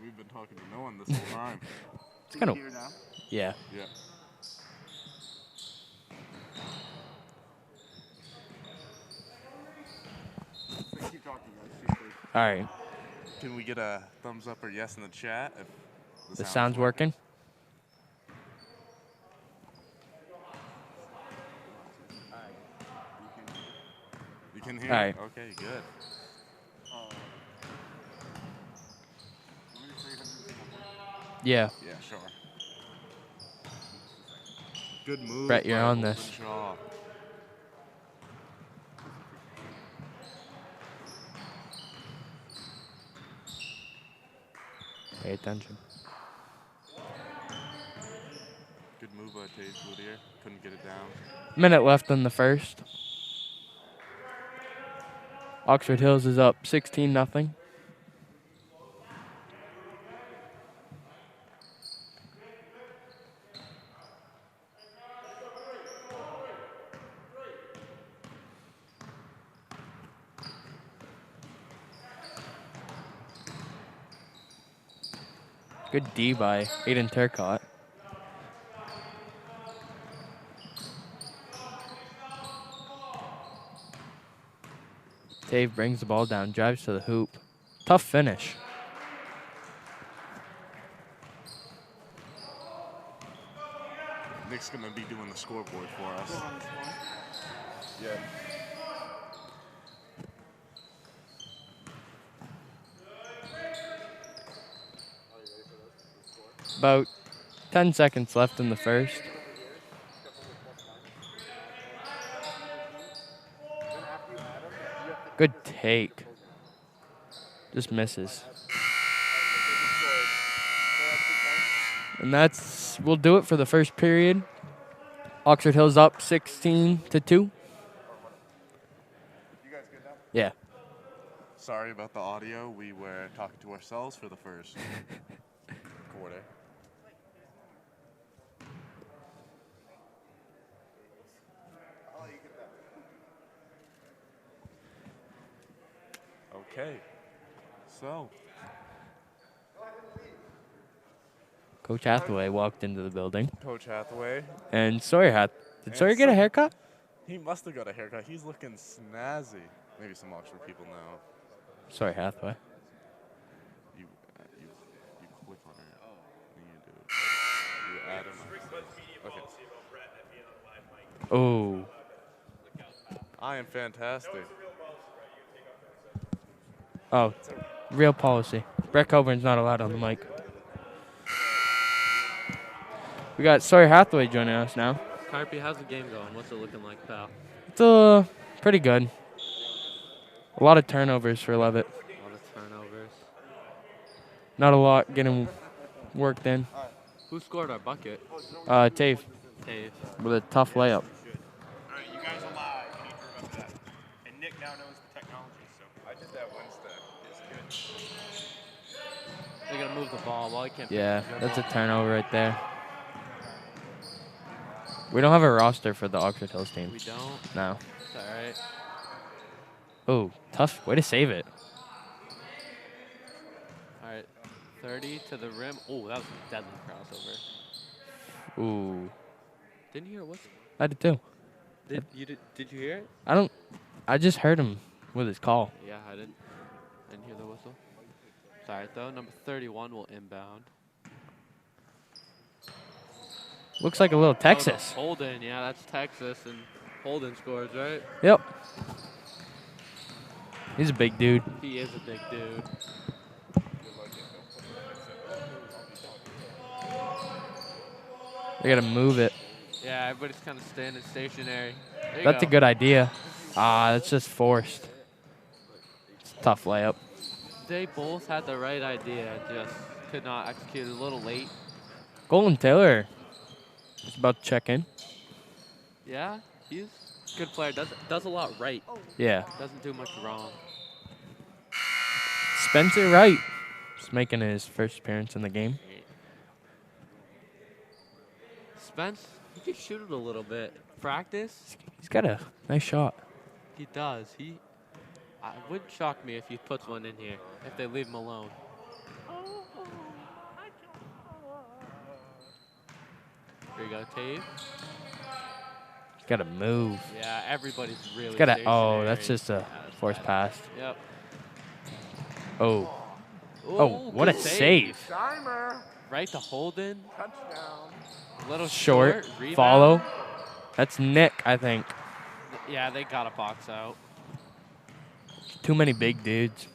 we've been talking to no one this whole time. It's kind of. Yeah. Yeah. Keep talking, guys. All right. Can we get a thumbs up or yes in the chat if The sound's working. You can hear? All right. Okay, good. Yeah. Yeah, sure. Good move. Brett, you're by on Holden this. Shaw. Pay attention. Good move by Taves Woodier. Couldn't get it down. Minute left in the first. Oxford Hills is up 16-0. Good D by Aiden Turcott. Dave brings the ball down, drives to the hoop. Tough finish. Nick's going to be doing the scoreboard for us. Yeah. About 10 seconds left in the first. Good take. Just misses. And we'll do it for the first period. Oxford Hills up 16-2. You guys good now? Yeah. Sorry about the audio. We were talking to ourselves for the first quarter. Okay. So. Coach Hathaway walked into the building. Coach Hathaway. And Sawyer Did Sawyer get a haircut? He must have got a haircut. He's looking snazzy. Maybe some Oxford people know. Sawyer Hathaway. You click on it. And you do it. You add him. Okay. Oh. I am fantastic. Oh, real policy. Brett Coburn's not allowed on the mic. We got Sawyer Hathaway joining us now. Carpy, how's the game going? What's it looking like, pal? It's pretty good. A lot of turnovers for Leavitt. A lot of turnovers. Not a lot getting worked in. Who scored our bucket? Tave. Dave. With a tough layup. All right, you guys are live. You need to remember that. And Nick now knows the technology, so. I did that Wednesday. It's good. They're going to move the ball. Well, he can't. Yeah, that's a turnover right there. We don't have a roster for the Oxford Hills team. We don't? No. It's all right. Oh, tough. Way to save it. All right. 30 to the rim. Oh, that was a deadly crossover. Ooh. Didn't you hear a whistle? I did too. Did you hear it? I just heard him with his call. Yeah, I didn't hear the whistle. Sorry, though. Number 31 will inbound. Looks like a little Texas. Oh, Holden, yeah, that's Texas, and Holden scores, right? Yep. He's a big dude. He is a big dude. They gotta move it. Yeah, everybody's kind of standing stationary. That's a good idea. That's just forced. It's a tough layup. They both had the right idea, just could not execute a little late. Golden Taylor is about to check in. Yeah, he's a good player. Does a lot right. Yeah. Doesn't do much wrong. Spencer Wright is making his first appearance in the game. Spence, he can shoot it a little bit. Practice? He's got a nice shot. He does. It wouldn't shock me if he puts one in here, if they leave him alone. Here you go, Tave. Got to move. Yeah, everybody's really Got to. stationary. Oh, that's just a Yeah, that's force bad. pass. Yep. Oh. Ooh, Oh, what a good save. Timer. Right to Holden. Touchdown. Little Short. rebound. Follow. That's Nick, I think. Yeah, they got a box out. Too many big dudes.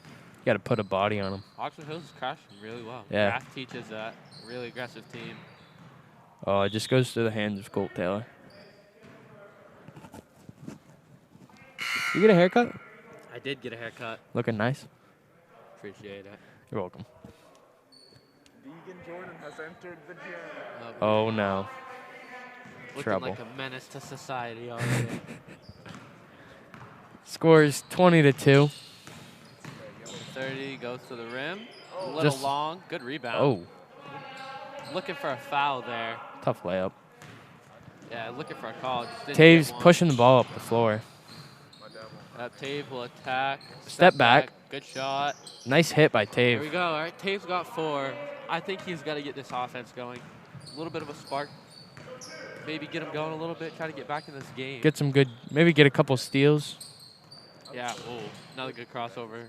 Got to put a body on them. Oxford Hills is crashing really well. Yeah. Math teaches that. Really aggressive team. Oh, it just goes through the hands of Colt Taylor. You get a haircut? I did get a haircut. Looking nice. Appreciate it. You're welcome. Vegan Jordan has entered the gym. Oh, no. Looking Trouble. like a menace to society already. Scores 20-2. 30 goes to the rim. A little Just- long. Good rebound. Oh, Looking for a foul there. tough layup. Yeah, looking for a call. Just didn't Taves get one. pushing the ball up the floor. Tave will attack. Step back. Good shot. Nice hit by There we Tave. go. All right, Tave's got 4. I think he's got to get this offense going. A little bit of a spark. Maybe get him going a little bit. Try to get back in this game. Get some good, maybe get a couple steals. Yeah. Oh, another good crossover.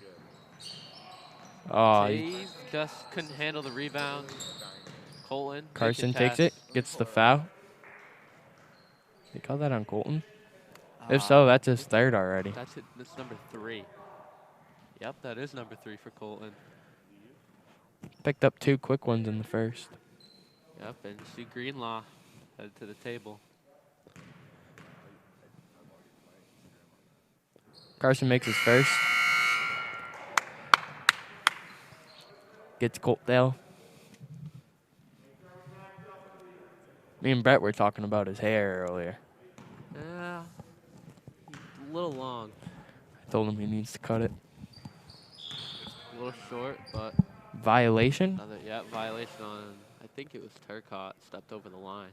Oh, Tave just couldn't handle the rebound. Colton. Carson takes it, gets the foul. They call that on Colton? If so, that's his third already. That's it. That's number 3. Yep, that is number 3 for Colton. Picked up 2 quick ones in the first. Yep, and you see Greenlaw headed to the table. Carson makes his first. Gets Coltdale. Me and Brett were talking about his hair earlier. Yeah, a little long, I told him he needs to cut it. a little short, but Violation? another violation on. I think it was Turcotte stepped over the line.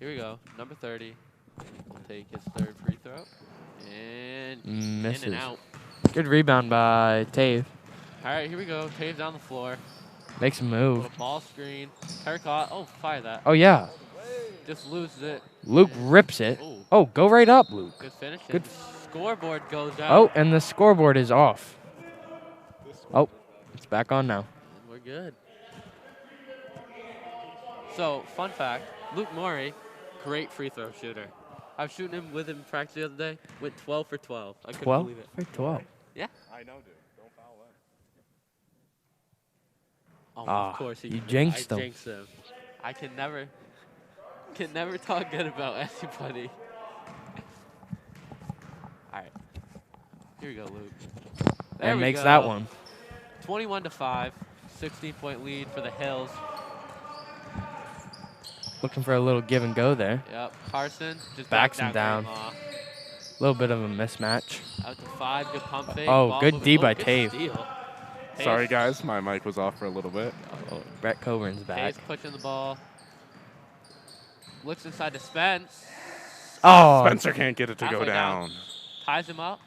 Here we go, number 30 will take his 3rd free throw and Misses. in and out. Good rebound by Tave. All right, here we go. Taves down the floor. Makes a move. Little ball screen. Turcotte. Oh, fire that. Oh, yeah. Just loses it. Luke rips it. Ooh. Oh, go right up, Luke. Good finish. Good. And scoreboard goes out. Oh, and the scoreboard is off. Oh, it's back on now. And we're good. So, fun fact, Luke Morey, great free throw shooter. I was shooting him with him in practice the other day. Went 12 for 12. I couldn't 12 believe it. for 12. Yeah. I know, dude. Don't foul him. Oh, Ah, of course he you did. jinxed I him. jinxed him. I can never talk good about anybody. All right. Here we go, Luke. There And we makes go. that one. 21-5. 16-point lead for the Hills. Looking for a little give and go there. Yep. Carson just Backs backed him down. Greenlaw. A little bit of a mismatch. Out to 5. Good pump fake. Oh, ball good moving. D by good Tave. steal. Sorry, guys. My mic was off for a little bit. Oh, Brett Coburn's back. Taves pushing the ball. Looks inside to Spence. Oh, Spencer can't get it to go Halfway down. down. Ties him up.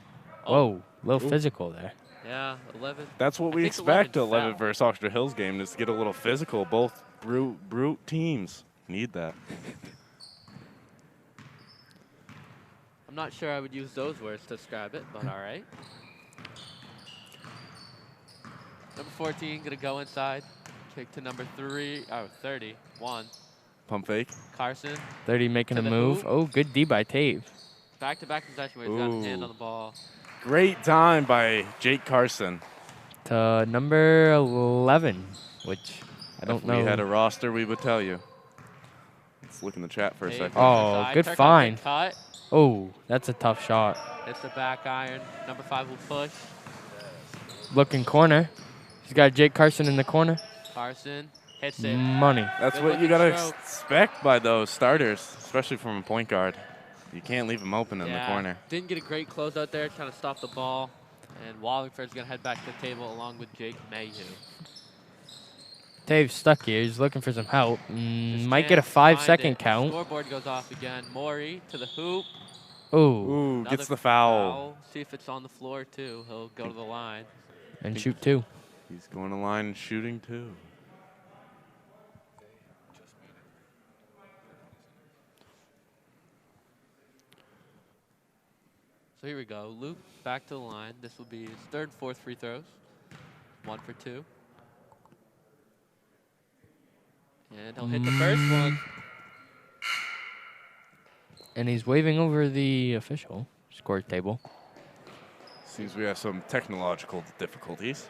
Oh, whoa, a little physical there. yeah, 11. That's what I we think expect 11 11 foul. versus Oxford Hills game is to get a little physical. Both brute teams need that. I'm not sure I would use those words to describe it, but all right. Number 14 gonna go inside. Kick to number 31. Pump fake. Carson. 30 making To a the move. hoop. Oh, good D by Tave. Back-to-back possession where he's got his hand Ooh. on the ball. Great time by Jake Carson. To number 11, which I don't If know. we had a roster, we would tell you. Let's look in the chat for a Taves second. Oh, inside. good Turcotte find. Cut. Oh, that's a tough shot. It's the back iron. Number 5 will push. Looking corner. He's got Jake Carson in the corner. Carson hits it. Money. That's Good what you looking gotta stroke. expect by those starters, especially from a point guard. You can't leave them open in the corner. Didn't get a great closeout there, trying to stop the ball. And Wallingford's going to head back to the table along with Jake Mayhew. Tave's stuck here. He's looking for some help. Just Might get a can't find 5-second it. count. Scoreboard goes off again. Maury to the hoop. Ooh, Ooh, Another gets the foul. See if it's on the floor, too. He'll go to the line. and shoot 2. He's going to line and shooting too. So here we go. Luke back to the line. This will be his third and fourth free throws. 1 for 2. And he'll hit the first one. And he's waving over the official score table. Seems we have some technological difficulties.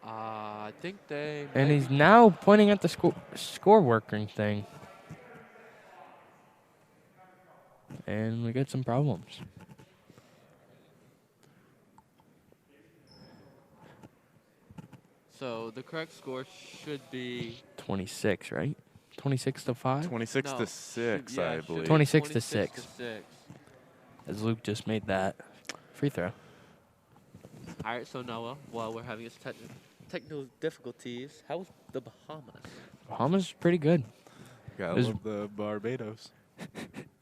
I think they. And might he's be- now pointing at the score working thing. And we got some problems. So the correct score should be 26, right? 26 to 5? 26 no, to 6, should- yeah, I should believe. be 26 to 26 6. to 6. As Luke just made that free throw. All right, so Noah, while we're having this technical difficulties, how was the Bahamas? Bahamas is pretty good. Gotta Is- love the Barbados.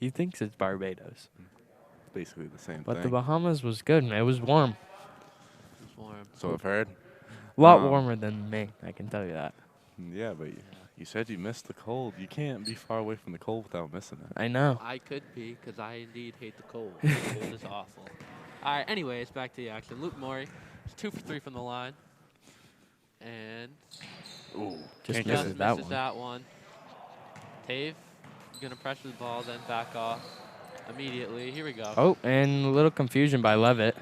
He thinks it's Barbados. Basically the same But the thing. Bahamas was good. It was warm. It was warm. So I've heard. A lot Um, warmer than me, I can tell you that. Yeah, but you said you missed the cold. You can't be far away from the cold without missing it. I know. I could be, because I indeed hate the cold. The cold is awful. All right, anyways, back to the action. Luke Morey is 2 for 3 from the line. And Ooh, Just can't just get misses it. that misses one. that one. Tave going to pressure the ball, then back off immediately. Here we go. Oh, and a little confusion by Leavitt,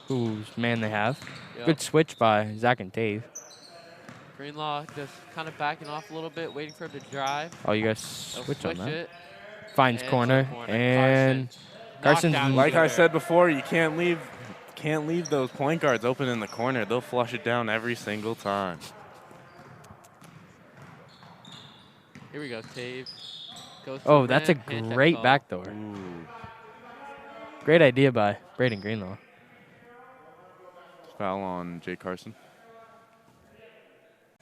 whose man they have. Yep. Good switch by Zach and Dave. Greenlaw just kind of backing off a little bit, waiting for him to drive. Oh, you guys They'll switch on that. it. Finds and corner, and Carson's Knockdown Like I shooter. said before, you can't leave those point guards open in the corner. They'll flush it down every single time. Here we go, Tave. Goes to oh, the that's a rim, hand check great call. backdoor. Ooh. Great idea by Braden Greenlaw. Foul on Jay Carson.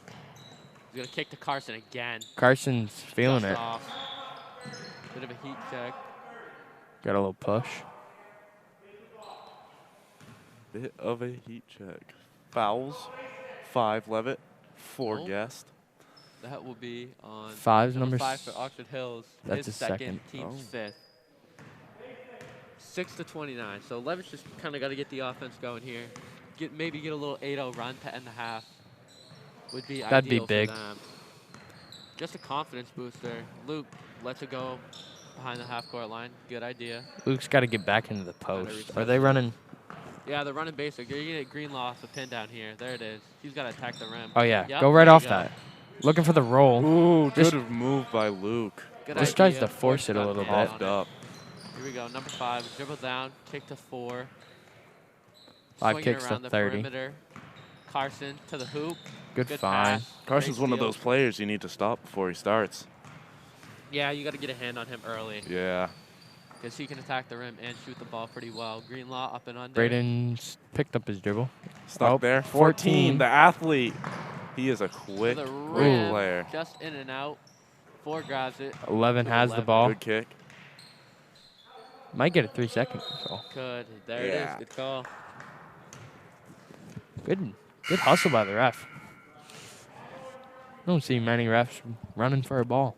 He's going to kick to Carson again. Carson's feeling Just it. off. Bit of a heat check. Got a little push. Bit of a heat check. Fouls. 5 Leavitt. 4 Oh. Guest. That will be on Five's number 5 for Oxford Hills. That's his his second. team's Oh. 5th. 6 to 29. So Levitt's just kind of got to get the offense going here. Maybe get a little 8-0 run to end the half. Would be That'd be ideal big. for them. Just a confidence booster. Luke lets it go behind the half-court line. Good idea. Luke's got to get back into the post. reset Are they it. running? Yeah, they're running basic. You're going to get Greenlaw off the pin down here. There it is. He's got to attack the rim. Oh, yeah. Yep, Go right there you off go. that. Looking for the roll. Ooh, Just- good move by Luke. Good Just tries idea. to force it a got little hand bit. on Puffed it. up. Here we go. Number 5. Dribble down. Kick to 4. 5 Swinging kicks to around the 30. perimeter. Carson to the hoop. Good Good find. pass. Carson's Great one of steal. those players you need to stop before he starts. Yeah, you got to get a hand on him early Yeah. because he can attack the rim and shoot the ball pretty well. Greenlaw up and under. Braden's picked up his dribble. Stuck Oh, there. 14. 14, the athlete. He is a To quick, the quick rim, player. just in and out. 4 grabs it. 11 To has the 11. ball. Good kick. Might get it 3 seconds. So. Good. There Yeah. it is. Good call. Good hustle by the ref. I don't see many refs running for a ball.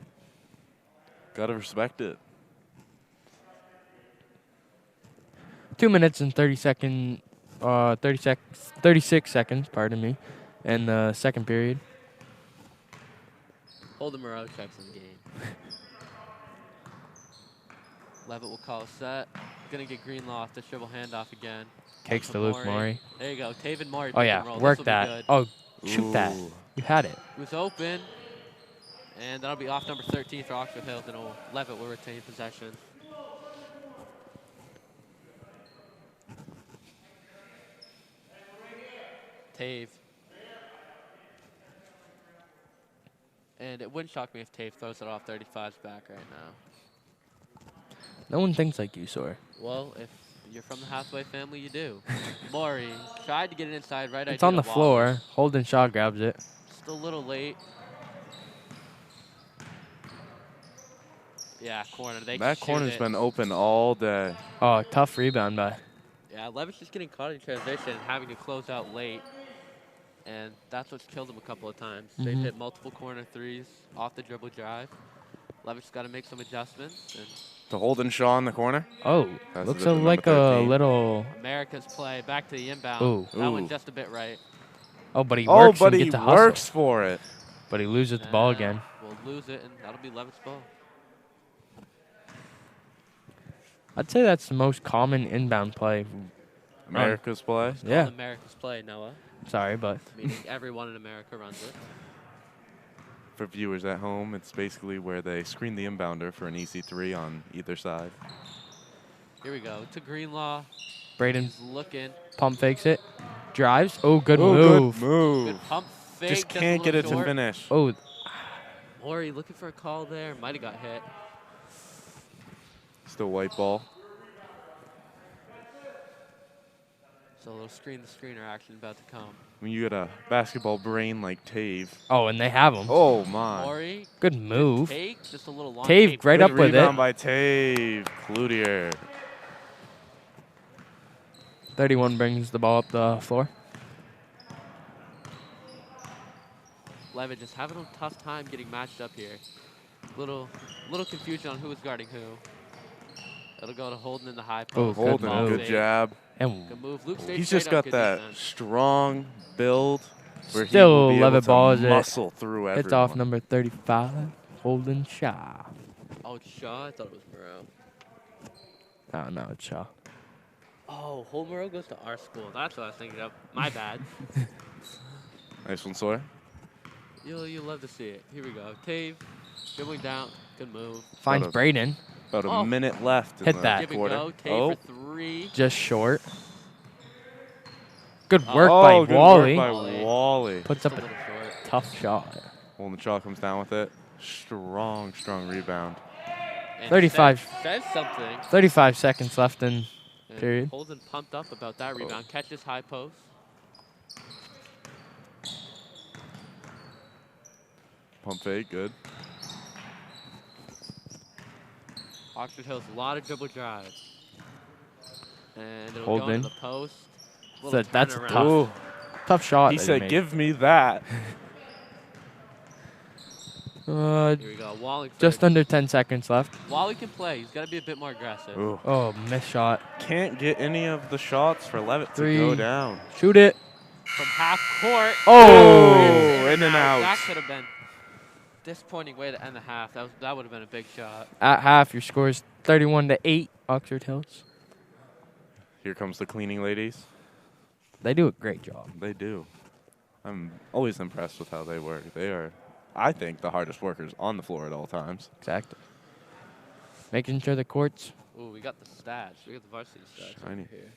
Gotta respect it. 2 minutes and 36 seconds, pardon me, in the second period. Holden Moreau checks in the game. Leavitt will call a set. Gonna get Greenlaw off the dribble handoff again. Kicks For to Luke Morey. There you go. Taven Morey. Oh, pick yeah. and roll. Work This'll be that. good. Oh, shoot that. Ooh. You had it. He was open. And that'll be off number 13 for Oxford Hills, and Leavitt will retain possession. Tave. And it wouldn't shock me if Tave throws it off 35's back right now. No one thinks like you, Sawyer. Well, if you're from the Hathaway family, you do. Maury tried to get it inside, right It's idea on the to Wallace. floor. Holden Shaw grabs it. Just a little late. Yeah, corner. They That can shoot corner's it. been open all day. Oh, tough rebound by. Yeah, Levitt's just getting caught in transition and having to close out late. And that's what's killed him a couple of times. They've Mhm. hit multiple corner threes off the dribble drive. Leavitt's got to make some adjustments. And To Holden Shaw in the corner. Oh, Passes looks it to number like a 13. little. America's play back to the inbound. Ooh. That one Ooh. just a bit right. Oh, but he Oh, works but and he gets a works hustle. for it. But he loses the ball And again. We'll lose it, and that'll be Leavitt's ball. I'd say that's the most common inbound play. America's play. It's Yeah. called America's play, Noah. Sorry, but Meaning everyone in America runs it. For viewers at home, it's basically where they screen the inbounder for an easy 3 on either side. Here we go to Greenlaw. Braden He's looking. pump fakes it. Drives. Oh, good Oh, move. good move. Good pump fake. Just a can't get little it to short. finish. Oh, Maury looking for a call there. Might have got hit. Still white ball. So a little screen-to-screener action about to come. When you get a basketball brain like Tave. oh, and they have him. Oh, my. Maury. Good move. Take just a little long. Tave take. right Good up with rebound it. by Tave. Cloutier. 31 brings the ball up the floor. Leavitt just having a tough time getting matched up here. Little confusion on who is guarding who. It'll go to Holden in the high Oh, post. good Holden, move. good jab. And Good move. Luke stays He's straight just up, got good that defense. strong build where Still he will be able Leavitt to ball as it muscle through everyone. hits off number 35, Holden Shaw. Oh, it's Shaw? I thought it was Moreau. Oh, no, it's Shaw. Oh, Holmero goes to our school. That's what I was thinking of. My bad. Nice one, Sawyer. You'll love to see it. Here we go. Tave, dribbling down. Good move. Finds a- Braden. About a Oh. minute left in Hit the that. Give and quarter. go. Tave Oh, for 3. Just short. Good Oh. work oh, by good Wally. work by Wally. Wally. Puts Just up a little short. tough shot. Holden Shaw comes down with it. Strong rebound. And 35. Says something. 35 seconds left in And period. Holden pumped up about that rebound. Catches high post. Pump fake, good. Oxford Hills, a lot of dribble drives. And it'll go Holden. into the post. So that's turnaround. tough. Ooh. Tough shot. He that said, made. give me that. Here we go. Wallingford. Just under 10 seconds left. Wally can play. He's got to be a bit more aggressive. Ooh. Oh, missed shot. Can't get any of the shots for Leavitt to 3. go down. Shoot it. From half court. Oh! In and out. That could have been disappointing way to end the half. That would have been a big shot. At half, your score is 31-8, Oxford Hills. Here comes the cleaning ladies. They do a great job. They do. I'm always impressed with how they work. They are, I think, the hardest workers on the floor at all times. Exactly. Making sure the courts. Ooh, we got the stats. We got the varsity stats Shiny. over here.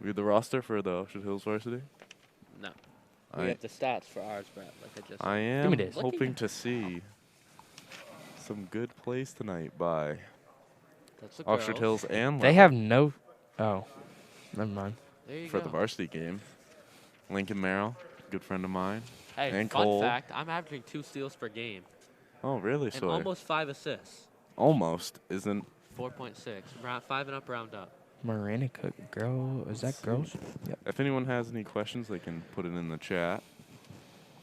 We have the roster for the Oxford Hills varsity. No. We I, got the stats for ours, Brett. Like I just I said. am me this. hoping to see some good plays tonight by That's the Oxford girls. Hills and They Leavitt have no. Oh, never mind. There you for go. the varsity game. Lincoln Merrill, good friend of mine. Hey, and fun Cole. fact, I'm averaging 2 steals per game Oh, really, and Sawyer? almost 5 assists. Almost isn't. 4.6. Round 5 and up, round up. Marina Cook, girl. Is that girls? Yep. If anyone has any questions, they can put it in the chat.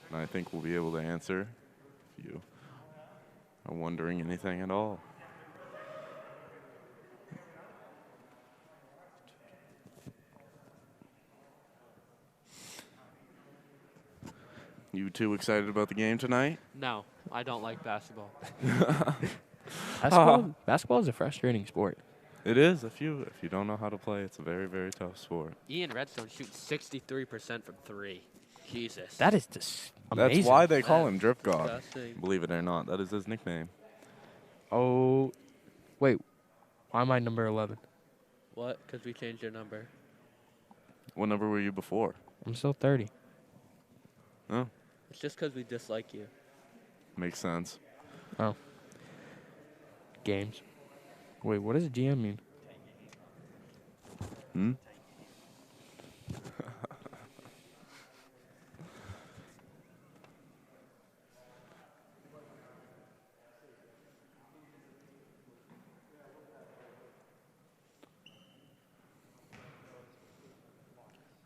And I think we'll be able to answer if you are wondering anything at all. You two excited about the game tonight? No, I don't like basketball. Basketball is a frustrating sport. It is. If you don't know how to play, it's a very, very tough sport. Ian Redstone shoots 63% from 3. Jesus. That is just amazing. That's why they call That's him Drip God. disgusting. Believe it or not, that is his nickname. Oh, wait. Why am I number 11? What? Because we changed your number. What number were you before? I'm still 30. Oh, It's just because we dislike you. makes sense. Oh. Games. Wait, what does GM mean? Hmm?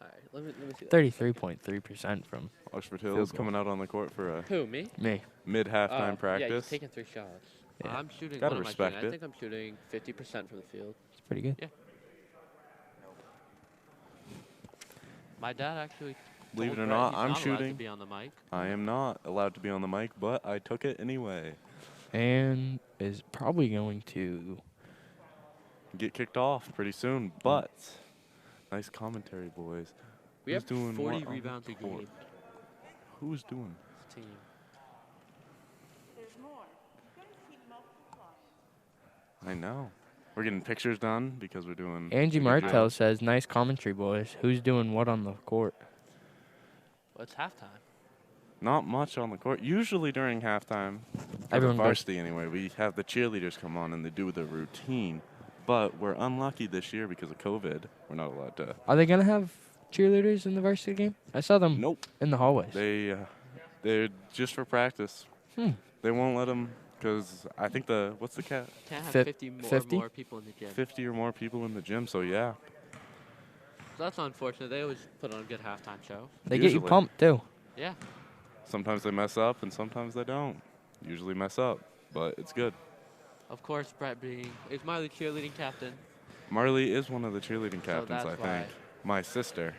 All right, Let me see that. 33.3% from Oxford Field Hills goal. coming out on the court for a Who, me? me. mid-halftime Yeah, he's practice. taking 3 shots. Yeah. I'm shooting. Gotta What am I shooting? respect it. I think I'm shooting 50% from the field. It's pretty good. Yeah. My dad actually. Believe it told or Brett not, he's I'm not allowed shooting. to be on the mic. I am not allowed to be on the mic, but I took it anyway. And is probably going to. Get kicked off pretty soon, but nice commentary, boys. We Who's have doing 40 what on rebounds the a court? game. Who's doing? This team. I know. We're getting pictures done because we're doing. Angie a good Martel job. says, nice commentary, boys. Who's doing what on the court? Well, it's halftime. Not much on the court. Usually during halftime, for Everyone the goes- varsity anyway, we have the cheerleaders come on and they do the routine. But we're unlucky this year because of COVID. We're not allowed to. Are they going to have cheerleaders in the varsity game? I saw them Nope. in the hallways. They're just for practice. Hmm. They won't let them because I think what's the cat? Can't have Fif- 50 more, 50? more people in the gym. 50 or more people in the gym. So yeah. So that's unfortunate. They always put on a good halftime show. They get you Usually. pumped, too. Yeah. Sometimes they mess up and sometimes they don't. Usually mess up, but it's good. Of course, Brett is Marley cheerleading captain. Marley is one of the cheerleading captains, that's I why. think. My sister.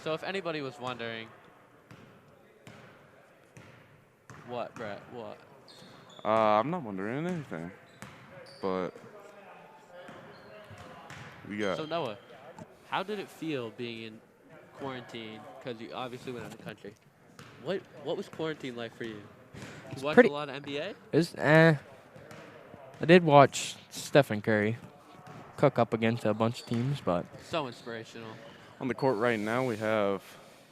So if anybody was wondering, what, Brett? What? I'm not wondering anything, but we got. So Noah, how did it feel being in quarantine? Because you obviously went out of the country. What was quarantine like for you? You watched pretty- a lot of NBA? I did watch Stephen Curry cook up against a bunch of teams, but So inspirational. On the court right now, we have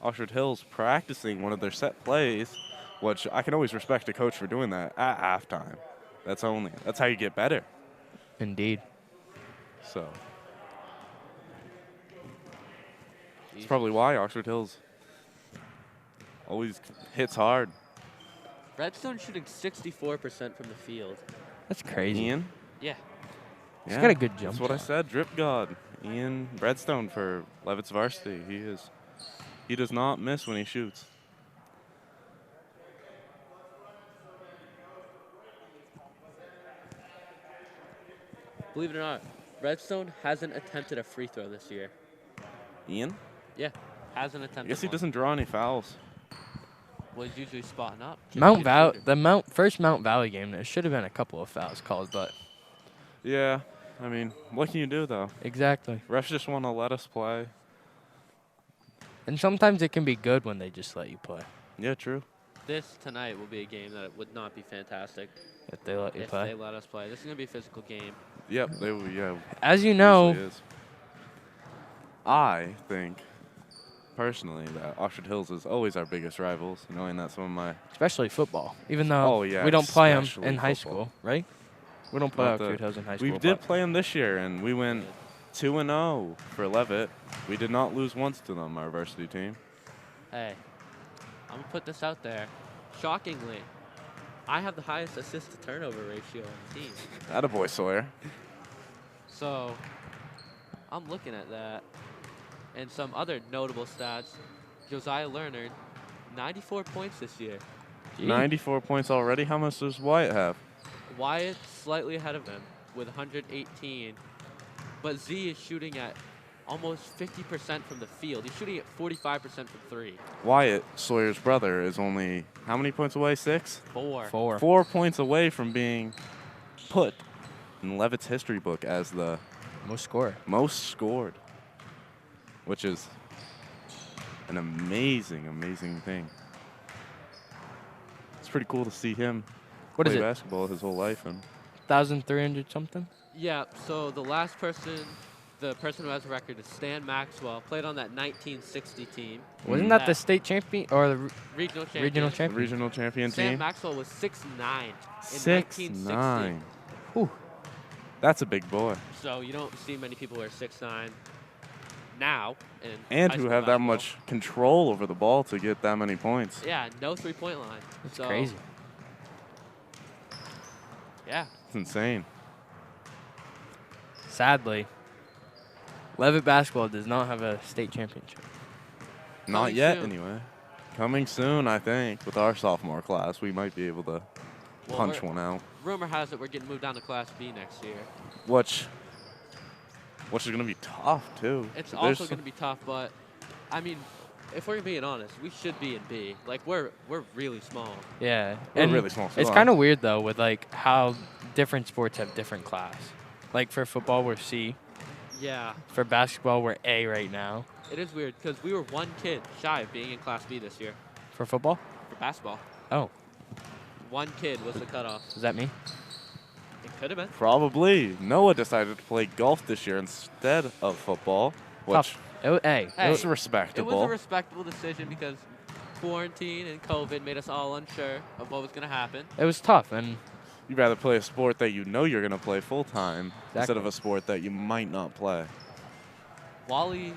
Oxford Hills practicing one of their set plays, which I can always respect a coach for doing that at halftime. That's how you get better. indeed. So it's probably why Oxford Hills always hits hard. Redstone shooting 64% from the field. That's crazy. Ian? Yeah. He's got a good jump That's what I shot. said. Drip God. Ian Redstone for Leavitt's Varsity. He does not miss when he shoots. Believe it or not, Redstone hasn't attempted a free throw this year. Ian? Yeah. Hasn't I attempted guess he one. doesn't draw any fouls. Was usually spotting up. First Mount Valley game, there should have been a couple of fouls called, but Yeah. I mean, what can you do, though? exactly. Refs just want to let us play. And sometimes it can be good when they just let you play Yeah, true. This tonight will be a game that would not be fantastic if they let you if play. they let us play. This is going to be a physical game. Yep, they will, yeah. As you know, usually is. I think, personally, that Oxford Hills is always our biggest rivals, knowing that some of my... especially football, even though Oh, yeah, we don't play them especially in high football. school, right? We don't play Not Oxford the- Hills in high We school. did but play them this year, and we went 2-0 for Leavitt. We did not lose once to them, our varsity team. Hey, I'm going to put this out there. Shockingly, I have the highest assist to turnover ratio on the team. Attaboy, Sawyer. So, I'm looking at that. And some other notable stats. Josiah Lerner, 94 points this year. Gee. 94 points already. How much does Wyatt have? Wyatt slightly ahead of him with 118. But Z is shooting at almost 50% from the field. He's shooting at 45% from three. Wyatt, Sawyer's brother, is only how many points away? 6? 4. 4. 4 points away from being put in Leavitt's history book as the Most scorer. most scored, which is an amazing, amazing thing. It's pretty cool to see him What is play it? basketball his whole life. And 1,300 something? Yeah, so the person who has a record is Stan Maxwell, played on that 1960 team. Wasn't that the state champion or the Regional champion? regional the champion? regional champion Stan team. Maxwell was 6'9" in 6'9". 1960. Whew. That's a big boy. So you don't see many people who are 6'9" now. And high who school have that basketball. much control over the ball to get that many points. Yeah, no three-point line. That's So, crazy. Yeah. It's insane. sadly, Leavitt basketball does not have a state championship. Not Coming yet, soon. anyway. Coming soon, I think. With our sophomore class, we might be able to Well, punch one out. Rumor has it we're getting moved down to Class B next year. Which is going to be tough, too. It's There's also some- going to be tough, but, I mean, if we're being honest, we should be in B. Like, we're really small. Yeah. We're and really small It's squad. kind of weird, though, with, like, how different sports have different class. Like, for football, we're C. Yeah, For basketball, we're A right now. it is weird because we were one kid shy of being in Class B this year For football? for basketball. Oh, One kid was the cutoff. is that me? It could have been. Probably. Noah decided to play golf this year instead of football, which Tough. Hey, Hey, was It respectable. was a respectable decision because quarantine and COVID made us all unsure of what was going to happen. it was tough, and You'd rather play a sport that you know you're going to play full-time instead Exactly. of a sport that you might not play. Wally,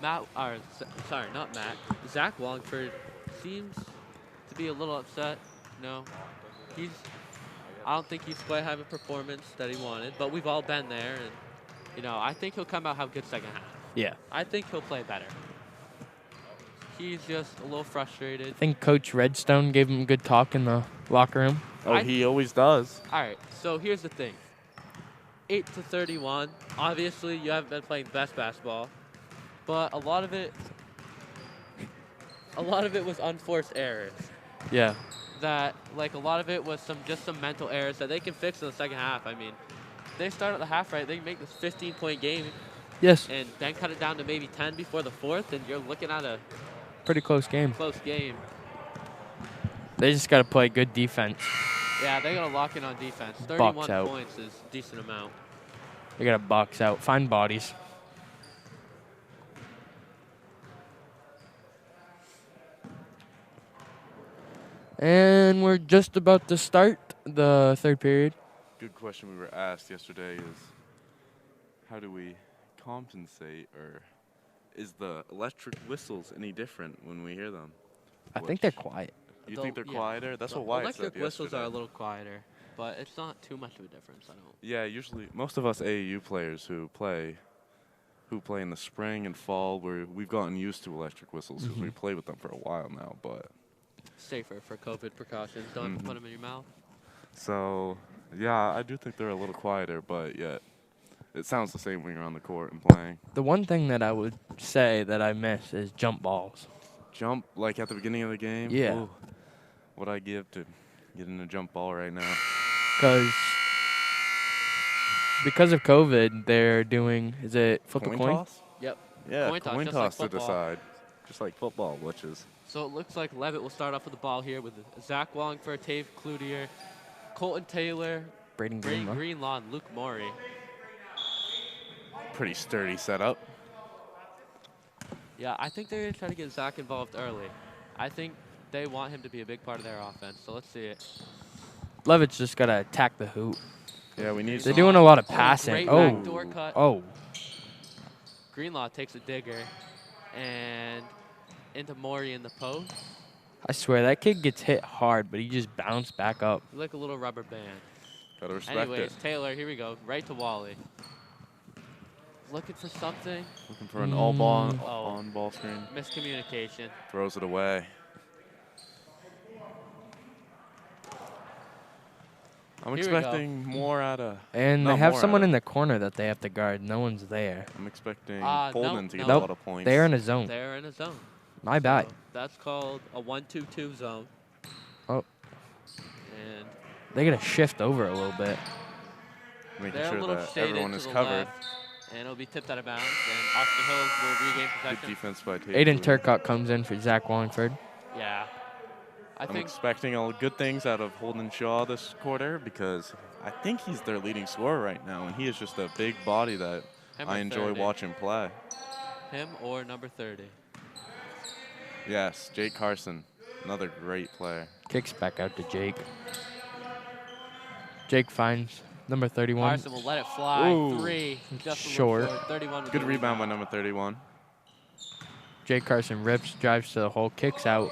not Matt. Zach Wallingford seems to be a little upset. No, I don't think he's quite having a performance that he wanted, but we've all been there, and I think he'll come out have a good second half. yeah. I think he'll play better. He's just a little frustrated. I think Coach Redstone gave him a good talk in the locker room. Oh, he always does. All right, so here's the thing. 8-31. Obviously, you haven't been playing the best basketball, but a lot of it was unforced errors. Yeah. That a lot of it was some mental errors that they can fix in the second half. I mean, they start at the half right. They can make this 15-point game Yes. and then cut it down to maybe 10 before the fourth, and you're looking at a Pretty close game. close game. They just got to play good defense. Yeah, they got to lock in on defense. Box 31 out. points is a decent amount. They got to box out, find bodies. And we're just about to start the third period. Good question we were asked yesterday is, how do we compensate, or is the electric whistles any different when we hear them? I think they're quiet. You The- think they're yeah. quieter? That's The what Wyatt electric said whistles are a yesterday. little quieter, but it's not too much of a difference, I don't. Yeah, usually most of us AAU players who play in the spring and fall, we've gotten used to electric whistles because we play with them for a while now. But Safer for COVID precautions. Don't put them in your mouth. so yeah, I do think they're a little quieter, but yet it sounds the same when you're on the court and playing. The one thing that I would say that I miss is jump balls. Jump like at the beginning of the game. Yeah. Ooh, what I give to get in a jump ball right now. Because of COVID, they're doing, is it flip a coin? Toss? Yep. Yeah, Coin coin toss, toss, just like to football. decide, just like football, which is So it looks like Leavitt will start off with the ball here with Zach Wallingford, Tave Cloutier, Colton Taylor, Braden Brady Greenlaw. Greenlaw, and Luke Morey. pretty sturdy setup. Yeah, I think they're going to try to get Zach involved early. I think they want him to be a big part of their offense, so let's see it. Leavitt's just got to attack the hoop. Yeah, we need. They're doing a lot of passing. Great Oh, backdoor cut. oh, Greenlaw takes a digger and into Morey in the post. I swear that kid gets hit hard, but he just bounced back up. Like a little rubber band. Gotta respect Anyways, it. Taylor, here we go. Right to Wally. Looking for something. Looking for an all ball Oh. on ball screen. Miscommunication. Throws it away. I'm Here we go. expecting more out of. And Not they have more someone out of- in the corner that they have to guard. No one's there. I'm expecting No, Holden to get no. a lot of points. They're in a zone. They're in a zone. My bad. So that's called a 1-2-2 zone. Oh. And They got to shift over a little bit. making they're a sure little that shaded everyone to is the covered. left. And it'll be tipped out of bounds. And Austin Hills will regain Good possession. defense by Tate. Aiden Turcotte comes in for Zach Wallingford. Yeah. I I'm think expecting all good things out of Holden Shaw this quarter because I think he's their leading scorer right now, and he is just a big body that him or I enjoy 30. watching play. Him or number 30. Yes, Jake Carson, another great player. Kicks back out to Jake. Jake finds number 31. Carson will let it fly. Ooh. 3. Just a Short. little short. 31 with Good the rebound by number 31. Jake Carson rips, drives to the hole, kicks out.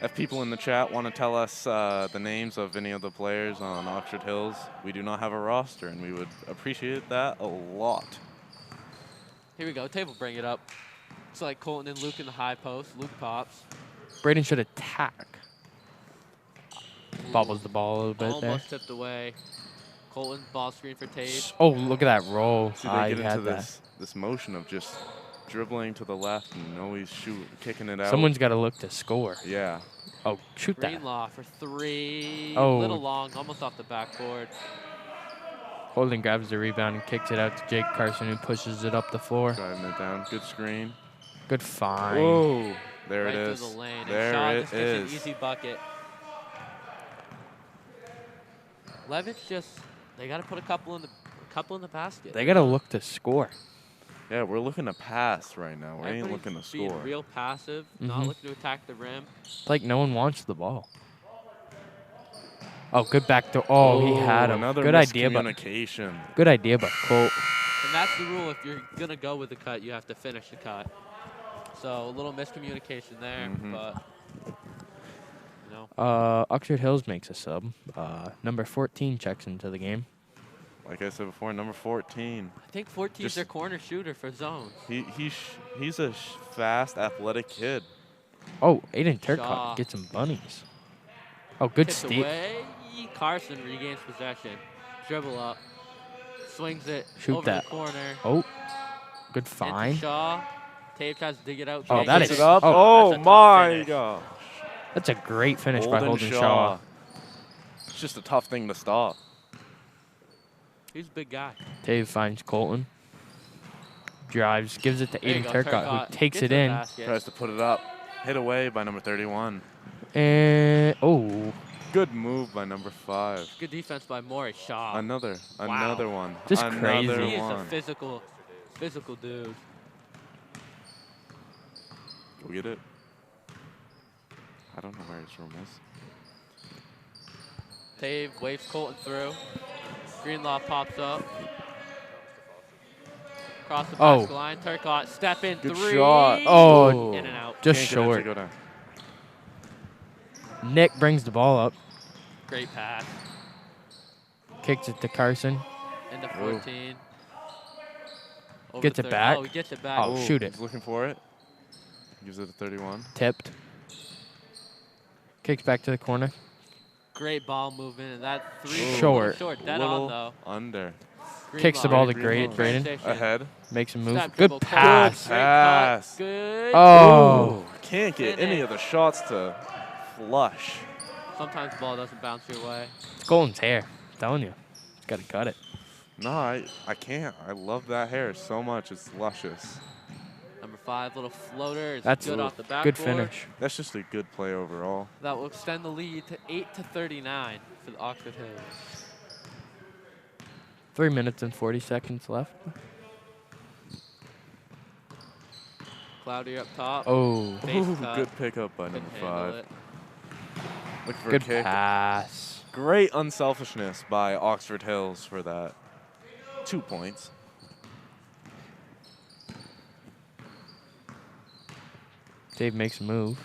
If people in the chat want to tell us the names of any of the players on Oxford Hills, we do not have a roster, and we would appreciate that a lot. Here we go. Tave will bring it up. It's like Colton and Luke in the high post. Luke pops. Braden should attack. Bobbles the ball a little bit there. Almost tipped away. Colton, ball screen for Tave. Oh, look at that roll. See, Ah, they he get had into that. this motion of just dribbling to the left and always kicking it out. Someone's got to look to score. Yeah. Oh, shoot that. Greenlaw for 3. Oh. Little long, almost off the backboard. Holden grabs the rebound and kicks it out to Jake Carson, who pushes it up the floor. Driving it down. Good screen. Good find. Whoa. There Right it is. through the lane. There and Shaw it just gets an is. easy bucket. Leavitt just, they got to put a couple in the basket. They got to look to score. Yeah, we're looking to pass right now. We ain't Everybody's looking to being score. real passive, not looking to attack the rim. It's like no one wants the ball. Oh, good back door. Oh, he had him. Another Good idea, but miscommunication. good idea, but Colt. And that's the rule. If you're going to go with the cut, you have to finish the cut. So a little miscommunication there, but, you know. Oxford Hills makes a sub. Number 14 checks into the game. Like I said before, number 14. I think 14 is their corner shooter for zones. He's a fast, athletic kid. Oh, Aiden Shaw. Turcotte gets some bunnies. Oh, good Tipped steal. away. Carson regains possession. Dribble up. Swings it Shoot over that. the corner. Oh, good Into find. Shaw. Tape tries to dig it out. Oh, Can't that get is- it. oh, Oh, that's a tough my finish. gosh. That's a great finish by Holden Shaw. It's just a tough thing to stop. He's a big guy. Dave finds Colton. Drives, gives it to There you Aiden go, Turcotte, Turcotte who takes gets it the in. basket. Tries to put it up. Hit away by number 31. And, oh, Good move by number 5. Good defense by Maury Shaw. Another one. Just Another crazy. He is a one. physical dude. Go get it. I don't know where his room is. Tave waves Colton through. Greenlaw pops up. Across the Oh. basket line. Turcotte step in Good 3. shot. Oh. In and out. just Can't get it to short. go down. Nick brings the ball up, Great pass. kicks it to Carson. Into 14. Over Gets to it 30. back. Oh, he gets it back. Oh, shoot it. He's looking for it. Gives it a 31. Tipped. Kicks back to the corner. Great ball movement. And that 3 Ooh. Short. Short. Dead Little on, though. under. Kicks the Greenlaw. ball to Greenlaw. great Braden. Transition. Ahead. Makes a move. Step Good dribble, pass. Great Pass. cut. Good. Oh. Can't get any Finish. of the shots to flush. Sometimes the ball doesn't bounce your way. It's Colton's hair. I'm telling you. He's got to cut it. No, I can't. I love that hair so much. It's luscious. Number 5, little floater. It's That's good off the backboard. good finish. That's just a good play overall. That will extend the lead to 8-39 for the Oxford Hills. 3 minutes and 40 seconds left. Cloudy up top. Oh, Face Ooh, cut. good pickup by Couldn't number handle 5. it. Looking for good a kick. pass. Great unselfishness by Oxford Hills for that. 2 points. Dave makes a move.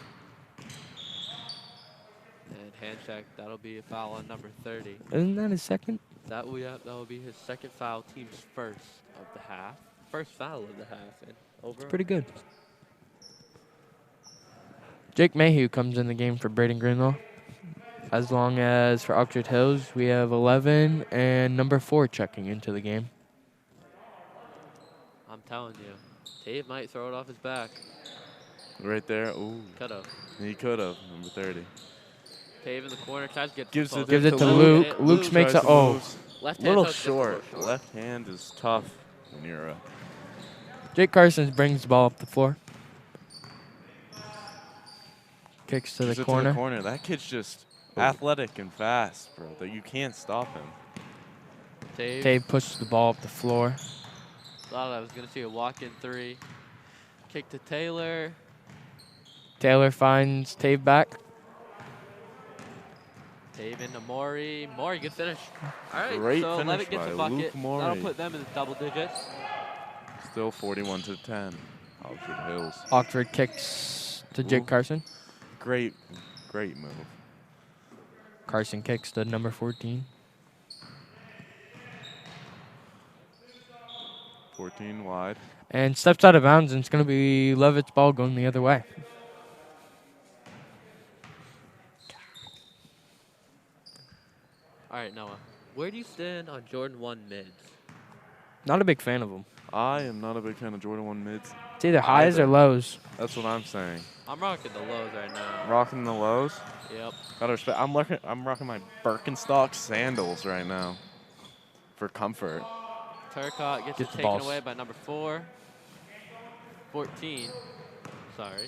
And hand check. That'll be a foul on number 30. Isn't that his second? That will be his second foul, team's first of the half. First foul of the half. And over. Pretty good. Jake Mayhew comes in the game for Braden Greenlaw. As long as for Oxford Hills, we have 11 and number 4 checking into the game. I'm telling you. Dave might throw it off his back. Right there. Ooh. Could have. He could have. Number 30. Dave in the corner tries to get Gives it, Gives it to Luke. Luke. Luke makes Tries a to oh. move. Left hand Little hook, just a short. little Left hand is tough when you're Jake Carson brings the ball up the floor. Kicks to gives the it corner. to the corner. That kid's just athletic and fast, bro. That you can't stop him. Dave. Dave pushes the ball up the floor. Thought I was going to see a walk-in 3. Kick to Taylor. Taylor finds Dave back. Dave into Maury. Maury, good finish. All right, Great so finish Leavitt gets by a bucket. Luke Maury. That'll put them in the double digits. Still 41-10. Oxford Hills. Oxford kicks to Jake Ooh. Carson. Great Great move. Carson kicks to number 14. 14 wide. And steps out of bounds, and it's going to be Leavitt's ball going the other way. All right, Noah. Where do you stand on Jordan 1 mids? Not a big fan of them. I am not a big fan of Jordan 1 mids. It's either highs Either. or lows. That's what I'm saying. I'm rocking the lows right now. Rocking the lows. Yep. Gotta respect. I'm rocking my Birkenstock sandals right now for comfort. Turcotte gets Get it the taken balls. away by number 4. 14. Sorry.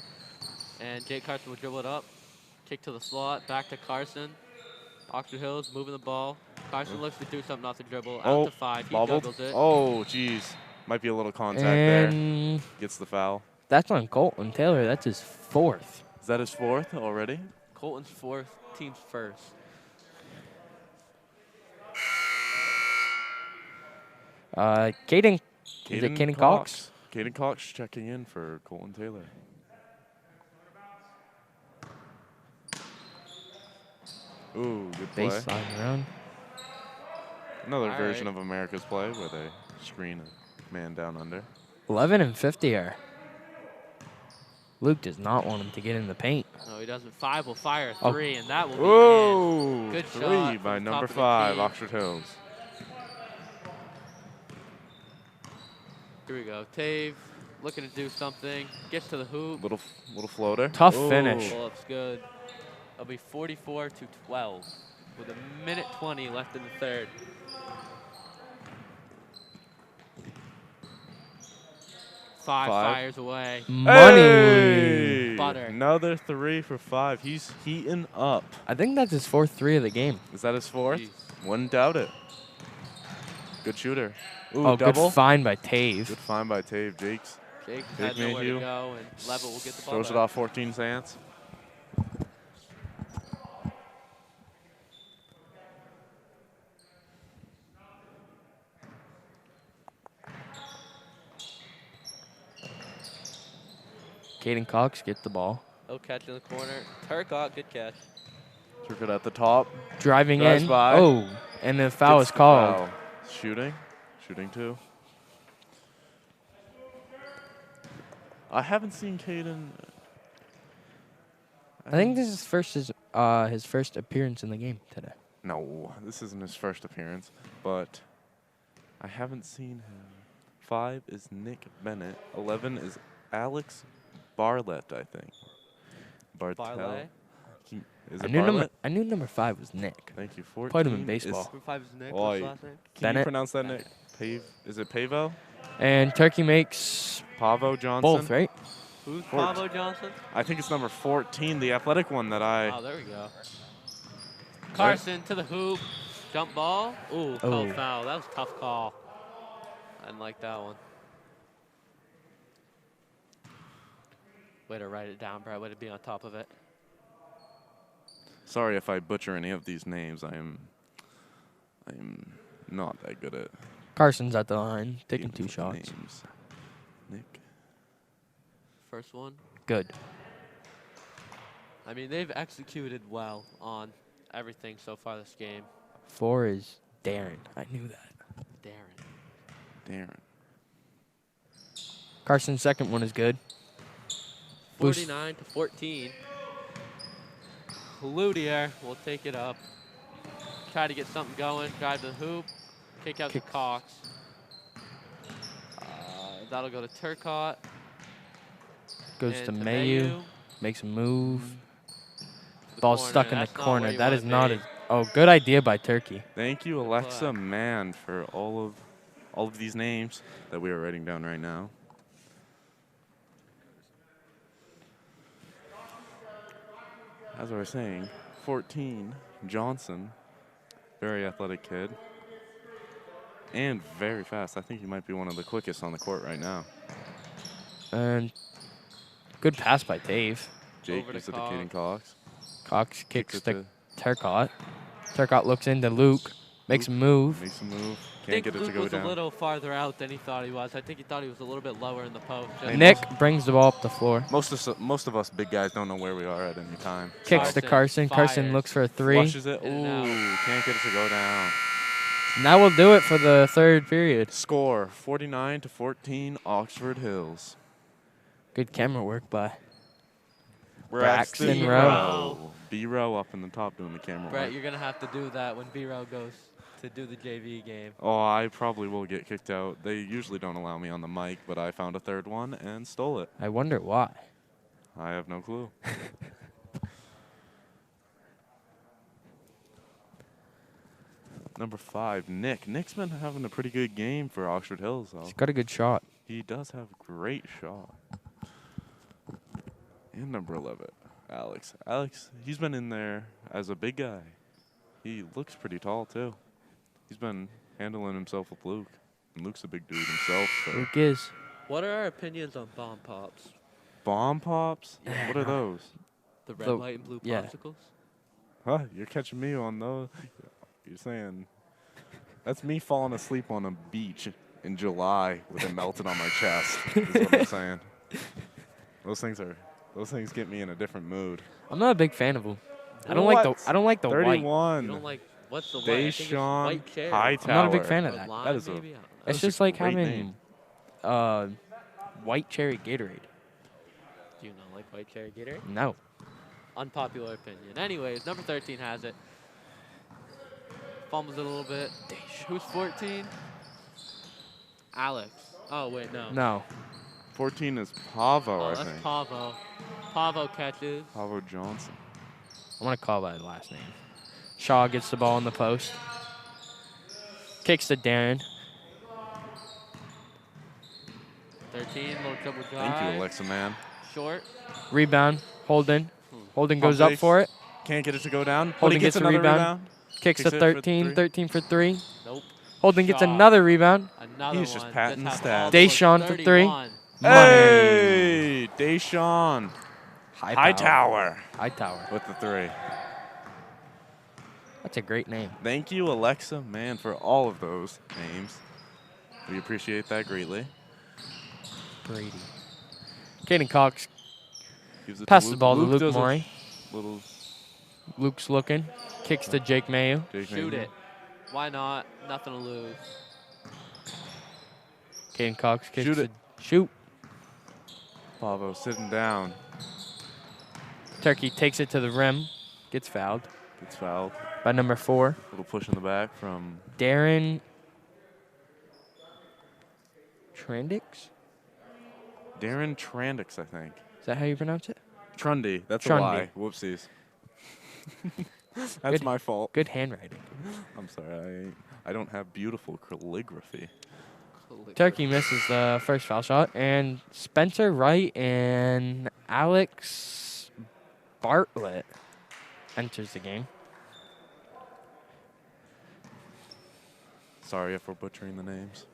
And Jake Carson will dribble it up. Kick to the slot. Back to Carson. Oxford Hills moving the ball. Carson looks to do something off the dribble. Out to 5. He bobbled. juggles it. Oh, jeez. Might be a little contact there. And Gets the foul. that's on Colton Taylor. That's his 4th. Is that his 4th already? Colton's 4th. Team's 1st. Caden. Is it Caden Cox? Caden Cox checking in for Colton Taylor. Ooh, good play. Baseline around. Another All version right. of America's play where they screen a man down under. 11 and 50 here. Luke does not want him to get in the paint. No, he doesn't. 5 will fire Oh. 3, and that will be in. Whoa! Good 3 shot by from the number top of the 5, key. Oxford Hills. Here we go. Tave looking to do something. Gets to the hoop. Little floater. Tough Ooh. finish. Pull-up's good. It'll be 44-12 with a minute 20 left in the third. Five fires away. Money. Hey! Butter. Another 3 for 5. He's heating up. I think that's his 4th 3 of the game. Is that his 4th? Jeez. Wouldn't doubt it. Good shooter. Ooh, Oh, double. good find by Tave. Good find by Tave. Jakes Jake Jake had nowhere Mayhew. to go, and Leavitt will get the ball throws it back. off 14 Sands. Caden Cox gets the ball. No catch in the corner. Turcotte, good catch. Took it at the top. Driving Drives in. by. Oh, and the foul Gets is the called. foul. Shooting. Shooting 2. I haven't seen Caden. I think this is his first appearance in the game today. No, this isn't his first appearance, but I haven't seen him. 5 is Nick Bennett. 11 is Alex Barlett, I think. Bartel. Barlett? Is I it knew Barlett? number 5 was Nick. Thank you. 14 Played him in is- baseball. Number 5 is Nick. Oh, What's his I- last name? Can Bennett. you pronounce that, Nick? Is it Pavo? And Turkey makes Pavo Johnson? both, right? Who's 14. Pablo Johnson? I think it's number 14, the athletic one that I... Oh, there we go. Carson to the hoop. Jump ball. Ooh, called Oh. foul. That was a tough call. I didn't like that one. Way to write it down, Brad. Way to be on top of it. Sorry if I butcher any of these names. I am not that good at Carson's at the line, taking dealing 2 with shots. names. Nick. First one. Good. I mean, they've executed well on everything so far this game. 4 is Darren. I knew that. Darren. Carson's second one is good. Boost. 49-14. Cloutier will take it up. Try to get something going. Drive to the hoop. Kick out to Cox. That'll go to Turcotte. Goes and to Mayu. Makes a move. The Ball's corner. stuck in the That's not corner. where you That wanna is not be. as. Oh, good idea by Turkey. Thank you, Good Alexa luck. Mann, for all of these names that we are writing down right now. As I was saying, 14, Johnson, very athletic kid, and very fast. I think he might be one of the quickest on the court right now. And good pass by Dave. Jake Over to is it to Caden Cox. Cox. Cox kicks it to Turcotte. Turcotte looks into Luke. Makes a move. Makes a move. I Can't think get it to Luke go was down. a little farther out than he thought he was. I think he thought he was a little bit lower in the post. Hey, Nick brings the ball up the floor. Most of us big guys don't know where we are at any time. Kicks to Carson. Carson fires. looks for a 3. Flushes it. In and out. Ooh, can't get it to go down. And that will do it for the third period. Score 49-14 Oxford Hills. Good camera work by Braxton Braxton Rowe. B-Row up in the top doing the camera Brett, work. you're going to have to do that when B-Row goes to do the JV game. Oh, I probably will get kicked out. They usually don't allow me on the mic, but I found a third one and stole it. I wonder why. I have no clue. Number 5, Nick. Nick's been having a pretty good game for Oxford Hills, though. He's got a good shot. He does have a great shot. And number 11, Alex. Alex, he's been in there as a big guy. He looks pretty tall, too. He's been handling himself with Luke. And Luke's a big dude himself. So. Luke is. What are our opinions on bomb pops? Bomb pops? What are those? The red, The- white, and blue yeah. popsicles? Huh? You're catching me on those? You're saying that's me falling asleep on a beach in July with it melted on my chest. Is what I'm saying. Those things get me in a different mood. I'm not a big fan of them. I don't What? like the white. 31. You don't like, what's the white? I think it's Deshaun white cherry. Hightower. I'm not a big fan of Or that. lime, That is a- maybe? I don't know. It's That's a just like great having white cherry Gatorade. Do you not like white cherry Gatorade? No. Unpopular opinion. Anyways, number 13 has it. Fumbles it a little bit. Who's 14? Alex. Oh, wait, no. No. 14 is Pavo, Oh, I that's think. Pavo. Pavo catches. Pavo Johnson. I want to call by the last name. Shaw gets the ball in the post. Kicks to Darren. 13, little triple drive. Thank you, Alexa, man. Short. Rebound. Holden. Holden Pump goes up fakes. for it. Can't get it to go down. Holden Holden gets gets a another rebound. Kicks Kicks to it for 13. three. 13 for 3. Nope. Holden gets Shaw. another rebound. Another He's just one. patting That's the how stats. Paul Deshaun scores for 3. 31. Hey, Deshaun Hightower. Hightower with the 3. That's a great name. Thank you, Alexa, man, for all of those names. We appreciate that greatly. Brady. Caden Cox Gives it passes the ball to Luke does a Morey. Little Luke's looking. Kicks to Jake Mayu. Jake Shoot Mayhew. it. Why not? Nothing to lose. Caden Cox kicks Shoot to it. shoot. Pavo sitting down. Turkey takes it to the rim. Gets fouled Gets fouled. by number 4. Little push in the back from Darren Trandix? Darren Trandix, I think. Is that how you pronounce it? Trundy. That's Trundy. a lie. Whoopsies. That's Good. my fault. Good handwriting. I'm sorry. I don't have beautiful calligraphy. Turkey misses the first foul shot. And Spencer Wright and Alex Bartlett enters the game. Sorry if we're butchering the names.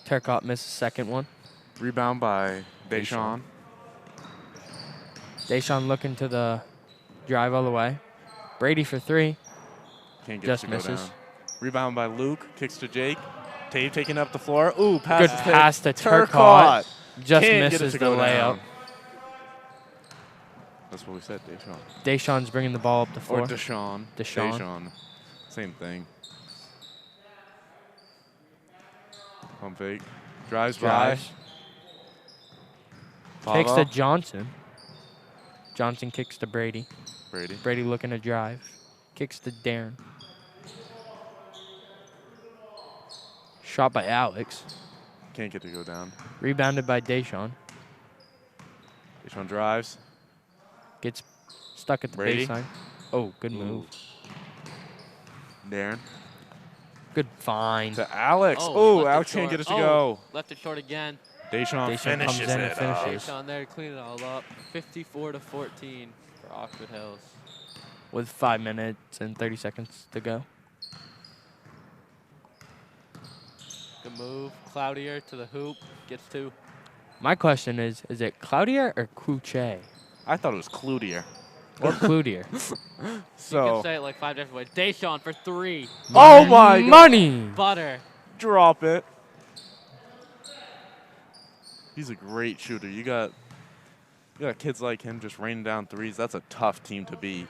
Turcotte misses the second one. Rebound by Deshaun. Deshaun looking to the drive all the way. Brady for 3. Can't get Just it to go misses. down. Rebound by Luke. Kicks to Jake. Tave taking up the floor. Ooh, pass Good pass to Turcotte. Just Can't get it misses to the go layup. down. That's what we said, Deshaun. Deshaun's bringing the ball up the floor. Or Deshaun. Deshaun. Same thing. Pump fake. Drives Drives. by. Kicks Pavo. to Johnson. Johnson kicks to Brady. Brady. Brady looking to drive. Kicks to Darren. Shot by Alex. Can't get to go down. Rebounded by Deshaun. Deshaun drives. Gets stuck at the Brady. baseline. Oh, good move. Darren. Good find. To Alex. Oh, Oh, left it Alex can't short. get it to Oh, go. Left it short again. Deshaun Deshaun finishes comes in and it. finishes. Deshaun there to clean it all up. 54-14 for Oxford Hills. With 5 minutes and 30 seconds to go. Good move. Cloutier to the hoop. Gets 2. My question is it Cloutier or Couche? I thought it was Cloutier. or Cloutier. You So, can say it like 5 different ways. Deshaun for 3. oh my God. Money. Butter. Drop it. He's a great shooter. You got kids like him just raining down threes. That's a tough team to beat.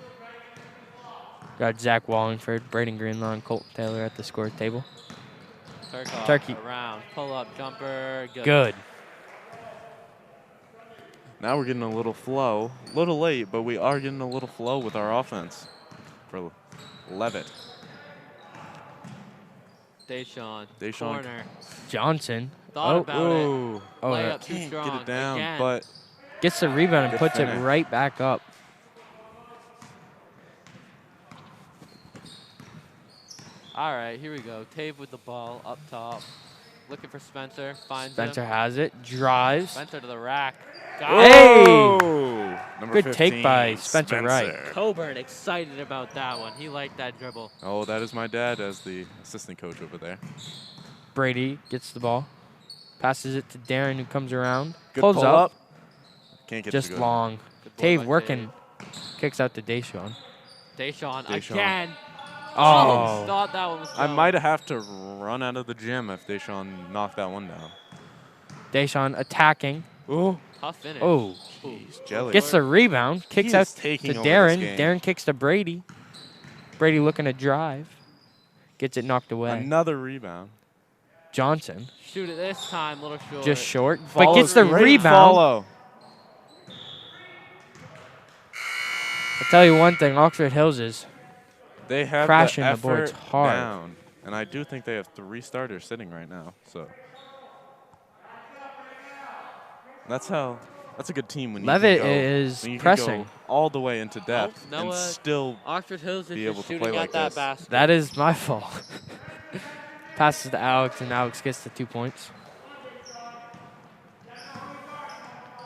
Got Zach Wallingford, Braden Greenlaw, and Colton Taylor at the score table. Turkey. Around. Pull up jumper. Good. Now we're getting a little flow. A little late, but we are getting a little flow with our offense for Leavitt. Deshaun. Deshaun. Corner. Johnson. Thought about it. Ooh. Oh, Layup too Can't strong. get it down, Again. but gets the rebound and Good puts finish. it right back up. All right, here we go. Tave with the ball up top. Looking for Spencer. Finds Spencer him. has it. Drives. Spencer to the rack. Got Hey! oh! Number Good take 15, by Spencer Wright. it. Coburn excited about that one. He liked that dribble. Oh, that is my dad as the assistant coach over there. Brady gets the ball. Passes it to Darren, who comes around. Good Pulls pull up. Can't get Just it to go. long. Good boy Tave by working. Kicks out to Deshaun. Deshaun Deshaun. again. Oh. Thought that one was I going. might have to run out of the gym if Deshaun knocked that one down. Deshaun attacking. Oh, Tough finish. Oh. jeez, jelly. Gets the rebound. Kicks He out is taking to over this Darren. game. Darren kicks to Brady. Brady looking to drive. Gets it knocked away. Another rebound. Johnson. Shoot it this time, little short. Just short. But Follows gets the great rebound. Follow. I'll tell you one thing. Oxford Hills is They have crashing the the boards effort hard. down, and I do think they have 3 starters sitting right now. So that's a good team when Leavitt you can go, is when you can pressing. go all the way into depth and Noah- still. Oxford Hills is Be just able to shooting play at like that this. basket. That is my fault. Passes to Alex, and Alex gets the 2 points.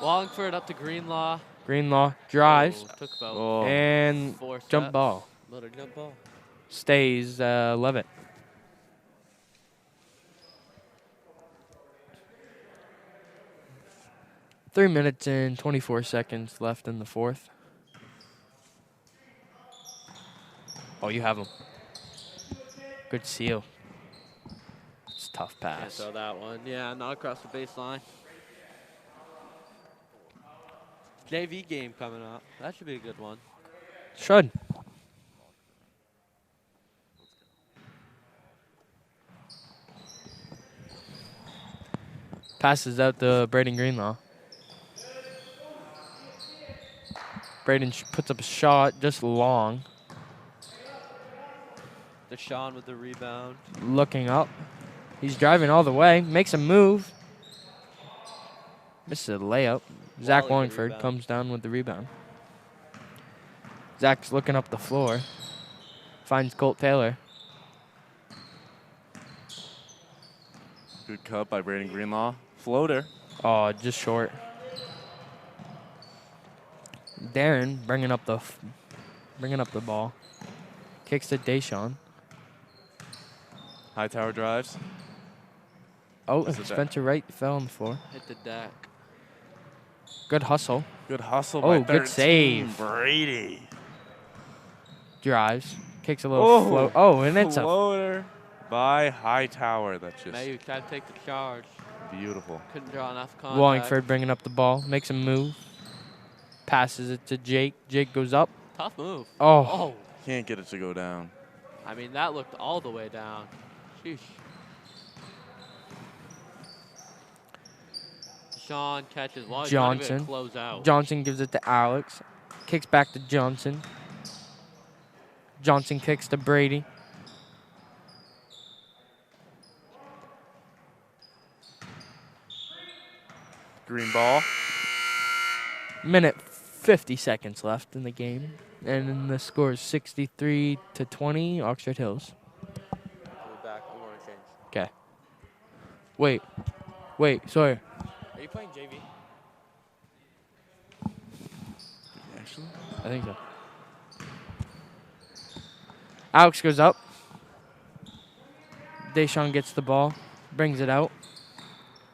Wallingford up to Greenlaw. Greenlaw drives Oh, took about Oh, and 4 jump steps. ball. Little jump ball. Stays Leavitt. Three minutes and 24 seconds left in the fourth. Oh, you have him. Good seal. It's a tough Can't pass. throw that one. Yeah, not across the baseline. JV game coming up. That should be a good one. Should. Passes out to Braden Greenlaw. Braden puts up a shot, just long. Deshaun with the rebound. Looking up. He's driving all the way. Makes a move. Misses a layup. Zach Wally the Wallingford rebound. comes down with the rebound. Zach's looking up the floor. Finds Colt Taylor. good cut by Braden Greenlaw. Floater. Oh, just short. Darren bringing up the ball. Kicks to Deshaun. Hightower drives. Oh, Was it that? Spencer Wright fell on the floor. Hit the deck. Good hustle. Good hustle Oh, by good 13, save. Brady. Drives. Kicks a little float. Oh, and it's a floater by Hightower. That's just Mayu tried to take the charge. beautiful. Couldn't draw enough contact. Wallingford bringing up the ball. Makes a move. Passes it to Jake. Jake goes up. Tough move. Oh, Oh. Can't get it to go down. I mean, that looked all the way down. Sheesh. Sean catches. Well, he's not even Johnson. close out. Johnson gives it to Alex. Kicks back to Johnson. Johnson kicks to Brady. Green ball. Minute 50 seconds left in the game. And then the score is 63-20, Oxford Hills. I'll be back. I'm going to change. Okay. Wait, sorry. Are you playing JV? Actually, I think so. Alex goes up. Deshaun gets the ball. Brings it out.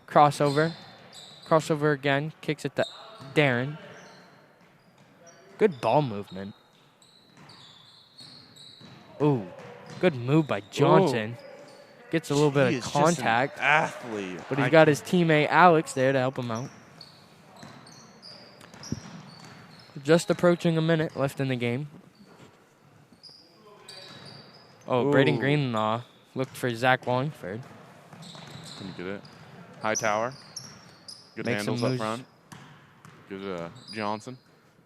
Crossover. Crossover again. Kicks it to Darren. Good ball movement. Ooh, good move by Johnson. Gets a little bit He of is just an contact, athlete. but he's got his teammate Alex there to help him out. Just approaching a minute left in the game. Oh, Braden Ooh. Greenlaw looked for Zach Wallingford. Can you get it? High tower. Good Make some handles up moves. front. Good Johnson.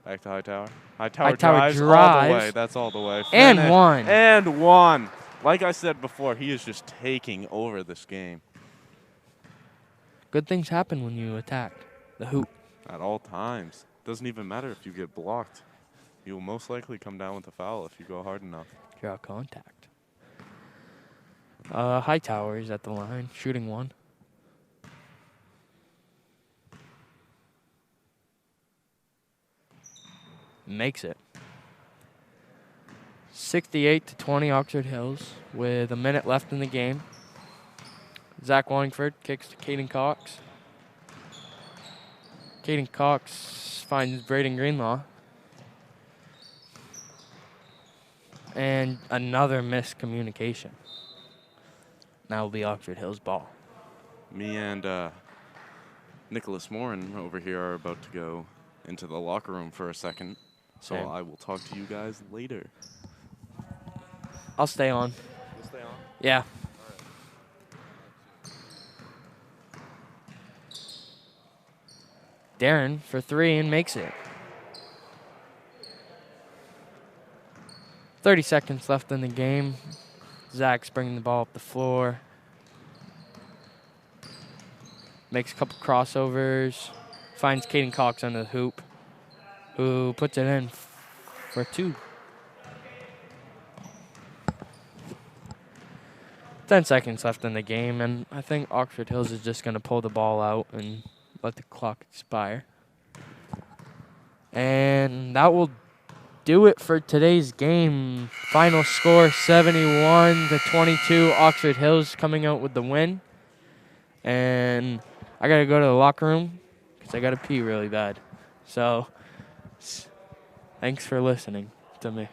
Back to high tower. High Tower tower drives all the way. drives. That's all the way. And Finish. one. And one. Like I said before, he is just taking over this game Good things happen when you attack the hoop. at all times. Doesn't even matter if you get blocked. You will most likely come down with a foul if you go hard enough. Draw contact. High tower is at the line, shooting one. Makes it. 68-20 Oxford Hills with a minute left in the game. Zach Wallingford kicks to Caden Cox. Caden Cox finds Braden Greenlaw. And another miscommunication. Now will be Oxford Hills' ball. Me and Nicholas Morin over here are about to go into the locker room for a second. So Same. I will talk to you guys later. I'll stay on. You'll stay on? Yeah. Darren for three and makes it. 30 seconds left in the game. Zach's bringing the ball up the floor. Makes a couple crossovers. Finds Caden Cox under the hoop, who puts it in for two. 10 seconds left in the game, and I think Oxford Hills is just going to pull the ball out and let the clock expire. And that will do it for today's game. Final score 71-22. Oxford Hills coming out with the win. And I got to go to the locker room because I got to pee really bad. So thanks for listening to me.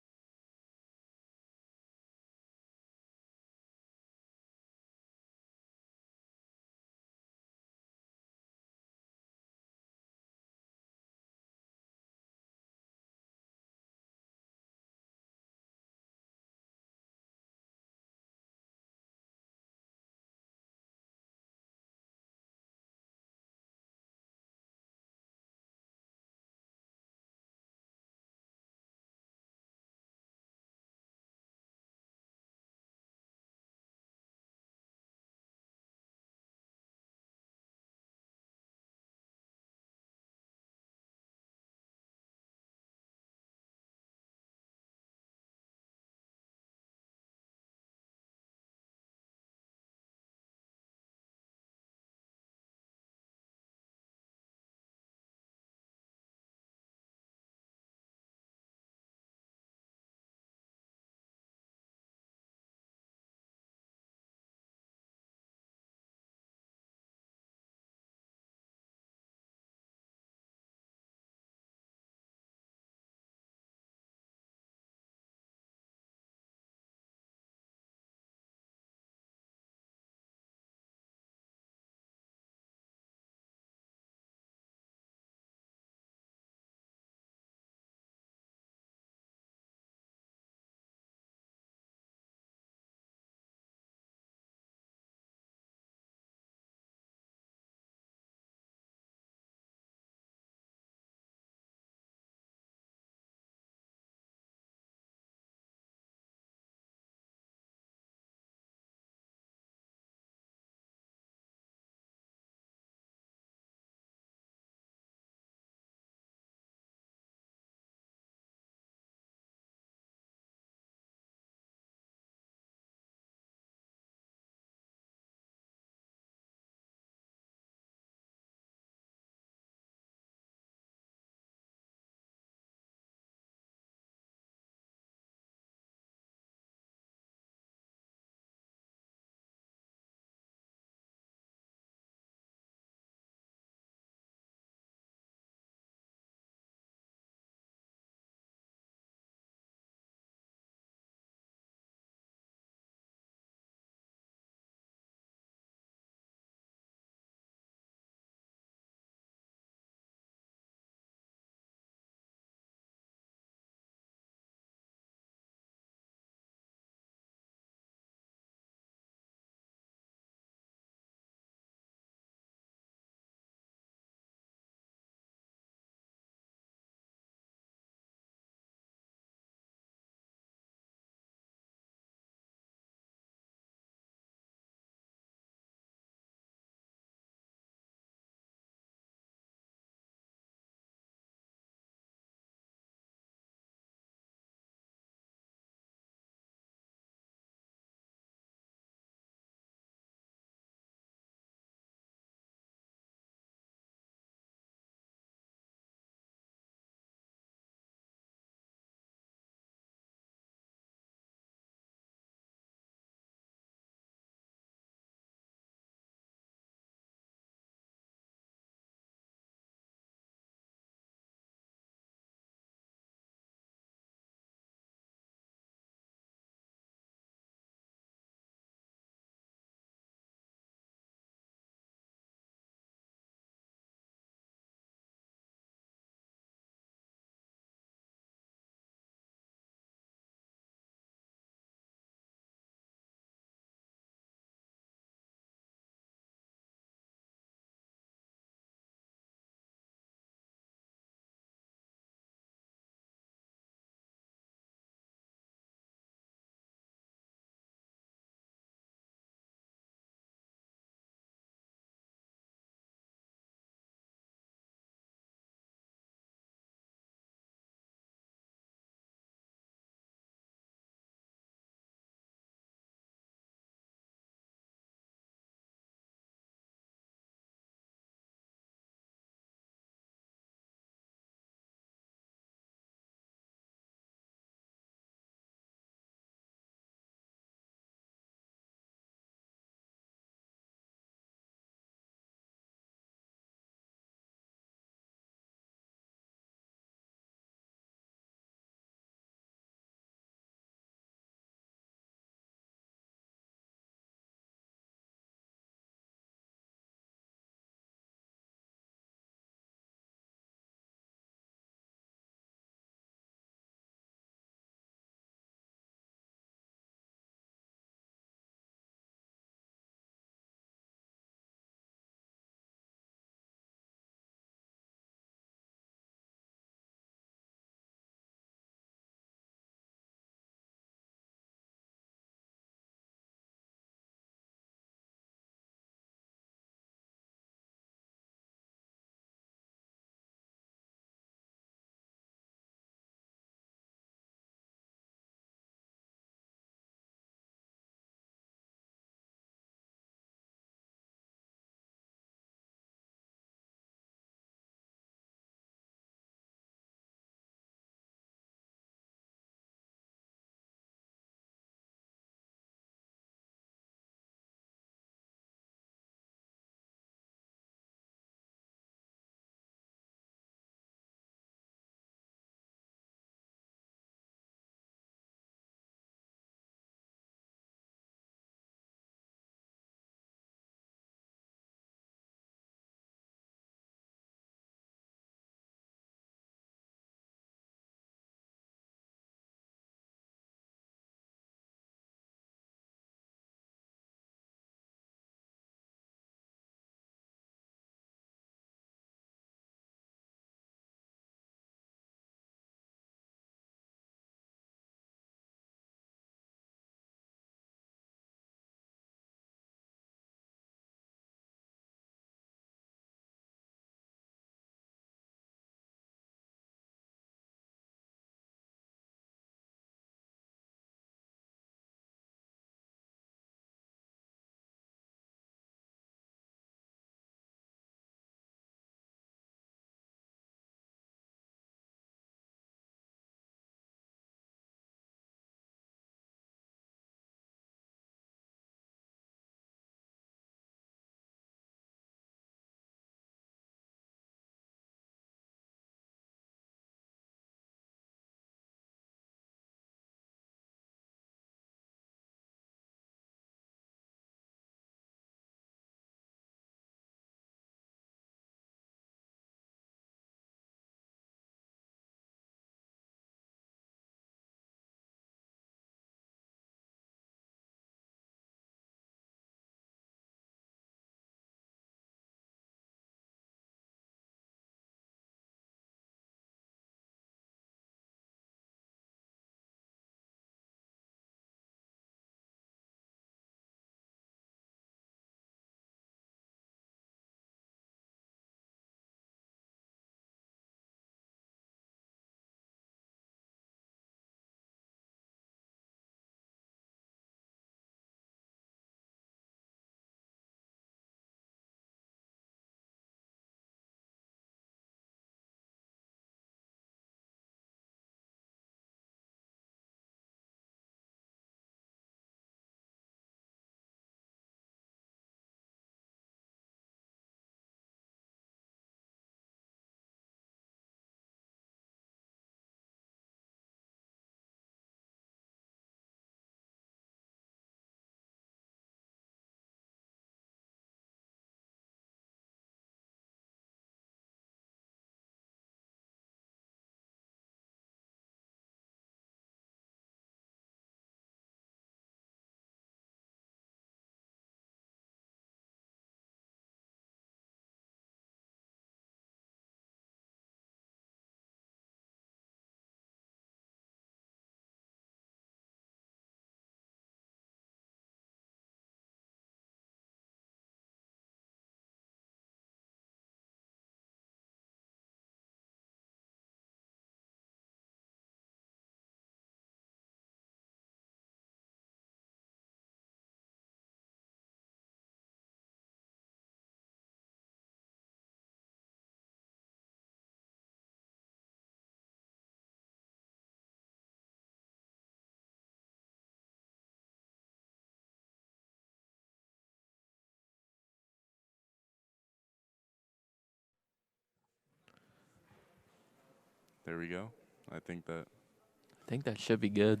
There we go. I think that. I think that should be good.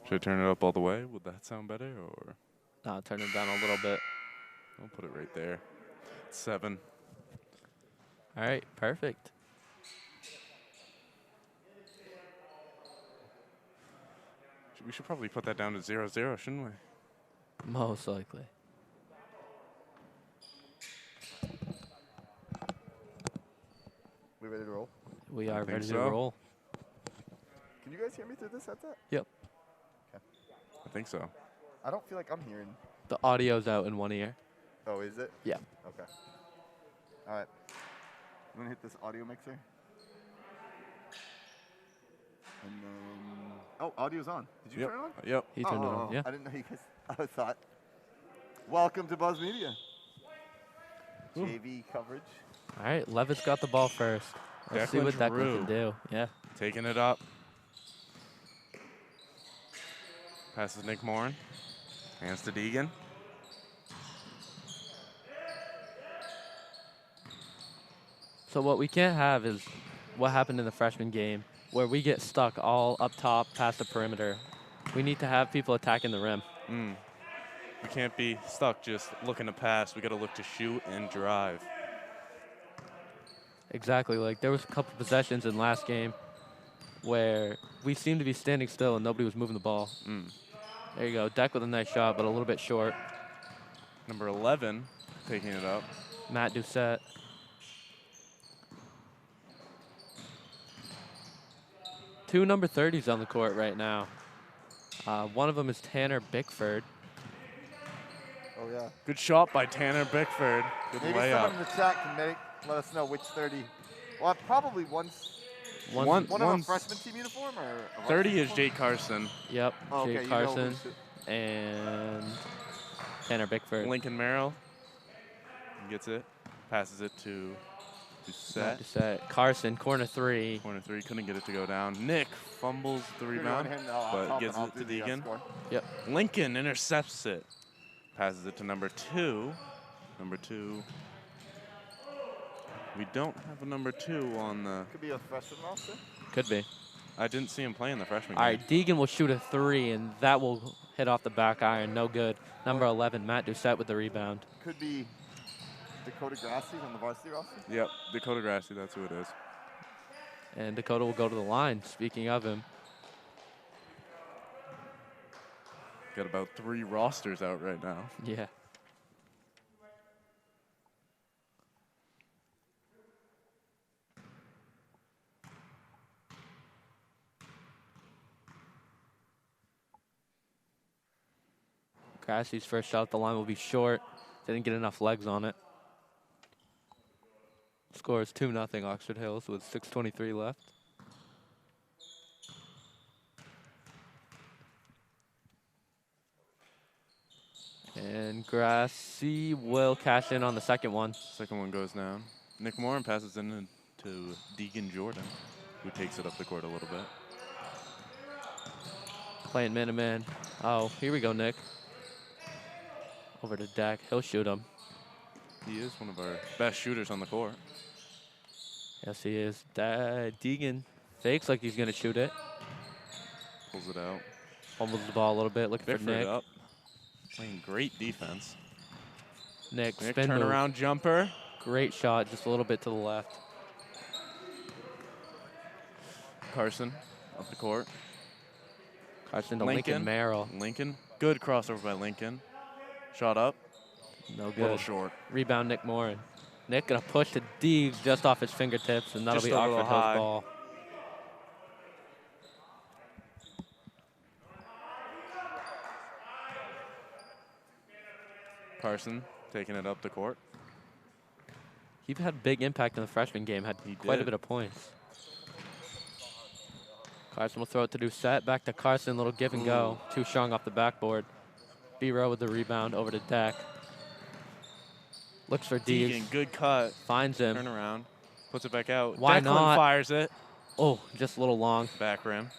Should I turn it up all the way? Would that sound better? Or I'll turn it down a little bit. I'll put it right there. 7. All right, perfect. We should probably put that down to 0-0, shouldn't we? Most likely. We ready to roll? We I are think ready to so. roll. Can you guys hear me through this headset? I think so. I don't feel like I'm hearing. The audio's out in one ear. Oh, is it? Yeah. Okay. All right. I'm gonna hit this audio mixer. And then, oh, audio's on. Did you Yep. turn it on? Yep. He turned it on. Yeah. I didn't know you guys. I thought. Welcome to Buzz Media. Ooh. JV coverage. All right, Leavitt's got the ball first. Let's see Declan what Declan Drew. can do. Yeah. Taking it up. Passes Nick Morin. Hands to Deegan. So what we can't have is what happened in the freshman game, where we get stuck all up top past the perimeter. We need to have people attacking the rim. We can't be stuck just looking to pass. We got to look to shoot and drive. Exactly. Like there was a couple possessions in last game where we seemed to be standing still and nobody was moving the ball. There you go. Deck with a nice shot, but a little bit short. Number 11 taking it up. Matt Doucette. Two number 30s on the court right now. One of them is Tanner Bickford. Oh yeah. Good shot by Tanner Bickford. Good Maybe layup. someone in the chat can let us know which 30. Well, probably one One- of a one's- freshman team uniform or a 30 varsity is uniform? Jake Carson. Yep, Oh, okay, Jake you know Carson who's and Tanner Bickford. Lincoln Merrill gets it. Passes it to Matt Doucette. Doucette. Carson, corner 3. Corner 3. Couldn't get it to go down. Nick fumbles the Here, you rebound, want him? No, I'll but top gives and I'll it do to the, Deegan. score. Yep. Lincoln intercepts it. Passes it to number 2. Number 2. We don't have a number 2 on the. Could be a freshman roster. Could be. I didn't see him play in the freshman All game. right, Deegan will shoot a 3, and that will hit off the back iron. No good. Number 11, Matt Doucette with the rebound. Could be Dakota Grassi on the varsity roster. Yep, Dakota Grassi, that's who it is. And Dakota will go to the line, speaking of him. Got about 3 rosters out right now. Yeah. Grassie's first shot at the line will be short. Didn't get enough legs on it. Score is 2-0 Oxford Hills with 6:23 left. And Grassie will cash in on the second one. Second one goes down. Nick Morin passes in to Deegan Jordan, who takes it up the court a little bit. Playing man-to-man. Oh, here we go, Nick. Over to Dak. He'll shoot him. He is one of our best shooters on the court. Yes, he is. Deegan fakes like he's going to shoot it. Pulls it out. Fumbles the ball a little bit, looking for Bickford Nick. up. Playing great defense. Nick, Nick spin move. turnaround jumper. Great shot, just a little bit to the left. Carson up the court. Carson to Lincoln Merrill. Lincoln. Good crossover by Lincoln. Shot up. No A little good. short. Rebound, Nick Morin. Nick gonna push to Deegs just off his fingertips, and that'll Just be a little Oxford Hills high. ball. Carson taking it up the court. He had a big impact in the freshman game, had He quite a did. bit of points. Carson will throw it to Doucette, back to Carson, little give and go. Too strong off the backboard. B-Row with the rebound over to Dak. Looks for Deegs, Deegan, good cut. finds him. Turn around. Puts it back out. Why Declan not? fires it. Oh, just a little long. Back rim.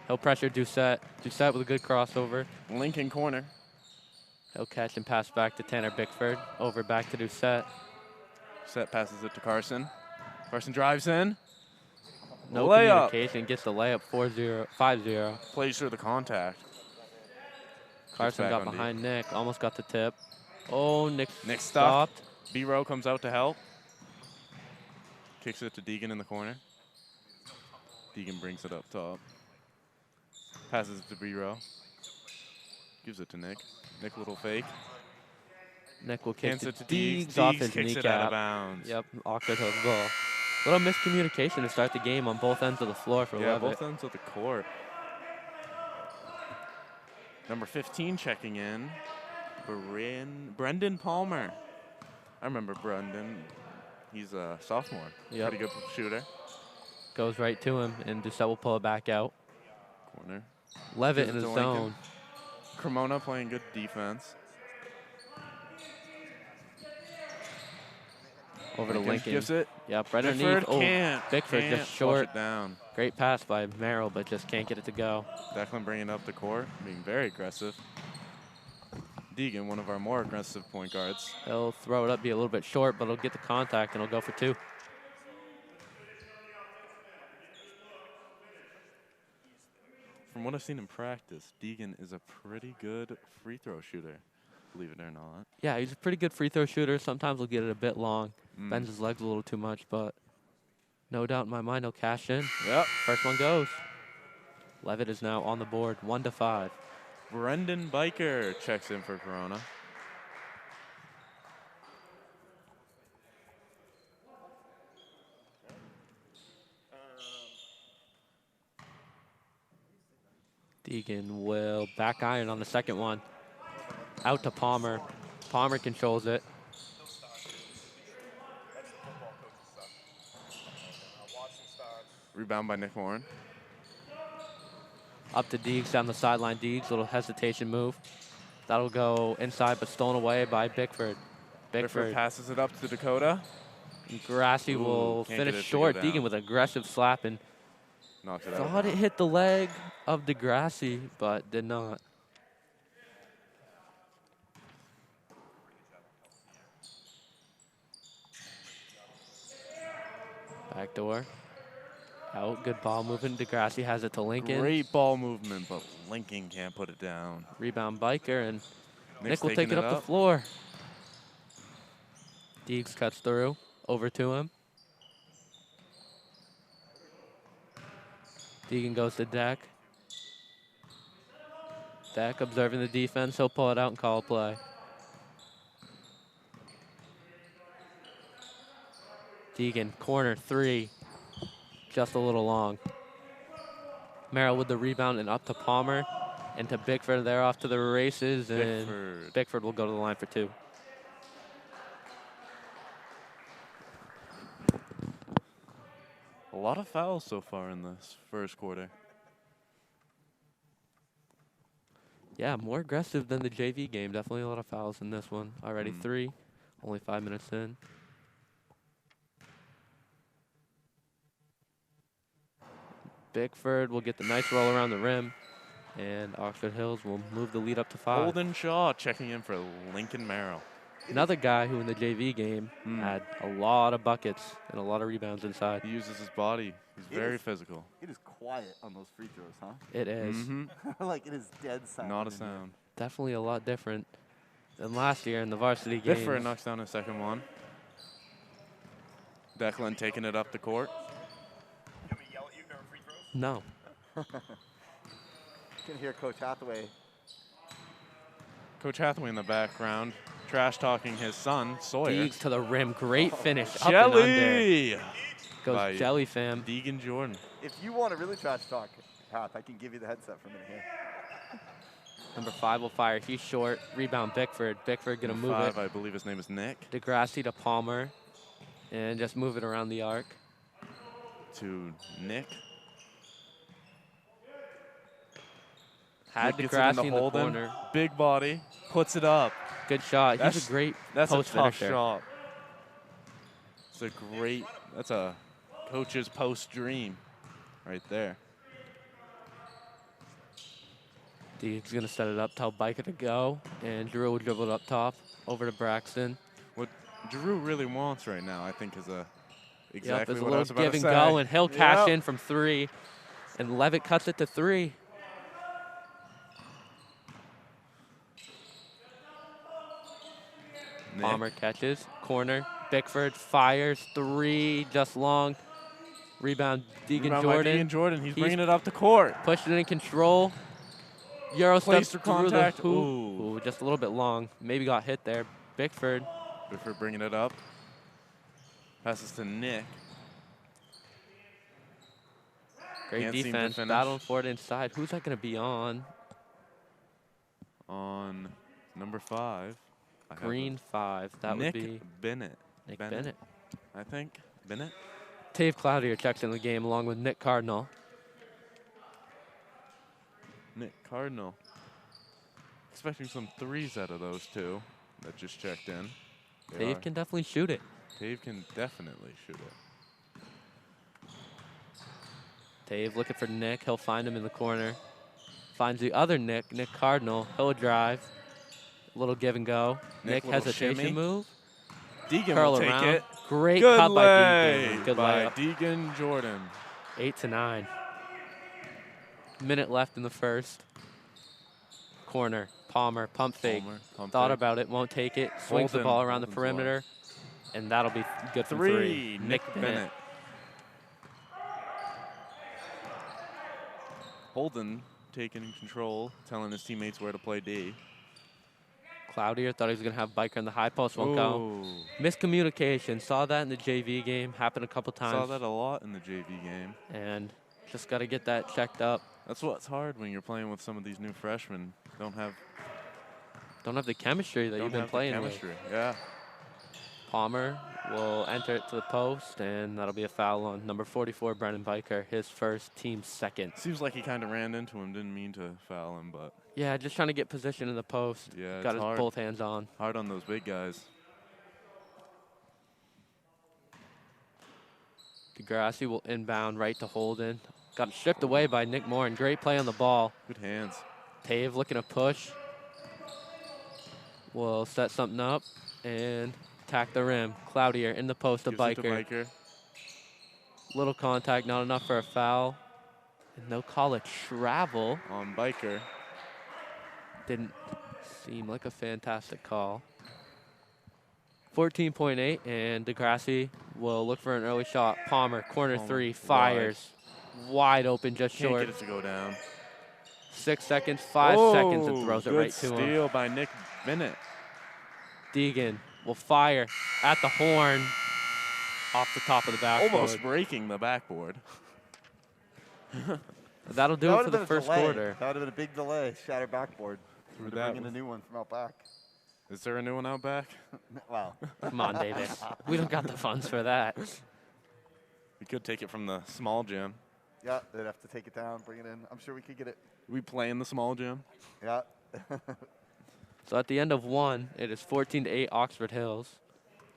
He'll pressure Doucette. Doucette with a good crossover. Lincoln corner. He'll catch and pass back to Tanner Bickford. Over back to Doucette. Set passes it to Carson. Carson drives in. No Layup. communication. Gets the layup 4-0, 5-0. Plays through the contact. Carson back got on D. behind Nick. Almost got the tip. Oh, Nick stuck. stopped. B-Row comes out to help. Kicks it to Deegan in the corner. Deegan brings it up top. Passes it to B-Row. Gives it to Nick. Nick, little fake. Nick will kick Hands to it to Deegs. Deegs off Deegs his kicks kneecap. it out of bounds. Yep, awkward hook ball. Little miscommunication to start the game on both ends of the floor for Yeah, Leavitt. both ends of the court. Number 15 checking in. Brendan Palmer. I remember Brendan. He's a sophomore. Yep. Pretty good shooter. Goes right to him, and Doucette will pull it back out. Corner. Leavitt in Gives the it to Lincoln. zone. Cremona playing good defense. Over to Lincoln. Gives it. Yep, right Bickford underneath. Oh, can't Bickford can't just flush short. it down. Great pass by Merrill, but just can't get it to go. Declan bringing up the court, being very aggressive. Deegan, one of our more aggressive point guards. He'll throw it up, be a little bit short, but he'll get the contact, and he'll go for two. From what I've seen in practice, Deegan is a pretty good free throw shooter, believe it or not. Yeah, he's a pretty good free throw shooter. Sometimes he'll get it a bit long. Mm. Bends his legs a little too much, but no doubt in my mind he'll cash in. Yep. First one goes. Leavitt is now on the board, 1-5. Brendan Biker checks in for Corona. Deegan will back iron on the second one. Out to Palmer. Palmer controls it. Rebound by Nick Warren. Up to Deegs down the sideline. Deegs, little hesitation move. That'll go inside, but stolen away by Bickford. Bickford passes it up to Dakota. Grassy Ooh, will can't get finish it to short. go down. Deegan with aggressive slap and Knocks it out. thought it hit the leg of Degrassi, but did not. Backdoor. Out, good ball movement. Degrassi has it to Lincoln. Great ball movement, but Lincoln can't put it down. Rebound Biker, and Nick's Nick will take taking it up the floor. Deegs cuts through, over to him. Deegan goes to Deck. Deck observing the defense. He'll pull it out and call a play. Deegan, corner three. Just a little long. Merrill with the rebound and up to Palmer. And to Bickford. They're off to the races. And Bickford will go to the line for two. A lot of fouls so far in this first quarter. Yeah, more aggressive than the JV game. Definitely a lot of fouls in this one. Already three. Only 5 minutes in. Bickford will get the nice roll around the rim. And Oxford Hills will move the lead up to 5. Holden Shaw checking in for Lincoln Merrill. Another guy who in the JV game had a lot of buckets and a lot of rebounds inside. He uses his body. He's very physical. It is quiet on those free throws, huh? It is. Like, it is dead silent. Not a in there. sound. Definitely a lot different than last year in the varsity game. Bickford knocks down his second one. Declan taking it up the court. You want me to yell at you during free throws? No. You can hear Coach Hathaway. Coach Hathaway in the background, trash talking his son, Sawyer. Deegs to the rim. Great finish. Up and under. Jelly! Goes by Jelly fam. Deegan Jordan. If you want to really trash talk, Hath, I can give you the headset for a minute here. Number 5 will fire. He's short. Rebound Bickford. Bickford going to move Five, it. I believe his name is Nick. Degrassi to Palmer. And just move it around the arc. To Nick. Had Nick gets it in Degrassi in the Holden. corner. Big body. Puts it up. Good shot. That's- He's a great That's a post tough finisher. shot. It's a great, that's a coach's post dream right there. Deegs going to set it up, tell Biker to go. And Drew will dribble it up top. Over to Braxton. What Drew really wants right now, I think, is Exactly there's a what I was little about give to and say. go, and he'll cash Yep. in from 3. And Leavitt cuts it to 3. Nick. Palmer catches, corner. Bickford fires 3, just long. Rebound, Deegan Rebound by Jordan. Deegan Jordan. He's He's bringing it up the court. Pushed it in control. Euro Place steps for through the contact. hoop. Ooh. Ooh, just a little bit long. Maybe got hit there. Bickford. Bickford bringing it up. Passes to Nick. Great Can't seem to defense. finish. Battling for it inside. Who's that going to be on? On number 5. I have Green 5. That Nick would be Bennett. Nick Bennett. I think. Bennett? Tave Cloutier checks in the game along with Nick Cardinal. Nick Cardinal. Expecting some 3s out of those two that just checked in. They Tave are. can definitely shoot it. Dave can definitely shoot it. Tave looking for Nick. He'll find him in the corner. Finds the other Nick, Nick Cardinal. He'll drive. A little give and go. Nick little hesitation shimmy. move. Deegan Curl will take around. it. Great Good cut by lay Deegan. Good by layup. Deegan Jordan. 8-9. Minute left in the first. Corner. Palmer. Pump fake. Palmer, pump Thought fake. about it. Won't take it. Swings the Holden. ball around the Holden's wide. perimeter. And that'll be good from 3. Nick Bennett. Holden taking control, telling his teammates where to play D. Cloutier thought he was going to have Biker in the high post. Won't go. Ooh. Miscommunication. Saw that in the JV game. Happened a couple times. Saw that a lot in the JV game. And just got to get that checked up. That's what's hard when you're playing with some of these new freshmen. Don't have the chemistry that you've been the playing with. chemistry. Yeah. Palmer will enter it to the post, and that'll be a foul on number 44, Brennan Biker, his first, team second. Seems like he kind of ran into him. Didn't mean to foul him, but Yeah, just trying to get position in the post. yeah, Got it's his hard. both hands on. Hard on those big guys. Degrassi will inbound right to Holden. Got stripped away by Nick Moore, and great play on the ball. Good hands. Tave looking to push. Will set something up and attack the rim. Cloutier in the post to Gives it to Biker. Biker. Little contact, not enough for a foul. And no call of travel. On Biker. Didn't seem like a fantastic call. 14.8, and Degrassi will look for an early shot. Palmer, corner Palmer, 3, fires. Wide open, just Can't short. get it to go down. 6 seconds, 5 seconds, and throws it good right to him. steal by Nick Bennett. Deegan will fire at the horn off the top of the backboard. Almost breaking the backboard. That'll do That it would for have the been a first delay. quarter. That would have been a big delay. Shattered backboard. We're that bringing a new one from out back. Is there a new one out back? Wow. Come on, David. We don't got the funds for that. We could take it from the small gym. Yeah, they'd have to take it down, bring it in. I'm sure we could get it. We play in the small gym. Yeah. So at the end of 1, it is 14-8 Oxford Hills.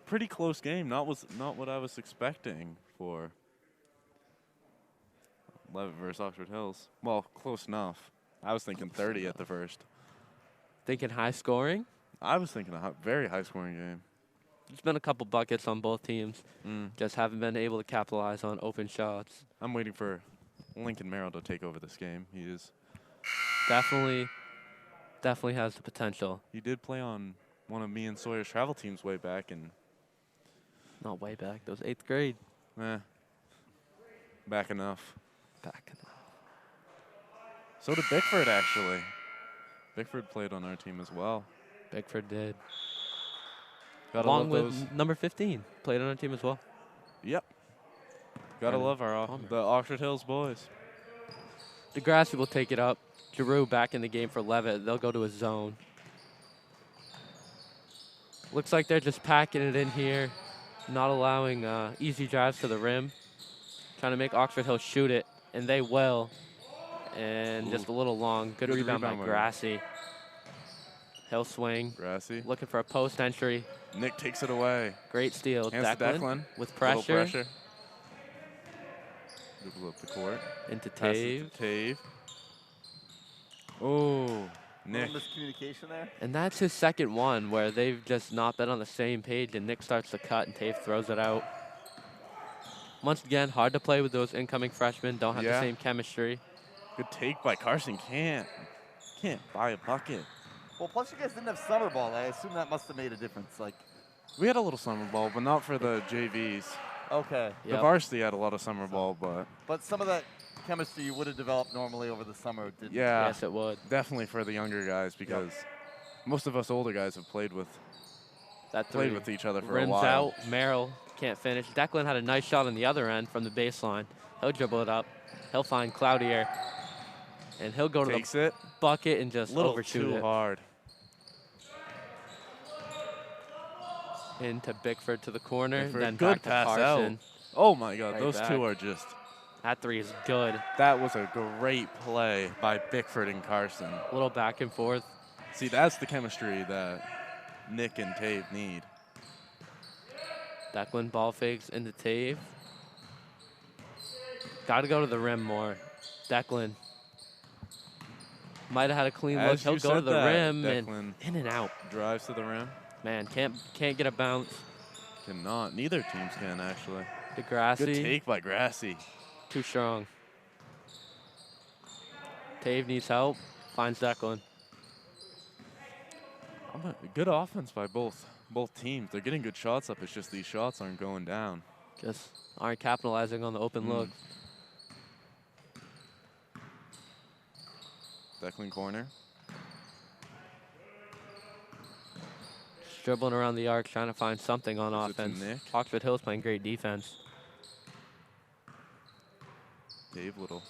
Pretty close game. Not what I was expecting for Leavitt versus Oxford Hills. Well, close enough. I was thinking 30 at the first. Thinking high scoring. I was thinking a very high scoring game. There's been a couple buckets on both teams. Mm. Just haven't been able to capitalize on open shots. I'm waiting for Lincoln Merrill to take over this game. He is. Definitely has the potential. He did play on one of me and Sawyer's travel teams way back, and Not way back. That was 8th grade. back enough. Back. So did Bickford, actually. Bickford played on our team as well. Bickford did. Gotta Along love with those. number 15. Played on our team as well. Yep. Gotta And love our Palmer. the Oxford Hills boys. Degrassi will take it up. Giroux back in the game for Leavitt. They'll go to a zone. Looks like they're just packing it in here. Not allowing easy drives to the rim. Trying to make Oxford Hills shoot it. And they will. And just a little long. Good rebound by rebound by Grassi. He'll swing. Grassy. Looking for a post entry. Nick takes it away. Great steal. Hands to Declan. with Little pressure. Dribble up the court. Into Passes Tave. to Tave. Oh, Nick. Nick. Miscommunication there. And that's his second one where they've just not been on the same page, and Nick starts to cut and Tave throws it out. Once again, hard to play with those incoming freshmen. Don't have the Yeah. same chemistry. Good take by Carson. Can't buy a bucket. Well, plus you guys didn't have summer ball. I assume that must have made a difference. Like, We had a little summer ball, but not for the JVs. okay. The Yep. varsity had a lot of summer ball, but But some of that chemistry you would have developed normally over the summer didn't. yeah, Yes, it would. definitely for the younger guys because most of us older guys have played with That each other for rims a while. out. Merrill can't finish. Declan had a nice shot on the other end from the baseline. He'll dribble it up. He'll find Cloutier. And he'll go to Takes the it. bucket and just A little overshoot too it. hard. Into Bickford to the corner. Bickford, Then good back to pass Carson. out. Oh my God, Right those back. two are just. That three is good. That was a great play by Bickford and Carson. A little back and forth. See, that's the chemistry that Nick and Tave need. Declan ball fakes into Tave. Got to go to the rim more. Declan might have had a clean look. As He'll you go to said the that, rim Declan and in and out. drives to the rim. Man, can't get a bounce. Cannot. Neither teams can, actually. DeGrassi, Good take by Grassy. too strong. Tave needs help. Finds Declan. Good offense by both teams. They're getting good shots up. It's just these shots aren't going down. Just aren't capitalizing on the open looks. Declan corner. Just dribbling around the arc, trying to find something on Gives it to offense. Nick. Oxford Hill's playing great defense. Dave Little.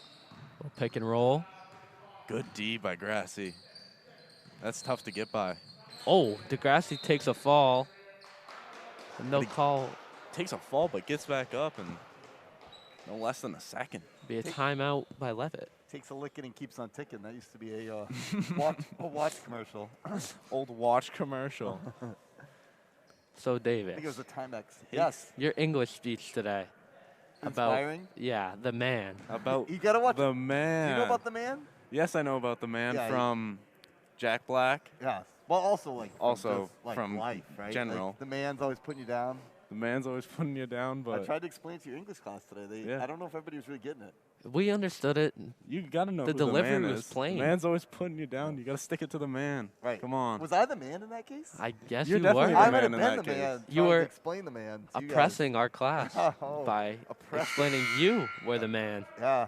Little pick and roll. Good D by Grassy. That's tough to get by. Oh, DeGrassi takes a fall. And they'll But he- call Takes a fall, but gets back up in no less than a second. be a timeout by Leavitt. Takes a licking and keeps on ticking. That used to be a watch commercial. Old watch commercial. So I Davis, think it was a Timex. Yes. your English speech today Inspiring. about the man. About You gotta watch. the Do man. you know about the man? Yes, I know about the man Yeah, from Jack Black. Yes. Well, also like from Also just, like, from life, right? general. Like, the man's always putting you down. The man's always putting you down, I but tried to explain it to your English class today. Yeah. I don't know if everybody was really getting it. We understood it. you gotta know The who delivery the man was is. plain. The man's always putting you down. You gotta stick it to the man. Right. Come on. Was I the man in that case? I guess You're you definitely were the I might man have in been that the man. case. You trying to were explain the man. to you guys. oppressing our class Oh, by oppressing. explaining you were the man, Yeah.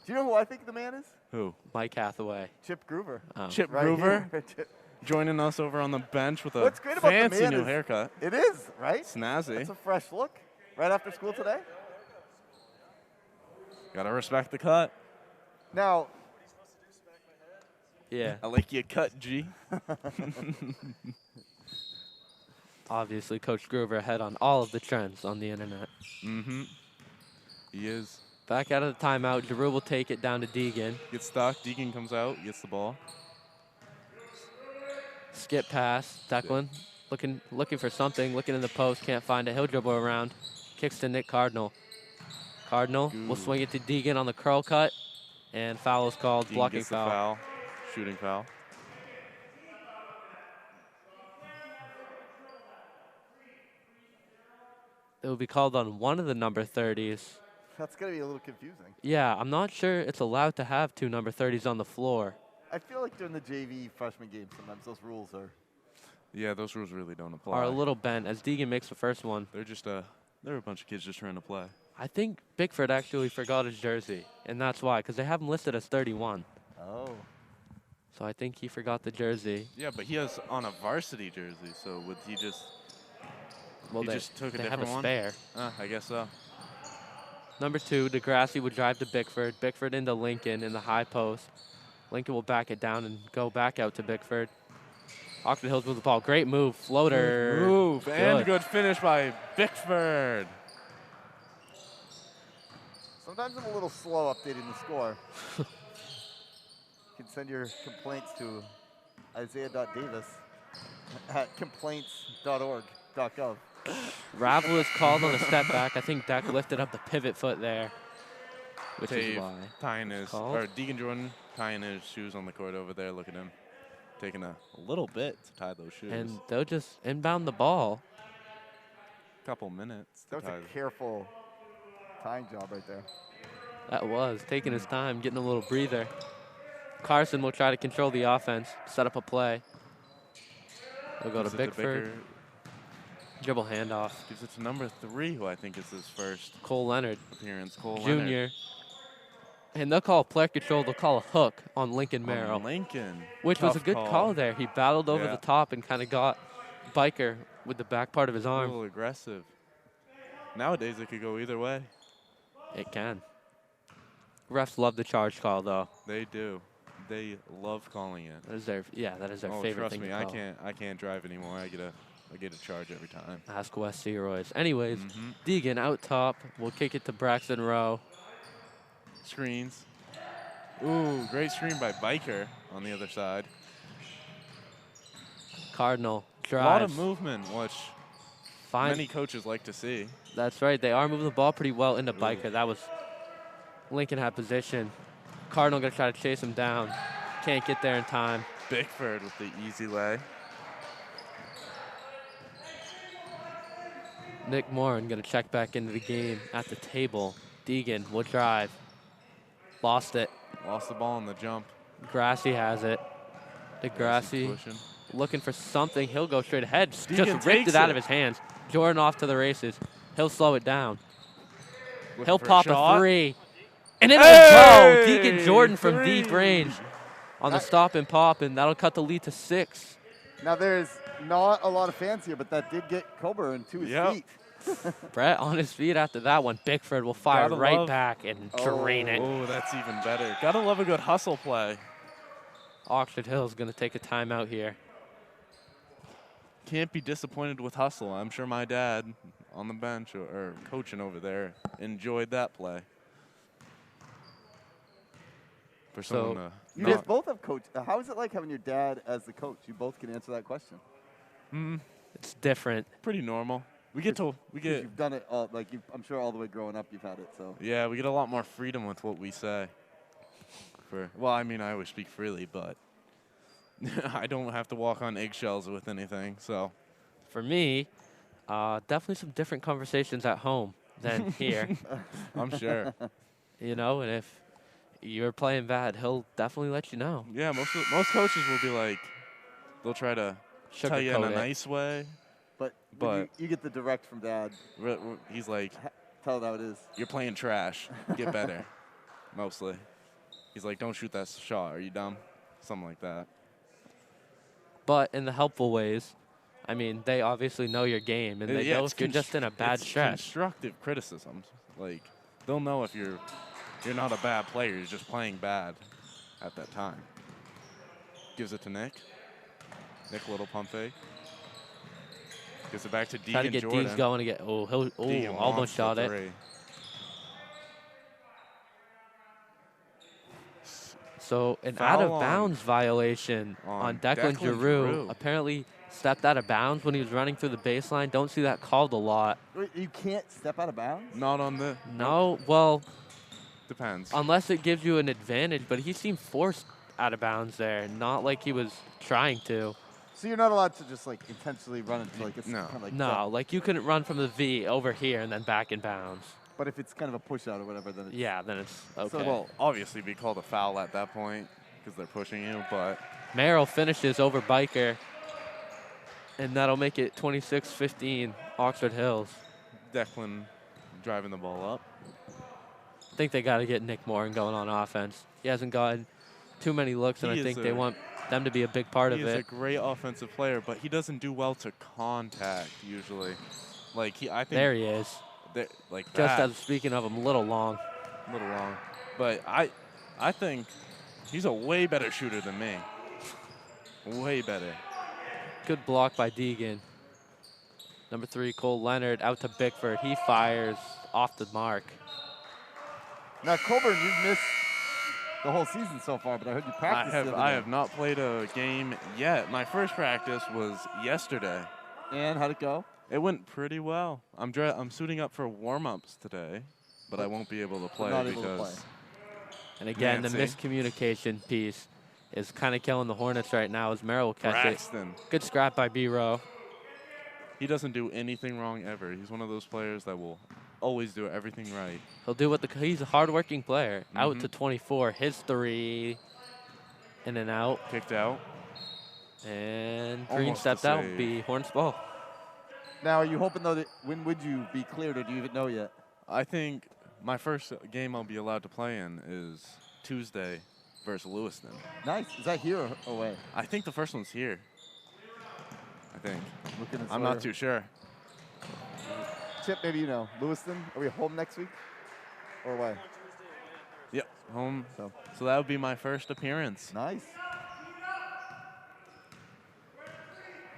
Do you know who I think the man is? Who? Mike Hathaway. Chip Groover. Oh. Chip Right Groover here. Chip- joining us over on the bench with a What's great about the fancy man new is- haircut. It is, right? Snazzy. It's a fresh look. Right after school today. Gotta respect the cut. Now, Yeah, I like your cut, G. obviously Coach Groover ahead on all of the trends on the internet. Mm-hmm. He is. Back out of the timeout, Giroux will take it down to Deegan. Gets stuck. Deacon comes out, gets the ball. Skip pass, Declan looking for something, looking in the post, can't find it. He'll dribble around, kicks to Nick Cardinal. Cardinal will Ooh. swing it to Deegan on the curl cut, and foul is called, Deacon blocking gets the foul. foul. Shooting foul. It will be called on one of the number 30s. that's going to be a little confusing. Yeah, I'm not sure it's allowed to have two number 30s on the floor. I feel like during the JV freshman game, sometimes those rules are. Yeah, those rules really don't apply. Are a little bent as Deegan makes the first one. They're just they're a bunch of kids just trying to play. I think Bickford actually forgot his jersey, and that's why, because they have him listed as 31. Oh. So I think he forgot the jersey. Yeah, but he has on a varsity jersey, so would he just? Well, He they, just took a they have a different one? spare. I guess so. Number 2, DeGrassi would drive to Bickford. Bickford into Lincoln in the high post. Lincoln will back it down and go back out to Bickford. Oxford Hills with the ball. Great move. Floater. Good move and Good. good finish by Bickford. Sometimes I'm a little slow updating the score. You can send your complaints to Isaiah.Davis at complaints.org.gov. Ravel is called on a step back. I think Deck lifted up the pivot foot there, which is Dave why. tying his, Called. or Deacon Jordan tying his shoes on the court over there. Look at him. Taking a little bit to tie those shoes. And they'll just inbound the ball. couple minutes. To That was tie a careful tying job right there. That was taking his time, getting a little breather. Carson will try to control the offense, set up a play. He'll go to Gives it Bickford. Bicker. Dribble handoff. Gives it to number 3, who I think is his first Cole Leonard, appearance. Cole Jr. Leonard. And they'll call player control. They'll call a hook on Lincoln Merrill, On Lincoln. which was a Tough good call there. He battled over Yeah. the top and kind of got Biker with the back part of his A arm. little aggressive. Nowadays, it could go either way. It can. Refs love the charge call, though. They do. They love calling it. That is their Oh, favorite trust thing me, to I call. can't drive anymore. I get a charge every time. Ask West Steroids. Anyways, Mhm. Deegan out top. We'll kick it to Braxton Rowe. Screens. Ooh, great screen by Biker on the other side. Cardinal A lot of drives. movement, which many coaches like to see. That's right. They are moving the ball pretty well into Biker. That was Lincoln had position. Cardinal gonna try to chase him down. Can't get there in time. Bickford with the easy lay. Nick Moran gonna check back into the game at the table. Deegan will drive. Lost it. Lost the ball on the jump. Grassy has it. DeGrassi Pushing. looking for something. He'll go straight ahead. Deegan Just ripped takes it out of it. his hands. Jordan off to the races. He'll slow it down. Looking He'll for pop a shot. 3. And it will Hey! go. Deacon Jordan from deep Three. range on the stop and pop, and that'll cut the lead to 6. Now there's not a lot of fans here, but that did get Coburn to his Yep. feet. Brett on his feet after that one. Bickford will fire Gotta right love- back and drain it. Oh, that's even better. Gotta love a good hustle play. Oxford Hill's going to take a timeout here. Can't be disappointed with hustle. I'm sure my dad on the bench or coaching over there enjoyed that play. For So, someone to You guys both have coach. How is it like having your dad as the coach? You both can answer that question. It's different. pretty normal. We 'Cause get You've done it all. Like I'm sure all the way growing up, you've had it. So yeah, we get a lot more freedom with what we say. Well, I mean, I always speak freely, but I don't have to walk on eggshells with anything. So For me, definitely some different conversations at home than here. I'm sure. You know, and if you're playing bad, he'll definitely let you know. Yeah, most coaches will be like, they'll try to tell you in a Sugarcoat it. nice way. but But- you get the direct from dad. He's like, Tell it how it is. you're playing trash. Get better. Mostly. He's like, don't shoot that shot. Are you dumb? Something like that. But in the helpful ways, I mean, they obviously know your game, and they know it's if you're just in a bad it's stretch. constructive criticism. Like, they'll know if you're not a bad player. You're just playing bad at that time. Gives it to Nick. Nick, little pump fake. Gives it back to Try to Deegan get Jordan. Deegs going to get. Deegan Almost wants the shot it. 3. So an Foul out of on- bounds violation on Declan Giroux. Apparently stepped out of bounds when he was running through the baseline. Don't see that called a lot. Wait, you can't step out of bounds. Not on the. No, well, Depends. unless it gives you an advantage, but he seemed forced out of bounds there, not like he was trying to. So you're not allowed to just like intentionally run into like it's No. kind of like No, that. like you couldn't run from the V over here and then back in bounds. But if it's kind of a push out or whatever, then it's Yeah, then it's okay. Well, obviously be called a foul at that point because they're pushing you, but Merrill finishes over Biker, and that'll make it 26-15 Oxford Hills. Declan driving the ball up. I think they got to get Nick Moran going on offense. He hasn't gotten too many looks, and He I is think they a- want them to be a big part He of is a it. great offensive player, but he doesn't do well to contact usually. Like I think There he is. like Just that, as speaking of him, a little long. a little long. But I think he's a way better shooter than me. Way better. Good block by Deegan. Number 3, Cole Leonard out to Bickford. He fires off the mark. Now Coburn, you've missed the whole season so far, but I heard you practice. I have not played a game yet. My first practice was yesterday. And how'd it go? It went pretty well. I'm suiting up for warm-ups today, but I won't be able to play not able to because play. And again, the Nancy. miscommunication piece is kind of killing the Hornets right now as Merrill will catch Braxton. it. Good scrap by B-Row. He doesn't do anything wrong ever. He's one of those players that will always do everything right. He'll do he's a hardworking player. Out Mhm. to 24. His three. In and out. Kicked out. And Green Almost a stepped out. save. Be Horn's ball. Now, are you hoping, though, that when would you be cleared, or do you even know yet? I think my first game I'll be allowed to play in is Tuesday versus Lewiston. Nice. Is that here or away? I think the first one's here. I think. Looking at I'm not Sawyer. too sure. Chip, maybe you know. Lewiston, are we home next week or away? Yep, home. So So that would be my first appearance. nice.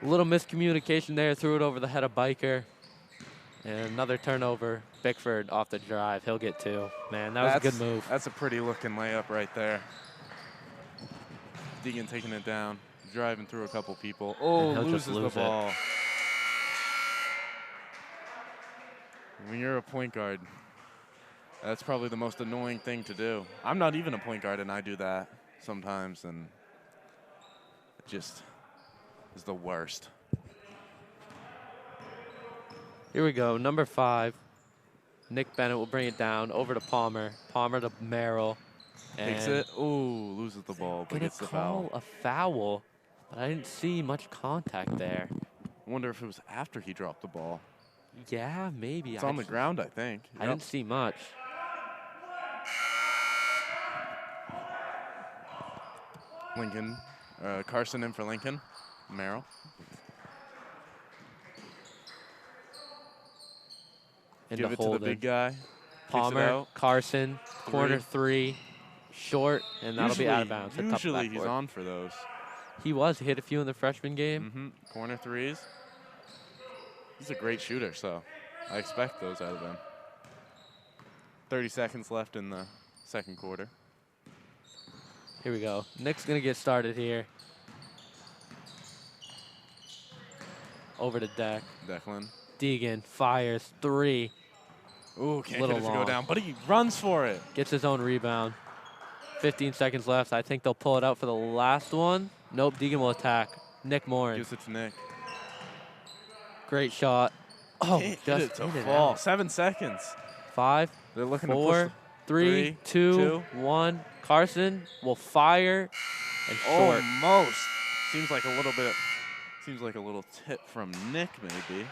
A little miscommunication there. Threw it over the head of Biker. And another turnover. Bickford off the drive. He'll get 2. Man, that was a good move. That's a pretty looking layup right there. Deegan taking it down, driving through a couple people. Oh, And he'll just loses the lose it. ball. When you're a point guard, that's probably the most annoying thing to do. I'm not even a point guard, and I do that sometimes, and it just is the worst. Here we go. Number 5. Nick Bennett will bring it down over to Palmer. Palmer to Merrill. Takes And it. Ooh, loses the ball, but gonna gets the call foul. a foul, but I didn't see much contact there. Wonder if it was after he dropped the ball. Yeah, maybe. It's on the ground, I think. I Yep. didn't see much. Lincoln, Carson in for Lincoln. Merrill. And Give it to the big guy. Kicks it Palmer, out. Carson, corner 3, short, and that'll be out of bounds. Hit top of the Usually he's backboard. on for those. He was. He hit a few in the freshman game. Mm-hmm. Corner threes. He's a great shooter, so I expect those out of him. 30 seconds left in the second quarter. Here we go. Nick's going to get started here. Over to Deck. Declan. Deegan fires 3. Ooh, can't Little get it to go long. down, but he runs for it. Gets his own rebound. 15 seconds left. I think they'll pull it out for the last one. Nope, Deegan will attack. Nick Morin. Gives it to Nick. Great shot. Oh, Can't get just it to in and fall. out. 7 seconds. 5, They're looking to 4, push. 3, 2, 1. Carson will fire and short. Almost. Seems like a little bit. Seems like a little tip from Nick, maybe.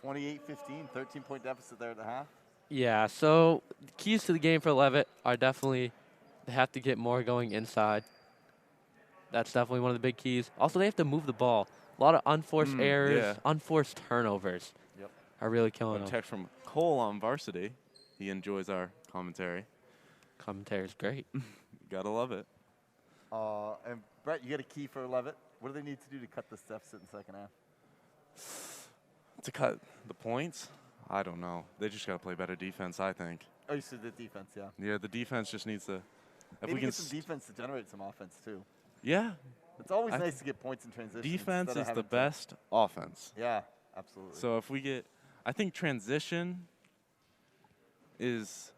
28-15, 13-point deficit there at the half. Yeah, so the keys to the game for Leavitt are definitely they have to get more going inside. That's definitely one of the big keys. Also, they have to move the ball. A lot of unforced errors, yeah. unforced turnovers are really killing A them. text from Cole on Varsity. He enjoys our commentary. Commentary's great. Gotta love it. And Brett, you get a key for Leavitt. What do they need to do to cut this deficit in the second half? To cut the points? I don't know. They just gotta play better defense, I think. Oh, you said the defense, yeah. Yeah, the defense just needs to. If Maybe we can get some defense to generate some offense, too. Yeah, It's always I nice to get points in transition. defense instead of is the having to- best offense. Yeah, absolutely. So if we get, I think transition is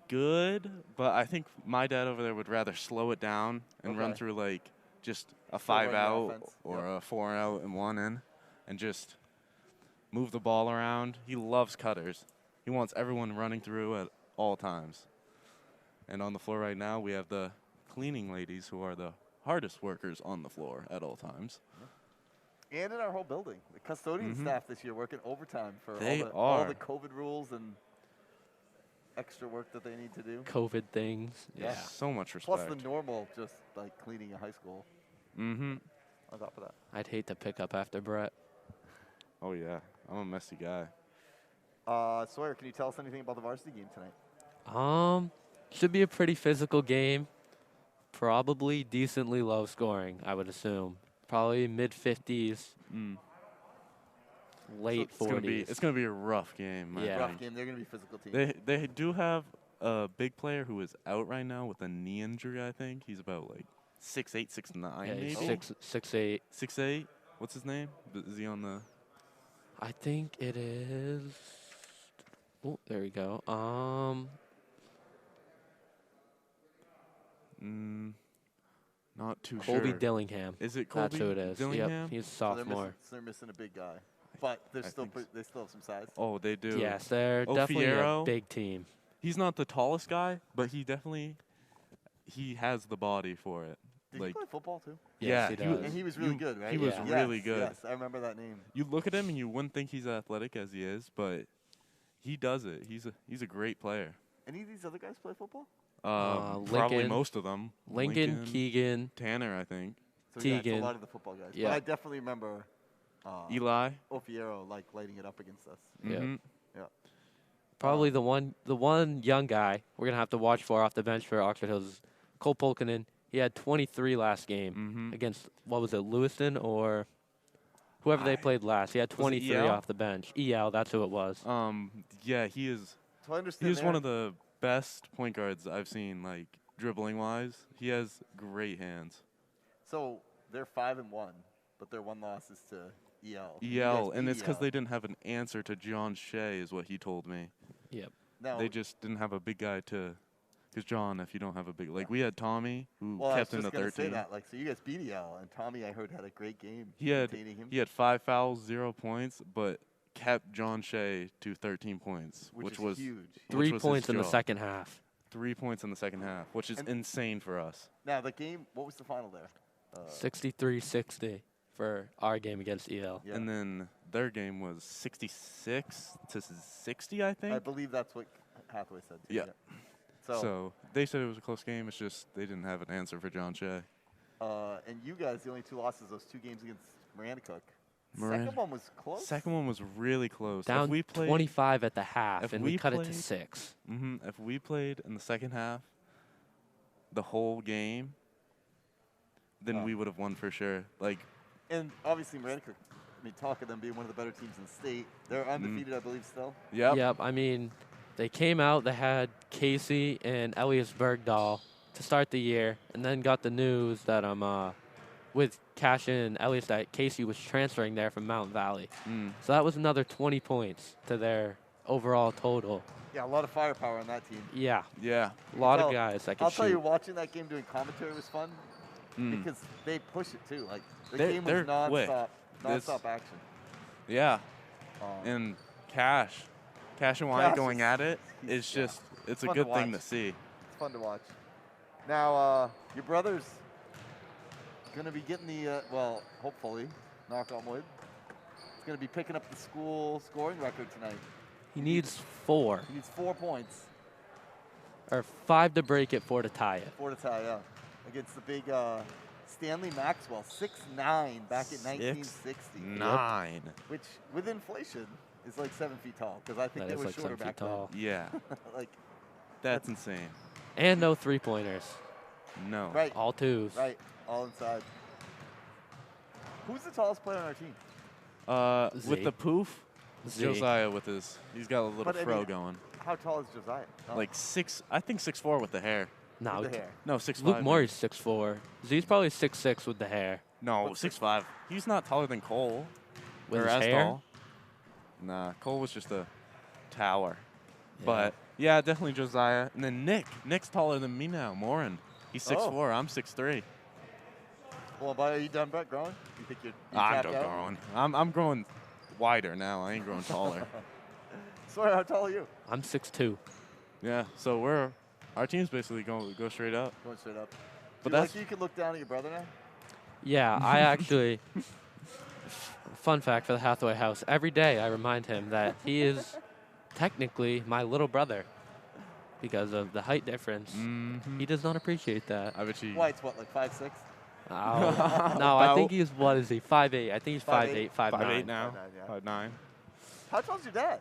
good, but I think my dad over there would rather slow it down and run Okay. through like just a Still run 5 the out offense, or yep. a 4 out and 1 in, and just move the ball around. He loves cutters. He wants everyone running through at all times. And on the floor right now, we have the cleaning ladies who are the hardest workers on the floor at all times. And in our whole building. The custodian Mhm. staff this year working overtime for They all are. the COVID rules and extra work that they need to do. COVID things. Yeah. So much Plus respect. the normal, just like cleaning a high school Mm-hmm. on top of that. I'd hate to pick up after Brett. Oh, yeah. I'm a messy guy. Sawyer, can you tell us anything about the varsity game tonight? Should be a pretty physical game. Probably decently low scoring, I would assume. Probably mid 50s, late It's gonna be 40s. a rough game. I Yeah. Rough think. game. They're going to be a physical team. They do have a big player who is out right now with a knee injury. I think he's about like 6'8", 6'9", Yeah, maybe he's 6'8". 6'8". What's his name? Is he on the? I think it is. Oh, there we go. Not too Colby sure. Dillingham. Is it Colby That's who it is. Dillingham? Yep, he's a So they're sophomore. missing, so they're missing a big guy. but they're I still think they still have some size. Oh, they do. Yes, they're definitely a Ofiero. big team. He's not the tallest guy, but he has the body for it. Did he Like, play football too? Yes, yeah, he wa- does. And he was really good, right? He was Yeah. really Yes, good. Yes, I remember that name. You look at him and you wouldn't think he's athletic as he is, but he does it. He's a great player. Any of these other guys play football? Probably Lincoln. most of them. Lincoln, Keegan, Tanner, I think. So yeah, it's a Teagan. lot of the football guys. Yeah. But I definitely remember Eli. Ofiero like lighting it up against us. Yeah. Mhm. Yeah. probably the one young guy we're gonna have to watch for off the bench for Oxford Hills is Cole Polkinen. He had 23 last game Mhm. against what was it, Lewiston or whoever they played last. He had 23 EL? off the bench. EL, that's who it was. Yeah, he is. So I understand. He's one of the best point guards I've seen, like dribbling wise. He has great hands. So they're 5-1, but their one loss is to EL. You EL, guys and beat it's because EL. they didn't have an answer to John Shea, is what he told me. Yep. Now, They just didn't have a big guy to. Because John, if you don't have a big, like we had Tommy who well, kept I in was the just gonna 13. say that. Like, so you guys beat EL, and Tommy, I heard, had a great game. He had containing him, he had 5 fouls, 0 points, but kept John Shea to 13 points, which is was huge. which 3 was his points in the job. second half. 3 points in the second half, which is And- insane for us. Now the game. What was the final there? 63-60 for our game against EL. Yeah. And then their game was 66 to 60, I think. I believe that's what Hathaway said. Too. Yeah. So, they said it was a close game. It's just they didn't have an answer for John Shea. and you guys, the only 2 losses, those 2 games against Miranda Cook. Miranda- Second one was close. Second one was really close. Down if we played, 25 at the half, if and we we cut it to played- 6. If we played in the second half, the whole game, then Oh. we would have won for sure. Like, And obviously Miranda Cook. I mean, talk of them being one of the better teams in the state. They're undefeated, I believe, still. yep. Yep. I mean, they came out. They had Casey and Elias Bergdahl to start the year, and then got the news that with Cash and Elias that Casey was transferring there from Mountain Valley. Mm. So that was another 20 points to their overall total. Yeah, a lot of firepower on that team. Yeah, Yeah. a lot tell- of guys that can I'll shoot. tell you, watching that game doing commentary was fun Mm. because they push it too. Like the They're- game they're was quick. nonstop, This- nonstop action. Yeah. Um, And Cash and Wyatt Cash going is- at it, he's- it's yeah. just, it's a fun to good thing to watch. see. It's fun to watch. Now, your brother's going to be getting the, well, hopefully, knock on wood, he's going to be picking up the school scoring record tonight. He needs 4 He needs 4 points, or 5 to break it, 4 to tie it. 4 to tie up, against the big Stanley Maxwell, 6'9", back in 1960. 9. Which, with inflation, is like 7 feet tall, because I think That they is were like shorter 7 feet back tall. Yeah. then. Like, That's insane. And no 3-pointers. No. right, All 2s. right, all inside. Who's the tallest player on our team? With Z. the poof, it's Z. Josiah with he's got a little But I fro mean, going. How tall is Josiah? No, Like 6, I think 6'4" with the hair. No, with the hair. No, 6'5". Luke Morey's 6'4". Z's probably 6'6" with the hair. No, What's 6'5". He's not taller than Cole. With or his as hair? tall. Nah, Cole was just a tower. Yeah. But yeah, definitely Josiah. And then Nick. Nick's taller than me now. Morin. He's 6'4". I'm 6'3". Well, but are you done, Brett, growing? You think you're I'm tapped out? growing. I'm growing wider now. I ain't growing taller. Swear, how tall are you? I'm 6'2". Yeah. So our team's basically going to go straight up. Going straight up. But Do you that's like you can look down at your brother now? Yeah, I actually. Fun fact for the Hathaway house: every day I remind him that he is technically my little brother because of the height difference. Mhm. He does not appreciate that. I bet you. White's what, like 5'6"? Oh, no, I think he's what is he? 5'8". I think he's 5'8", 5'9". 5'8" now. 5'9", yeah. 5'9". How tall's your dad?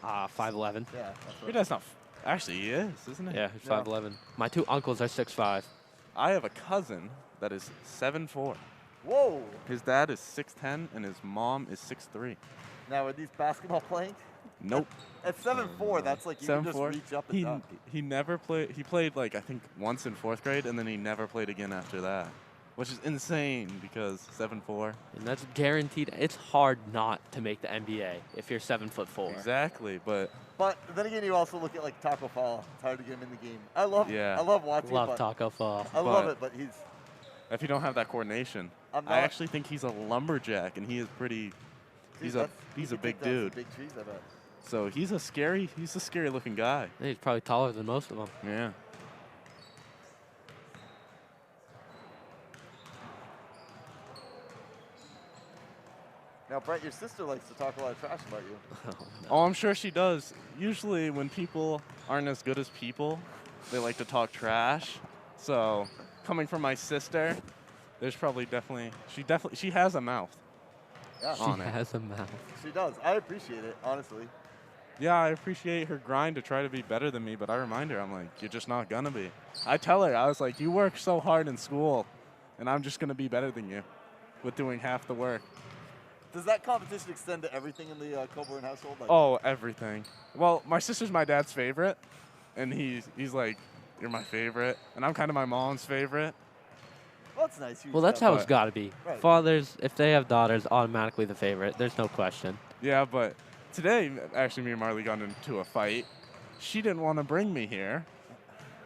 5'11". Yeah, that's Your what. dad's not. Actually, he is, isn't he? Yeah, he's Yeah. 5'11". My 2 uncles are 6'5". I have a cousin that is 7'4". Whoa! His dad is 6'10", and his mom is 6'3". Now, are these basketball playing? Nope. At 7'4", that's like you can just 7'4". reach up and He dunk. he never played. He played like I think once in 4th grade, and then he never played again after that, which is insane because 7'4". And that's guaranteed. It's hard not to make the NBA if you're 7'4". Exactly, but But then again, you also look at like Taco Fall. It's hard to get him in the game. I love watching Love it, but Taco Fall. I love but- it, but he's if you don't have that coordination, I'm I not- actually think he's a lumberjack, and he is pretty He's Dude, a he he's a could big take down some dude. Big trees, I bet. So he's a scary looking guy. He's probably taller than most of them. Yeah. Now, Brett, your sister likes to talk a lot of trash about you. Oh, I'm sure she does. Usually when people aren't as good as people, they like to talk trash. So coming from my sister, there's she has a mouth. Yeah, She On it. has a mouth. she does. I appreciate it, honestly. Yeah, I appreciate her grind to try to be better than me, but I remind her, I'm like, you're just not gonna be. I tell her, I was like, you work so hard in school, and I'm just gonna be better than you with doing half the work. Does that competition extend to everything in the Coburn household? Like, Oh, everything. Well, my sister's my dad's favorite, and he's like, you're my favorite, and I'm kind of my mom's favorite. well, that's nice. You Well, each that's have- how it's got to be. Right. Fathers, if they have daughters, automatically the favorite. There's no question. Yeah, but today, actually, me and Marley got into a fight. She didn't want to bring me here,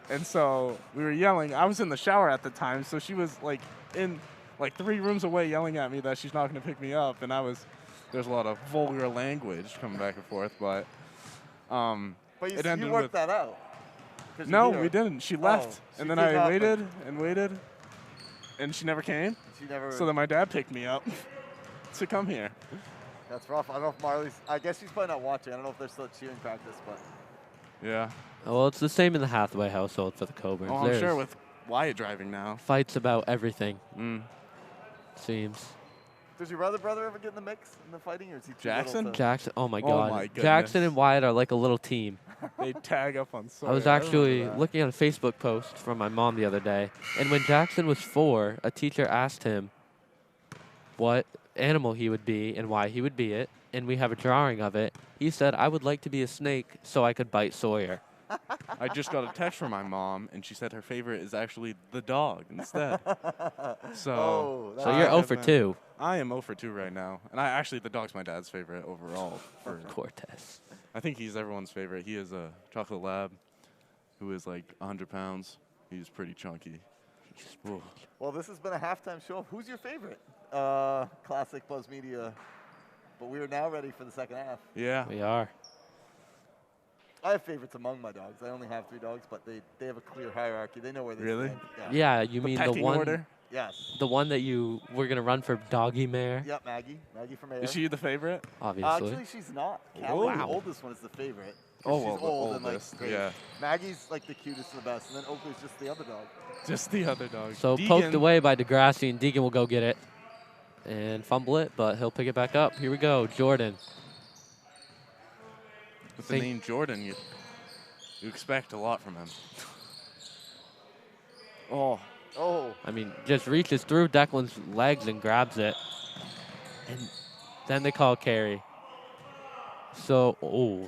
and so we were yelling. I was in the shower at the time, so she was like in like 3 rooms away yelling at me that she's not going to pick me up, and there's a lot of vulgar language coming back and forth, but But it ended you worked with that out. 'Cause no, you're we here. didn't. She Oh, left, she and then did I not, but waited and waited, and she never came. She never. So then my dad picked me up to come here. That's rough. I don't know if Marley's. I guess she's probably not watching. I don't know if they're still at cheering practice, but Yeah. Well, it's the same in the Hathaway household for the Coburns. Oh, I'm There's sure with Wyatt driving now. fights about everything, Mm. does seems. your other brother ever get in the mix in the fighting, or is he too Jackson? little to- Jackson, oh my Oh God. my Jackson goodness. and Wyatt are like a little team. They tag up on Sawyer. I was remember actually that. looking at a Facebook post from my mom the other day, and when Jackson was 4, a teacher asked him what animal he would be and why he would be it, and we have a drawing of it. He said, "I would like to be a snake so I could bite Sawyer." I just got a text from my mom, and she said her favorite is actually the dog instead. So, Oh, So I you're 0 have for been- 2, I am 0 for 2 right now, and the dog's my dad's favorite overall. Cortez. I think he's everyone's favorite. He is a chocolate lab, who is like 100 pounds. He's pretty chunky. Whoa. Well, this has been a halftime show. Who's your favorite? Classic Buzz Media. But we are now ready for the second half. Yeah. We are. I have favorites among my dogs. I only have 3 dogs, but they have a clear hierarchy. They know where they Really? stand. Yeah, you The mean the pecking one, order. Yes. the one that you were gonna run for doggy mare, Yep, Maggie. Maggie from AF. Is she the favorite? obviously. Actually, she's not. Callie, Wow. the oldest one, is the favorite. 'cause Oh, she's well, the old and like oldest, great. yeah. Maggie's like the cutest and the best, and then Oakley's just the other dog. Just the other dog. So Deegan, poked away by Degrassi, and Deegan will go get it and fumble it, but he'll pick it back up. Here we go, Jordan. With the think- name Jordan, you expect a lot from him. Oh, Oh, I mean, just reaches through Declan's legs and grabs it. And then they call carry. So,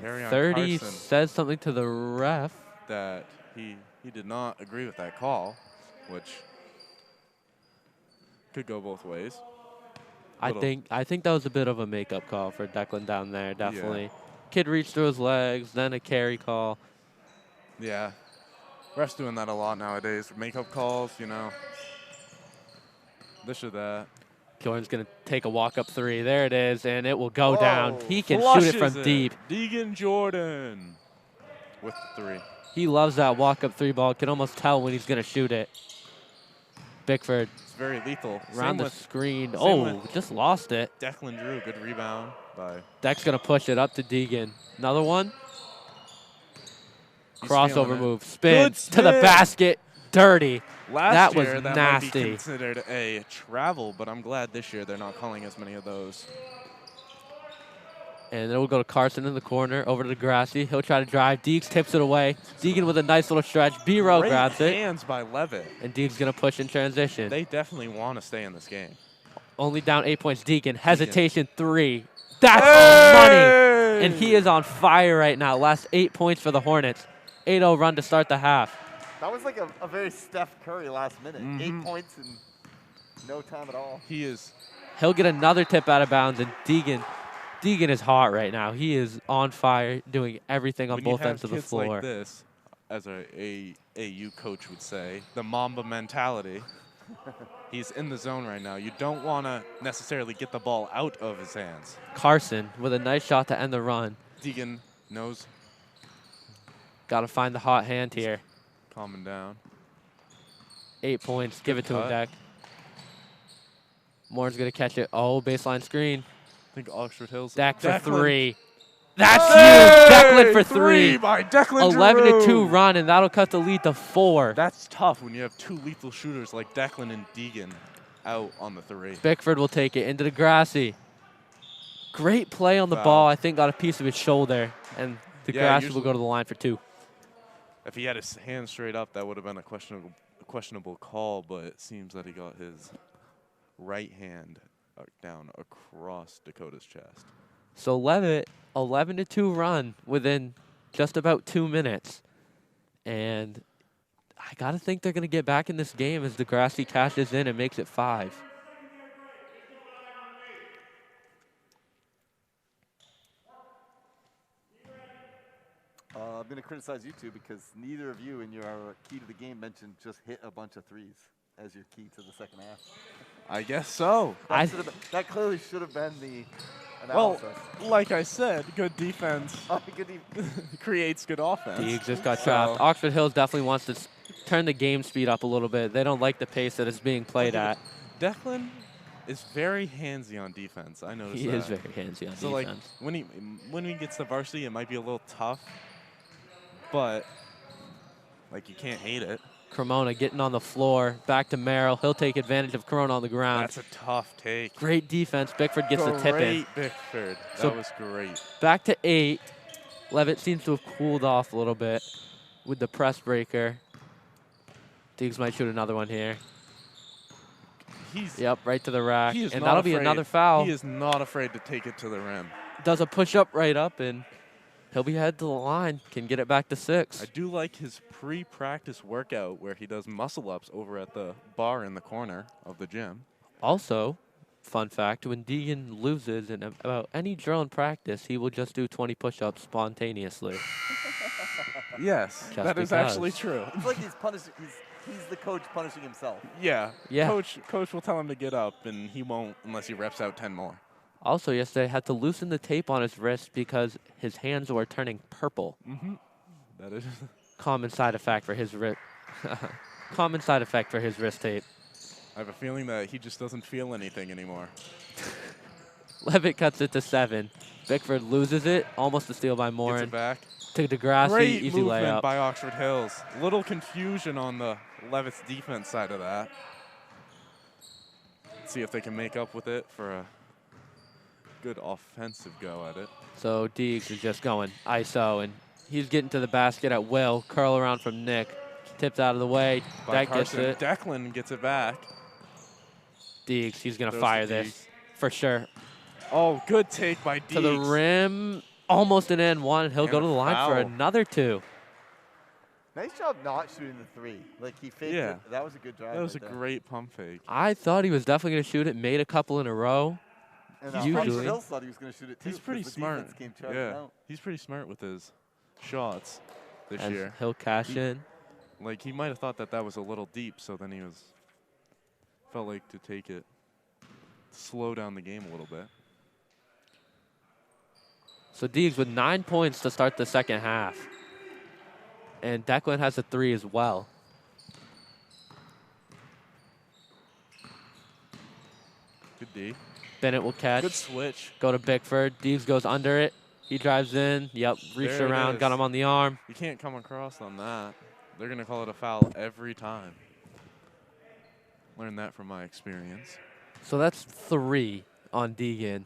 Carry on 30 Carson. says something to the ref. that he did not agree with that call, which could go both ways. I Little- think that was a bit of a makeup call for Declan down there, definitely. Kid reached through his legs, then a carry call. Yeah. Refs doing that a lot nowadays. Makeup calls, this or that. Jordan's going to take a walk-up 3. There it is, and it will go Whoa. down. He can shoot Flushes it from deep. Deegan Jordan with the 3. He loves that walk-up 3 ball. Can almost tell when he's going to shoot it. Bickford It's very lethal. around Same the with screen. same Oh, with- just lost it. Declan Drew. Good rebound by. Deck's going to push it up to Deegan. Another one. He's Crossover feeling it. move. Spin Good to the spin. basket. Dirty. Last That was year, that might nasty. be considered a travel, but I'm glad this year they're not calling as many of those. And then we'll go to Carson in the corner, over to Degrassi. He'll try to drive. Deeks tips it away. Deegan with a nice little stretch. B-Row Great grabs it. hands by Leavitt. And Deeks going to push in transition. They definitely want to stay in this game. Only down 8 points. Deegan. Hesitation 3. That's money. And he is on fire right now. Last 8 points for the Hornets. 8-0 run to start the half. that was like a very Steph Curry last minute. 8 points in no time at all. He is. He'll get another tip out of bounds, and Deegan is hot right now. He is on fire, doing everything on When you both have ends of the kids floor. like this, as a AU coach would say, the Mamba mentality. He's in the zone right now. You don't want to necessarily get the ball out of his hands. Carson with a nice shot to end the run. Deegan knows, Got to find the hot hand here. calming down. 8 points. Give it to him, cut. Dak. Moore's going to catch it. Oh, baseline screen. I think Oxford Hills. Dak for Declan. 3. That's Hey! huge. Declan for 3. By Declan 11-2 Giroux. run, and that'll cut the lead to 4. That's tough when you have two lethal shooters like Declan and Deegan out on the 3. Bickford will take it into the grassy. Great play on the Foul. ball. I think got a piece of his shoulder, and the Yeah, grassy will usually- go to the line for 2. If he had his hand straight up, that would have been a questionable call, but it seems that he got his right hand down across Dakota's chest. So Leavitt, 11-2 run within just about 2 minutes. And I got to think they're going to get back in this game as Degrassi cashes in and makes it 5. I'm going to criticize you two because neither of you in your key to the game mentioned just hit a bunch of threes as your key to the second half. I guess so. That clearly should have been the Well, analysis. like I said, good defense Good creates good offense. He just got So- trapped. Oxford Hills definitely wants to turn the game speed up a little bit. They don't like the pace that it's being played at. Declan is very handsy on defense. I noticed He that. is very handsy on So like defense. when he gets to varsity, it might be a little tough, but like you can't hate it. Cremona getting on the floor. Back to Merrill. He'll take advantage of Corona on the ground. That's a tough take. Great defense. Bickford gets the tip in. Great Bickford. So- That was great. Back to 8. Leavitt seems to have cooled off a little bit with the press breaker. Diggs might shoot another one here. He's Yep, right to the rack. he is And not that'll be afraid. another foul. He is not afraid to take it to the rim. Does a push-up right up, and he'll be headed to the line. Can get it back to 6. I do like his pre-practice workout where he does muscle-ups over at the bar in the corner of the gym. Also, fun fact, when Deegan loses in about any drill in practice, he will just do 20 push-ups spontaneously. Yes, Just that is because. actually true. It's like he's punishing. He's the coach punishing himself. Yeah. Yeah. Coach will tell him to get up, and he won't unless he reps out 10 more. Also, yesterday, had to loosen the tape on his wrist because his hands were turning purple. That is. Common side effect for his wrist. Common side effect for his wrist tape. I have a feeling that he just doesn't feel anything anymore. Leavitt cuts it to 7. Bickford loses it, almost a steal by Gets Morin. it back. To Degrassi, Great easy movement layup. by Oxford Hills. Little confusion on the Leavitt's defense side of that. Let's see if they can make up with it for a good offensive go at it. So Deegs is just going ISO, and he's getting to the basket at will. Curl around from Nick. Tipped out of the way. By That gets Carson. it. Declan gets it back. Deegs, he's going to Throws fire to this for sure. Oh, good take by Deeks. To the rim. Almost an and 1. He'll And go to a the line for foul. another 2. Nice job not shooting the 3. Like he faked Yeah. it. That was a good drive. That was a right there. great pump fake. I thought he was definitely going to shoot it. Made a couple in a row. And Usually- Oxford Hills thought he was going to shoot it too. He's pretty 'cause the smart. defense came charging Yeah, out. he's pretty smart with his shots this As year. he'll cash in. Like he might have thought that was a little deep, so then he felt like to take it, slow down the game a little bit. So Deegs with 9 points to start the second half. And Declan has a 3 as well. Good D. Bennett will catch. Good switch. Go to Bickford. Deegs goes under it. He drives in. Yep, reached There it around, got is. him on the arm. You can't come across on that. They're gonna call it a foul every time. Learned that from my experience. So that's 3 on Deegan.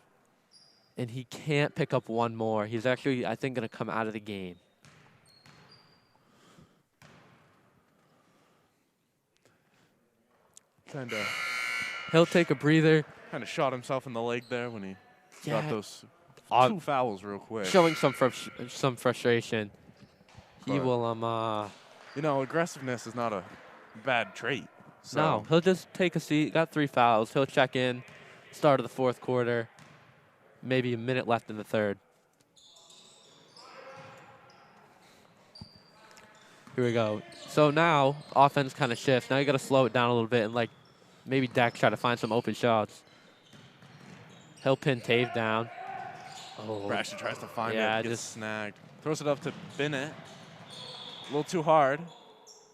And he can't pick up one more. He's actually, I think, going to come out of the game. Kind of He'll take a breather. shot himself in the leg there when he Yeah. got those Uh, 2 fouls real quick. Showing some frustration. He But- will, You know, aggressiveness is not a bad trait. So no, he'll just take a seat. Got 3 fouls. He'll check in. Start of the fourth quarter. Maybe a minute left in the third. Here we go. So now offense kind of shifts. Now you got to slow it down a little bit and like maybe Dak try to find some open shots. He'll pin Tave down. Oh, Braxton tries to find yeah, it, gets just snagged. Throws it up to Bennett. A little too hard.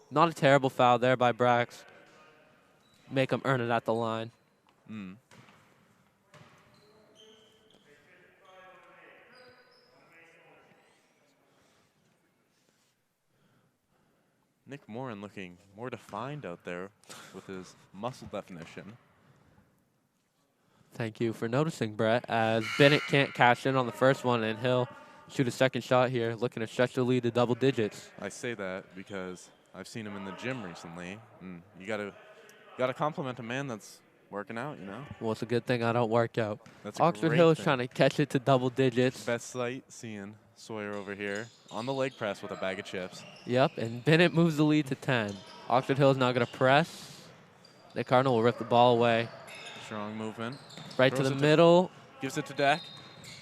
not a terrible foul there by Brax. Make him earn it at the line. Mm. Nick Morin looking more defined out there with his muscle definition. Thank you for noticing, Brett, as Bennett can't cash in on the first one, and he'll shoot a second shot here, looking to stretch the lead to double digits. I say that because I've seen him in the gym recently, and you gotta compliment a man that's working out, you know? Well, it's a good thing I don't work out. That's a Oxford great Hill is thing. trying to catch it to double digits. Best sight, seeing Sawyer over here on the leg press with a bag of chips. Yep, and Bennett moves the lead to 10. Oxford Hill is now going to press. Nick Cardinal will rip the ball away. Strong movement. Right to Throws the it middle. Gives it to Dak.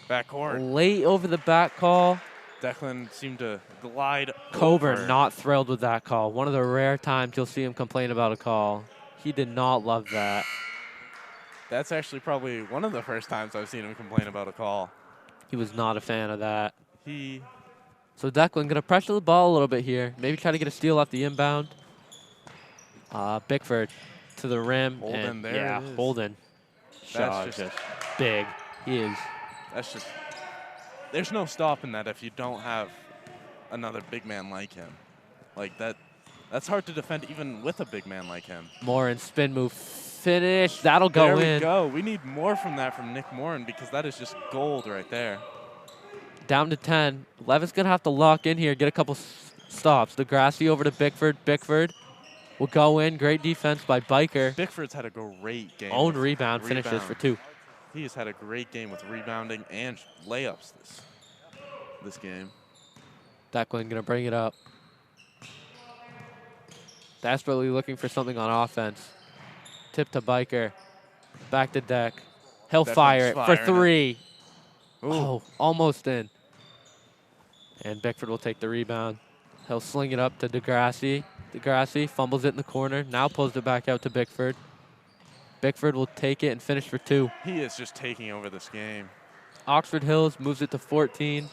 Backcourt. Late over the back call. Declan seemed to glide Coburn over. not thrilled with that call. One of the rare times you'll see him complain about a call. He did not love that. That's actually probably one of the first times I've seen him complain about a call. He was not a fan of that. He So Declan going to pressure the ball a little bit here. Maybe try to get a steal off the inbound. Bickford to the rim. Holden, and there yeah, it is. Holden. Shot That's just big. He is. That's just, there's no stopping that if you don't have another big man like him. Like that's hard to defend even with a big man like him. Morin spin move finish. That'll go There we in. go. We need more from that from Nick Morin because that is just gold right there. Down to 10. Levitt's going to have to lock in here, get a couple stops. Degrassi over to Bickford. Bickford will go in. Great defense by Biker. Bickford's had a great game. Own with rebound, finishes for 2. He has had a great game with rebounding and layups this game. Declan going to bring it up. Desperately looking for something on offense. Tip to Biker. Back to Deck. He'll fire it for 3. Oh, almost in. And Bickford will take the rebound. He'll sling it up to Degrassi. Degrassi fumbles it in the corner. Now pulls it back out to Bickford. Bickford will take it and finish for 2. He is just taking over this game. Oxford Hills moves it to 14.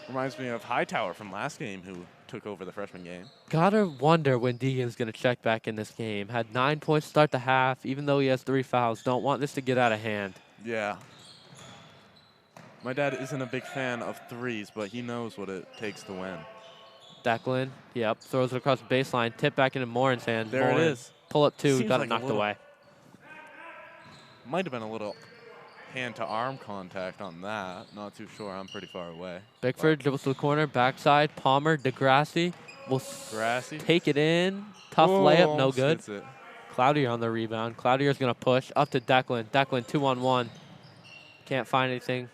Reminds me of Hightower from last game who took over the freshman game. Gotta wonder when Deegan's going to check back in this game. Had 9 points start the half, even though he has 3 fouls. Don't want this to get out of hand. Yeah. My dad isn't a big fan of threes, but he knows what it takes to win. Declan, yep, throws it across the baseline. Tip back into Morin's hands. There it Morin, is. Pull up 2, Seems got like it a knocked little- away. Might have been a little hand-to-arm contact on that. Not too sure. I'm pretty far away. Bickford dribbles to the corner, backside. Palmer, Degrassi will Grassy. take it in. Tough Whoa, layup, no almost good. gets it. Cloutier on the rebound. Cloutier's going to push up to Declan. Declan 2-on-1. Can't find anything.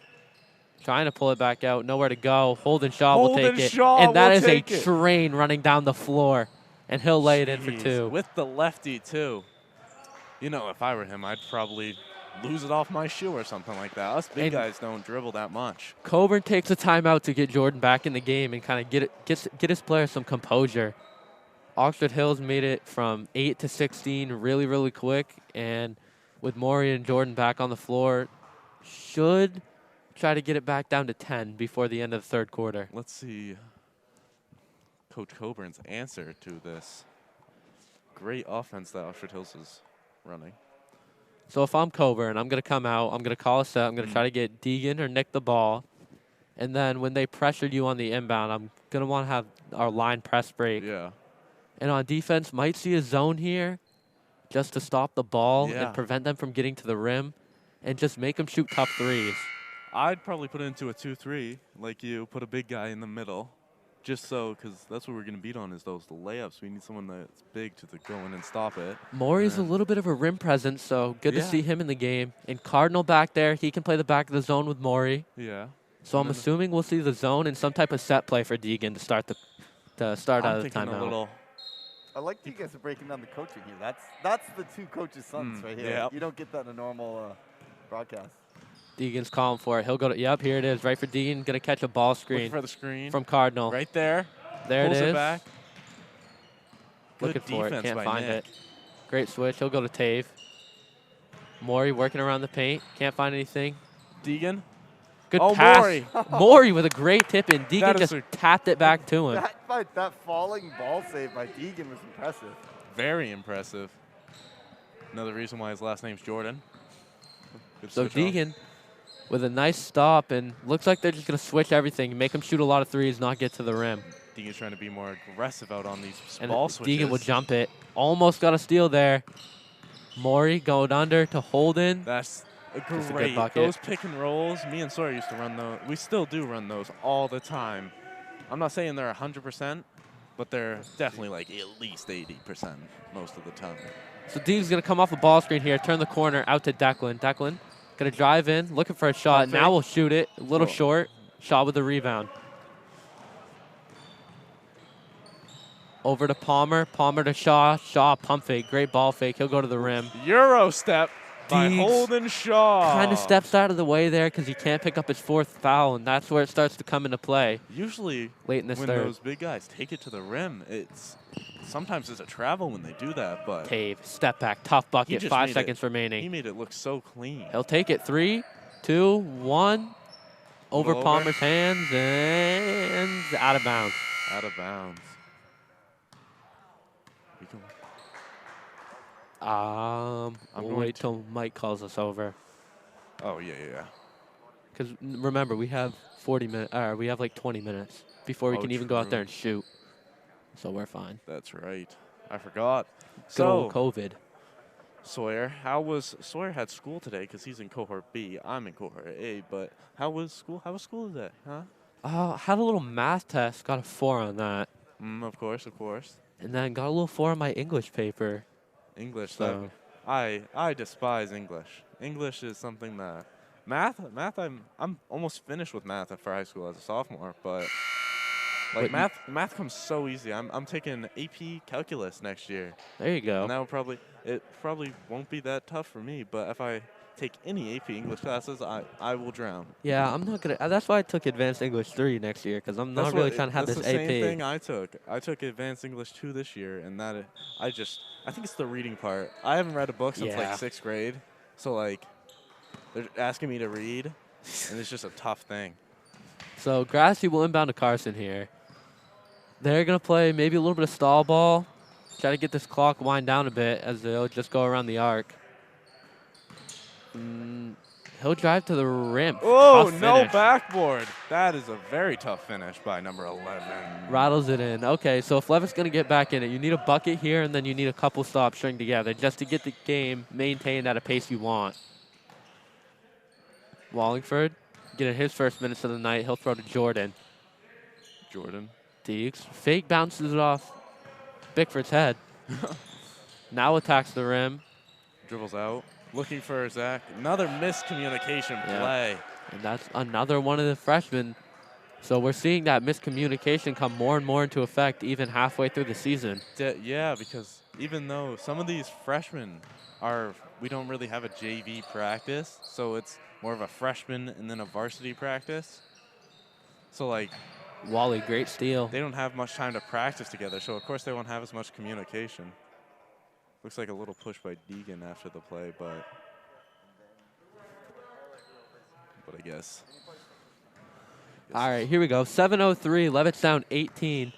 Trying to pull it back out. Nowhere to go. Holden Shaw will Holden take it. Shaw And that will is a take it. train running down the floor. And he'll lay it in for Jeez, 2. With the lefty, too. You know, if I were him, I'd probably lose it off my shoe or something like that. Us big And guys don't dribble that much. Coburn takes a timeout to get Jordan back in the game and kind of get his players some composure. Oxford Hills made it from 8 to 16 really, really quick. And with Maury and Jordan back on the floor, should try to get it back down to 10 before the end of the 3rd quarter. Let's see Coach Coburn's answer to this great offense that Oxford Hills is running. So if I'm Coburn, I'm going to come out. I'm going to call a set. I'm going to try to get Deegan or Nick the ball. And then when they pressure you on the inbound, I'm going to want to have our line press break. Yeah. And on defense, might see a zone here just to stop the ball Yeah. and prevent them from getting to the rim and just make them shoot tough threes. I'd probably put it into a 2-3, like you, put a big guy in the middle, just so, because that's what we're going to beat on is the layups. We need someone that's big to go in and stop it. Maury's a little bit of a rim presence, so good to Yeah. see him in the game. And Cardinal back there, he can play the back of the zone with Maury. Yeah. So I'm And then- assuming we'll see the zone and some type of set play for Deegan to start out I'm of the thinking a timeout. little. I like that you guys are breaking down the coaching here. That's the 2 coaches' sons right here. yep. You don't get that in a normal broadcast. Deegan's calling for it. He'll go to, yep, here it is, right for Deegan. Going to catch a ball Looking screen for the screen. from Cardinal. Right there. There Pulls it is. it back. Looking Good for it, defense can't by find Nick. it. Great switch. He'll go to Tave. Maury working around the paint. Can't find anything. Deegan. Good Oh, pass. Maury. Maury with a great tip in. Deegan That is just tapped it back to him. That falling ball save by Deegan was impressive. Very impressive. Another reason why his last name's Jordan. Good So switch off. Deegan with a nice stop, and looks like they're just going to switch everything, make him shoot a lot of threes, not get to the rim. Deegan's trying to be more aggressive out on these And ball switches. Deegan will jump it. Almost got a steal there. Maury going under to Holden. That's a good great. bucket. Those pick and rolls, me and Sawyer used to run those. We still do run those all the time. I'm not saying they're 100%, but they're definitely like at least 80% most of the time. So Deegan's going to come off the ball screen here, turn the corner out to Declan. Declan going to drive in, looking for a shot. Pump Now fake. we'll shoot it. A little Cool. short. Shot with the rebound. Over to Palmer. Palmer to Shaw. Shaw pump fake. Great ball fake. He'll go to the rim. Euro step by Deegs Holden Shaw. Kind of steps out of the way there because he can't pick up his fourth foul, and that's where it starts to come into play Usually, late in this when third. those big guys take it to the rim, sometimes it's a travel when they do that, but Tave, step back, tough bucket, just 5 made seconds he remaining. made it look so clean. He'll take it. 3, 2, 1. Over Little over. Palmer's hands and out of bounds. Out of bounds. We can- We'll going wait to- till Mike calls us over. Oh, yeah. Because remember, we have 40 minutes, we have like 20 minutes before we Oh, can even go out true. there and shoot. So we're fine. That's right. I forgot. Good old COVID. Sawyer, Sawyer had school today because he's in cohort B. I'm in cohort A, but how was school? How was school today, huh? Had a little math test, got a 4 on that. Of course. And then got a little 4 on my English paper. English, So- though. I despise English. English is something that math. I'm almost finished with math for high school as a sophomore, but like Wait, math comes so easy. I'm taking AP calculus next year, There you go. and that will probably won't be that tough for me. But if I take any AP English classes, I will drown. Yeah, I'm not gonna. That's why I took Advanced English 3 next year, because I'm not That's really what- trying to have that's this the AP. same thing I took. I took Advanced English 2 this year, and I think it's the reading part. I haven't read a book since Yeah. like 6th grade, so like they're asking me to read, and it's just a tough thing. So Grassy will inbound to Carson here. They're gonna play maybe a little bit of stall ball, try to get this clock wind down a bit as they'll just go around the arc. He'll drive to the rim. Oh, Tough no finish. backboard. That is a very tough finish by number 11. Rattles it in. Okay, so if Levitt's going to get back in it, you need a bucket here, and then you need a couple stops string together just to get the game maintained at a pace you want. Wallingford getting his first minutes of the night. He'll throw to Jordan. Jordan. Deeks fake bounces it off Bickford's head. Now attacks the rim. Dribbles out. Looking for Zach. Another miscommunication Yeah. play. And that's another one of the freshmen. So we're seeing that miscommunication come more and more into effect even halfway through the season. Yeah, because even though some of these freshmen we don't really have a JV practice, so it's more of a freshman and then a varsity practice. So like Wally, great steal. they don't have much time to practice together, so of course they won't have as much communication. Looks like a little push by Deegan after the play, but I guess. All right, here we go. 7:03. Levitt's down 18.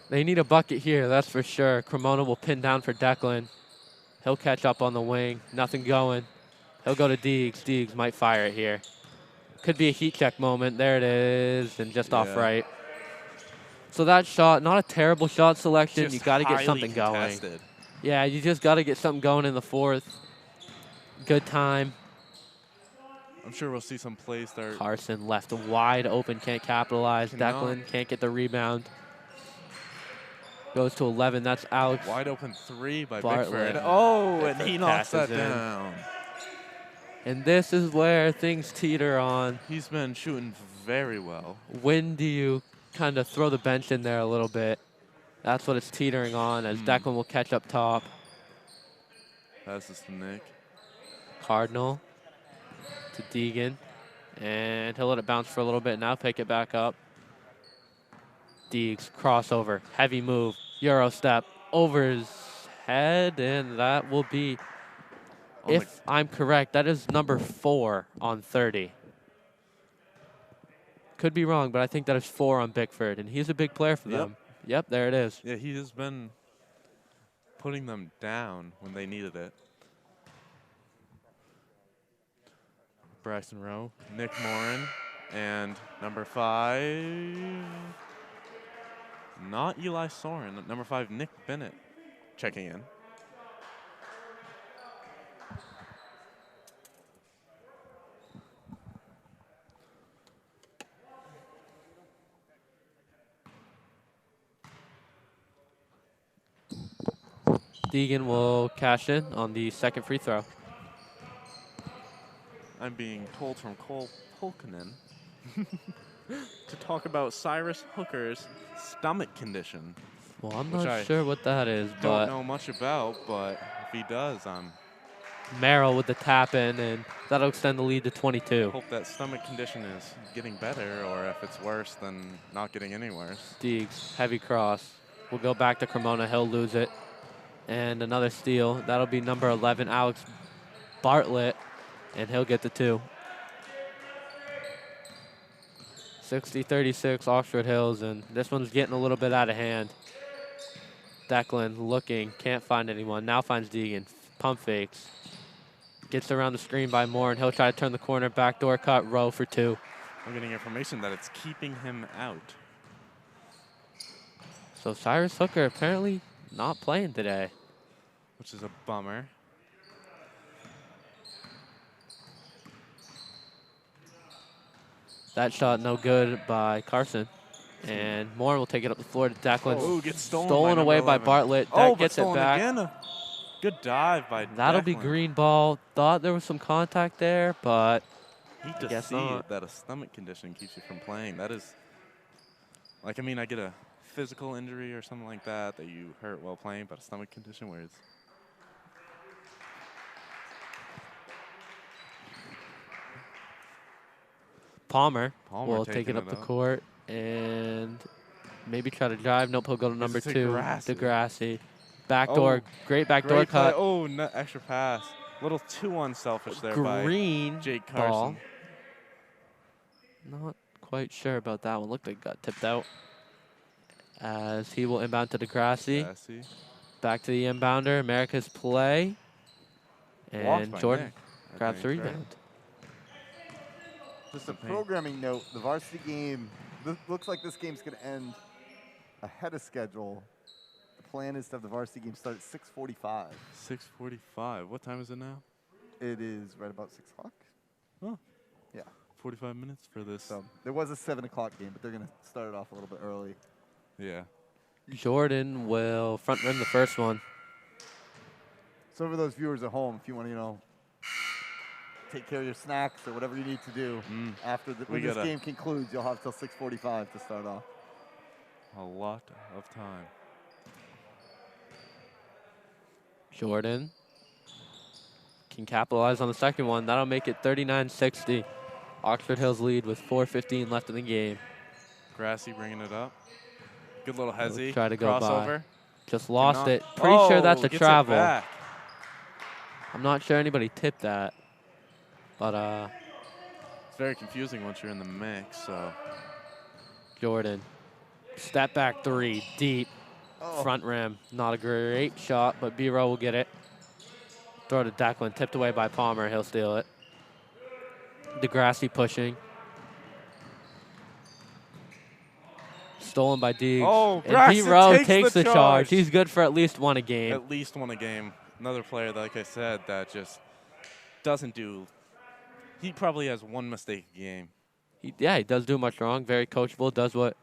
They need a bucket here, that's for sure. Cremona will pin down for Declan. He'll catch up on the wing. Nothing going. He'll go to Deegs. Deegs might fire it here. Could be a heat check moment. There it is, and just off Yeah. right. So that shot, not a terrible shot selection. Just You got to get highly something going. contested. Yeah, you just got to get something going in the fourth. Good time. I'm sure we'll see some plays start. Carson left wide open, can't capitalize. Cannot. Declan can't get the rebound. Goes to 11. That's Alex. Wide open 3 by Bartlett. Bickford. Oh, and Bickford he knocks that passes in. down. And this is where things teeter on. He's been shooting very well. When do you kind of throw the bench in there a little bit? That's what it's teetering on as Declan will catch up top. Passes to Nick. Cardinal to Deegan. And he'll let it bounce for a little bit. Now pick it back up. Deegs, crossover, heavy move, Euro step over his head, and that will be If I'm correct, that is number 4 on 30. Could be wrong, but I think that is 4 on Bickford, and he's a big player for Yep. them. Yep, there it is. Yeah, he has been putting them down when they needed it. Braxton Rowe, Nick Morin, and number 5, not Eli Soren, number 5, Nick Bennett, checking in. Deegan will cash in on the second free throw. I'm being told from Cole Polkanen to talk about Cyrus Hooker's stomach condition. Well, I'm Which not I sure what that is, Don't but know much about, but if he does, Merrill with the tap in, and that'll extend the lead to 22. hope that stomach condition is getting better, or if it's worse, then not getting any worse. Deegs, heavy cross. We'll go back to Cremona. He'll lose it. And another steal. That'll be number 11, Alex Bartlett, and he'll get the 2. 60-36, Oxford Hills, and this one's getting a little bit out of hand. Declan looking, can't find anyone. Now finds Deegan. Pump fakes. Gets around the screen by Moore, and he'll try to turn the corner. Backdoor cut, Rowe for 2. I'm getting information that it's keeping him out. So Cyrus Hooker apparently not playing today. Which is a bummer. That shot no good by Carson. And Moore will take it up the floor to Declan. Oh, gets stolen by away number by 11. Bartlett. That Oh, but gets it stolen back. again. Good dive by That'll be Declan. green ball. Thought there was some contact there, but Hate to guess see not. that a stomach condition keeps you from playing. That is, like, I mean, I get a physical injury or something like that you hurt while playing, but a stomach condition where it's Palmer will taking take it up the up. court and maybe try to drive. Nope, he'll go to number 2, Degrassi. Backdoor, great backdoor Great play. cut. Oh, extra pass. A little too unselfish there by Green Jake ball. Carson. Not quite sure about that one. Looked like it got tipped out. As he will inbound to Degrassi. Degrassi. Back to the inbounder. America's play. Blocked And by Jordan Nick, I grabs the think, right? rebound. Just a programming note, the varsity game, looks like this game's going to end ahead of schedule. The plan is to have the varsity game start at 6:45. 6:45. What time is it now? It is right about 6 o'clock. Oh. Yeah. 45 minutes for this. So there was a 7 o'clock game, but they're going to start it off a little bit early. Yeah. Jordan will front rim the first one. So for those viewers at home, if you want to, take care of your snacks or whatever you need to do after when this game concludes, you'll have till 6:45 to start off. A lot of time. Jordan can capitalize on the second one. That'll make it 39-60. Oxford Hills lead with 4:15 left in the game. Grassy bringing it up. Good little hezzy. Try to go crossover. by. Just lost it. Pretty sure that's a gets it travel. back. I'm not sure anybody tipped that. But It's very confusing once you're in the mix. So Jordan, step back 3, deep, front rim. Not a great shot, but B-Row will get it. Throw to Declan, tipped away by Palmer. He'll steal it. Degrassi pushing. Stolen by Deegs. Oh, and B-Row takes takes the the charge. He's good for at least one a game. at least won a game. Another player, like I said, that just doesn't do. He probably has one mistake a game. He does do much wrong. Very coachable. Does what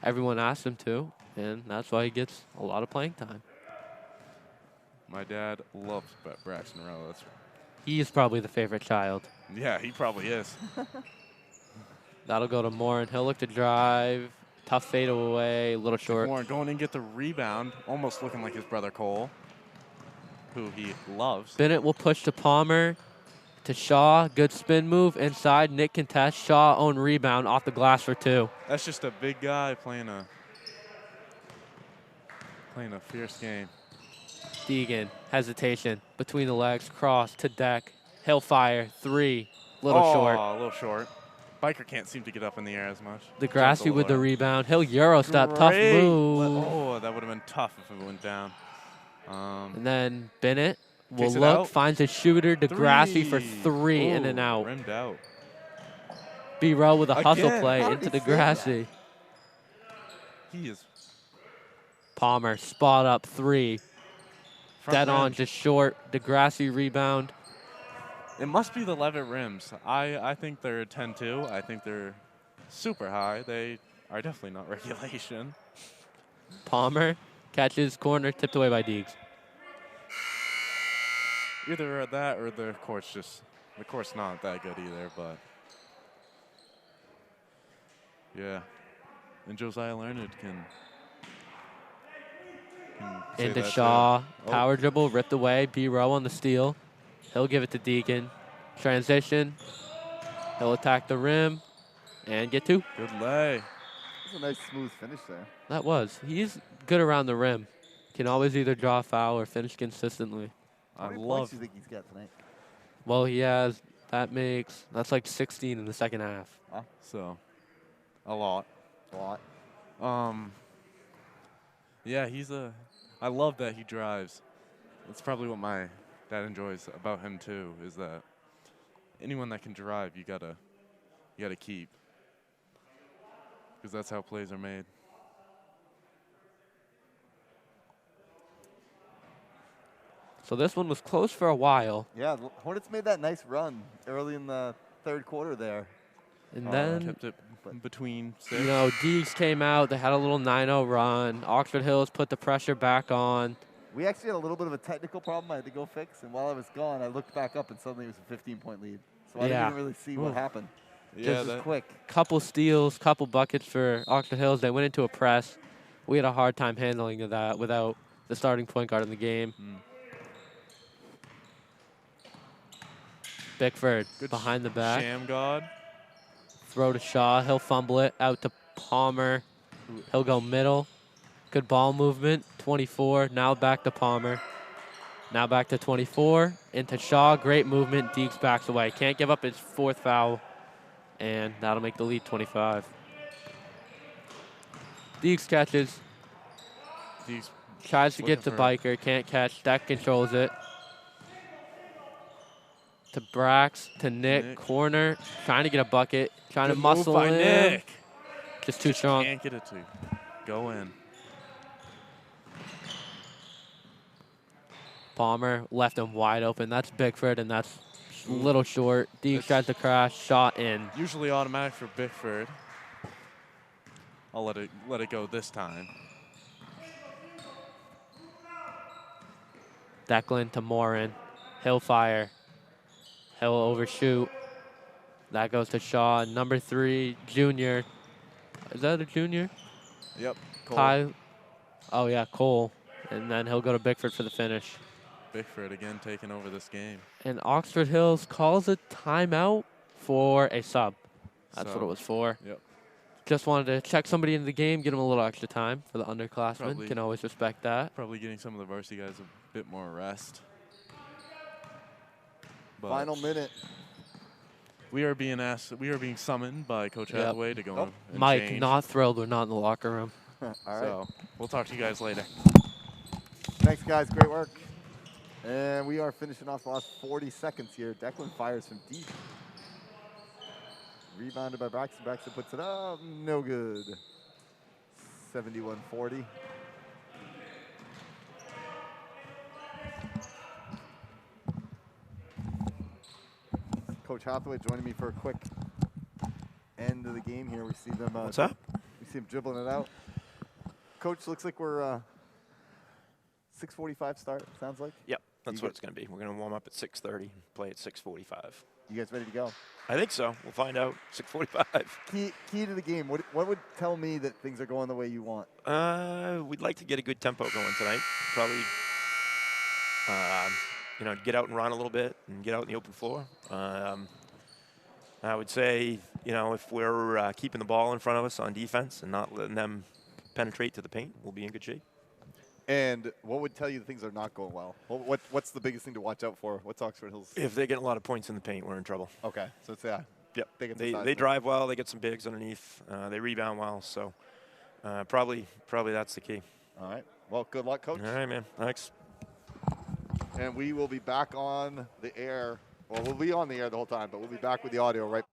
everyone asks him to, and that's why he gets a lot of playing time. My dad loves Braxton Rowe. That's, He is probably the favorite child. yeah, he probably is. That'll go to Moore, and he'll look to drive. Tough fade away, a little short. Warren going in, get the rebound, almost looking like his brother Cole, who he loves. Bennett will push to Palmer, to Shaw. Good spin move inside. Nick contest. Shaw own rebound off the glass for 2. That's just a big guy playing a fierce game. Deegan, hesitation, between the legs, cross to deck. He'll fire, 3, little short. A little short. Biker can't seem to get up in the air as much. Degrassi with the rebound. He'll Euro step, tough Great. move. Oh, that would have been tough if it went down. And then Bennett will Kicks it look, out. finds a shooter. Degrassi for 3. 3 in Ooh, and out. Rimmed out. B-Row with a hustle Again, play how into did he save that? Degrassi. He is Palmer, spot up 3. front Dead on, rim. just short. Degrassi rebound. It must be the Leavitt rims. I think they're 10-2. I think they're super high. They are definitely not regulation. Palmer catches corner, tipped away by Deegs. Either that or the court's not that good either, but yeah. And Josiah Learned can say Into that too. Shaw, Oh. power dribble, ripped away. B-Row on the steal. He'll give it to Deacon. Transition. He'll attack the rim and get 2. Good lay. That's a nice smooth finish there. That was. He's good around the rim. Can always either draw a foul or finish consistently. How I many love. points do you think he's got tonight? Well, he has. That's like 16 in the second half. So, a lot. A lot. Yeah, I love that he drives. That's probably what my dad enjoys about him too, is that anyone that can drive, you gotta keep. Because that's how plays are made. So this one was close for a while. Yeah, the Hornets made that nice run early in the third quarter there. And then, Kept it between 6. you know, Deegs came out. They had a little 9-0 run. Oxford Hills put the pressure back on. We actually had a little bit of a technical problem I had to go fix, and while I was gone, I looked back up and suddenly it was a 15-point lead. So I didn't Yeah. even really see what happened. Yeah, Just as quick. Couple steals, couple buckets for Oxford Hills. They went into a press. We had a hard time handling that without the starting point guard in the game. Bickford behind the back. Sham God. Throw to Shaw. He'll fumble it out to Palmer. He'll go middle. Good ball movement. 24. Now back to Palmer. Now back to 24. Into Shaw. Great movement. Deeks backs away. Can't give up his 4th foul. And that'll make the lead 25. Deeks catches. He's Tries to get to looking for- Biker. Can't catch. Deck controls it. To Brax. To Nick. Corner. Trying to get a bucket. Trying Good to move muscle by in. Nick. Just too strong. Can't get it to go in. Palmer left him wide open. That's Bickford, and that's a little short. Deeks tries to crash. Shot in. Usually automatic for Bickford. I'll let it go this time. Declan to Morin. He'll fire. He'll overshoot. That goes to Shaw. Number 3, junior. Is that a junior? Yep. Cole. Ty. Oh, yeah, Cole. And then he'll go to Bickford for the finish. Bickford again taking over this game. And Oxford Hills calls a timeout for a sub. That's what So, it was for. Yep. Just wanted to check somebody into the game, get them a little extra time for the underclassmen. Probably. Can always respect that. Probably getting some of the varsity guys a bit more rest. But Final minute. we are being summoned by Coach Yep. Hathaway to go Oh. and Mike, change. not thrilled we're not in the locker room. All right. So we'll talk to you guys later. Thanks, guys. Great work. And we are finishing off the last 40 seconds here. Declan fires from deep. Rebounded by Braxton. Braxton puts it up. No good. 71-40. Coach Hathaway joining me for a quick end of the game here. We see them. What's up? We see him dribbling it out. Coach, looks like we're 6:45 start. Sounds like. Yep, that's You what get- it's going to be. We're going to warm up at 6:30 and play at 6:45. You guys ready to go? I think so. We'll find out. 6:45. Key to the game. What would tell me that things are going the way you want? We'd like to get a good tempo going tonight. Probably, get out and run a little bit and get out in the open floor. I would say, if we're keeping the ball in front of us on defense and not letting them penetrate to the paint, we'll be in good shape. And what would tell you things are not going well? What's the biggest thing to watch out for? What's Oxford Hills? If they get a lot of points in the paint, we're in trouble. Okay, so it's Yep. They get They drive well. They get some bigs underneath. They rebound well. So probably that's the key. All right. Well, good luck, Coach. All right, man. Thanks. And we will be back on the air. Well, we'll be on the air the whole time, but we'll be back with the audio right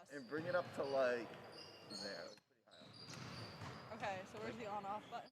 Yes. and bring it up to like there. Pretty high up. Okay, so where's the on-off button?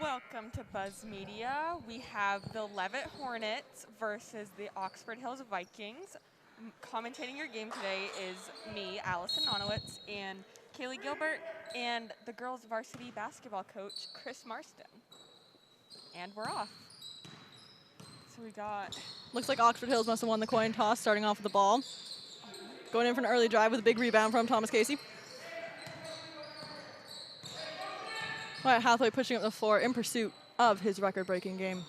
Welcome to Buzz Media. We have the Leavitt Hornets versus the Oxford Hills Vikings. Commentating your game today is me, Allison Nonowitz, and Kaylee Gilbert, and the girls' varsity basketball coach, Chris Marston. And we're off. So we got... Looks like Oxford Hills must have won the coin toss, starting off with the ball. Going in for an early drive with a big rebound from Thomas Casey. Wyatt Hathaway pushing up the floor in pursuit of his record-breaking game.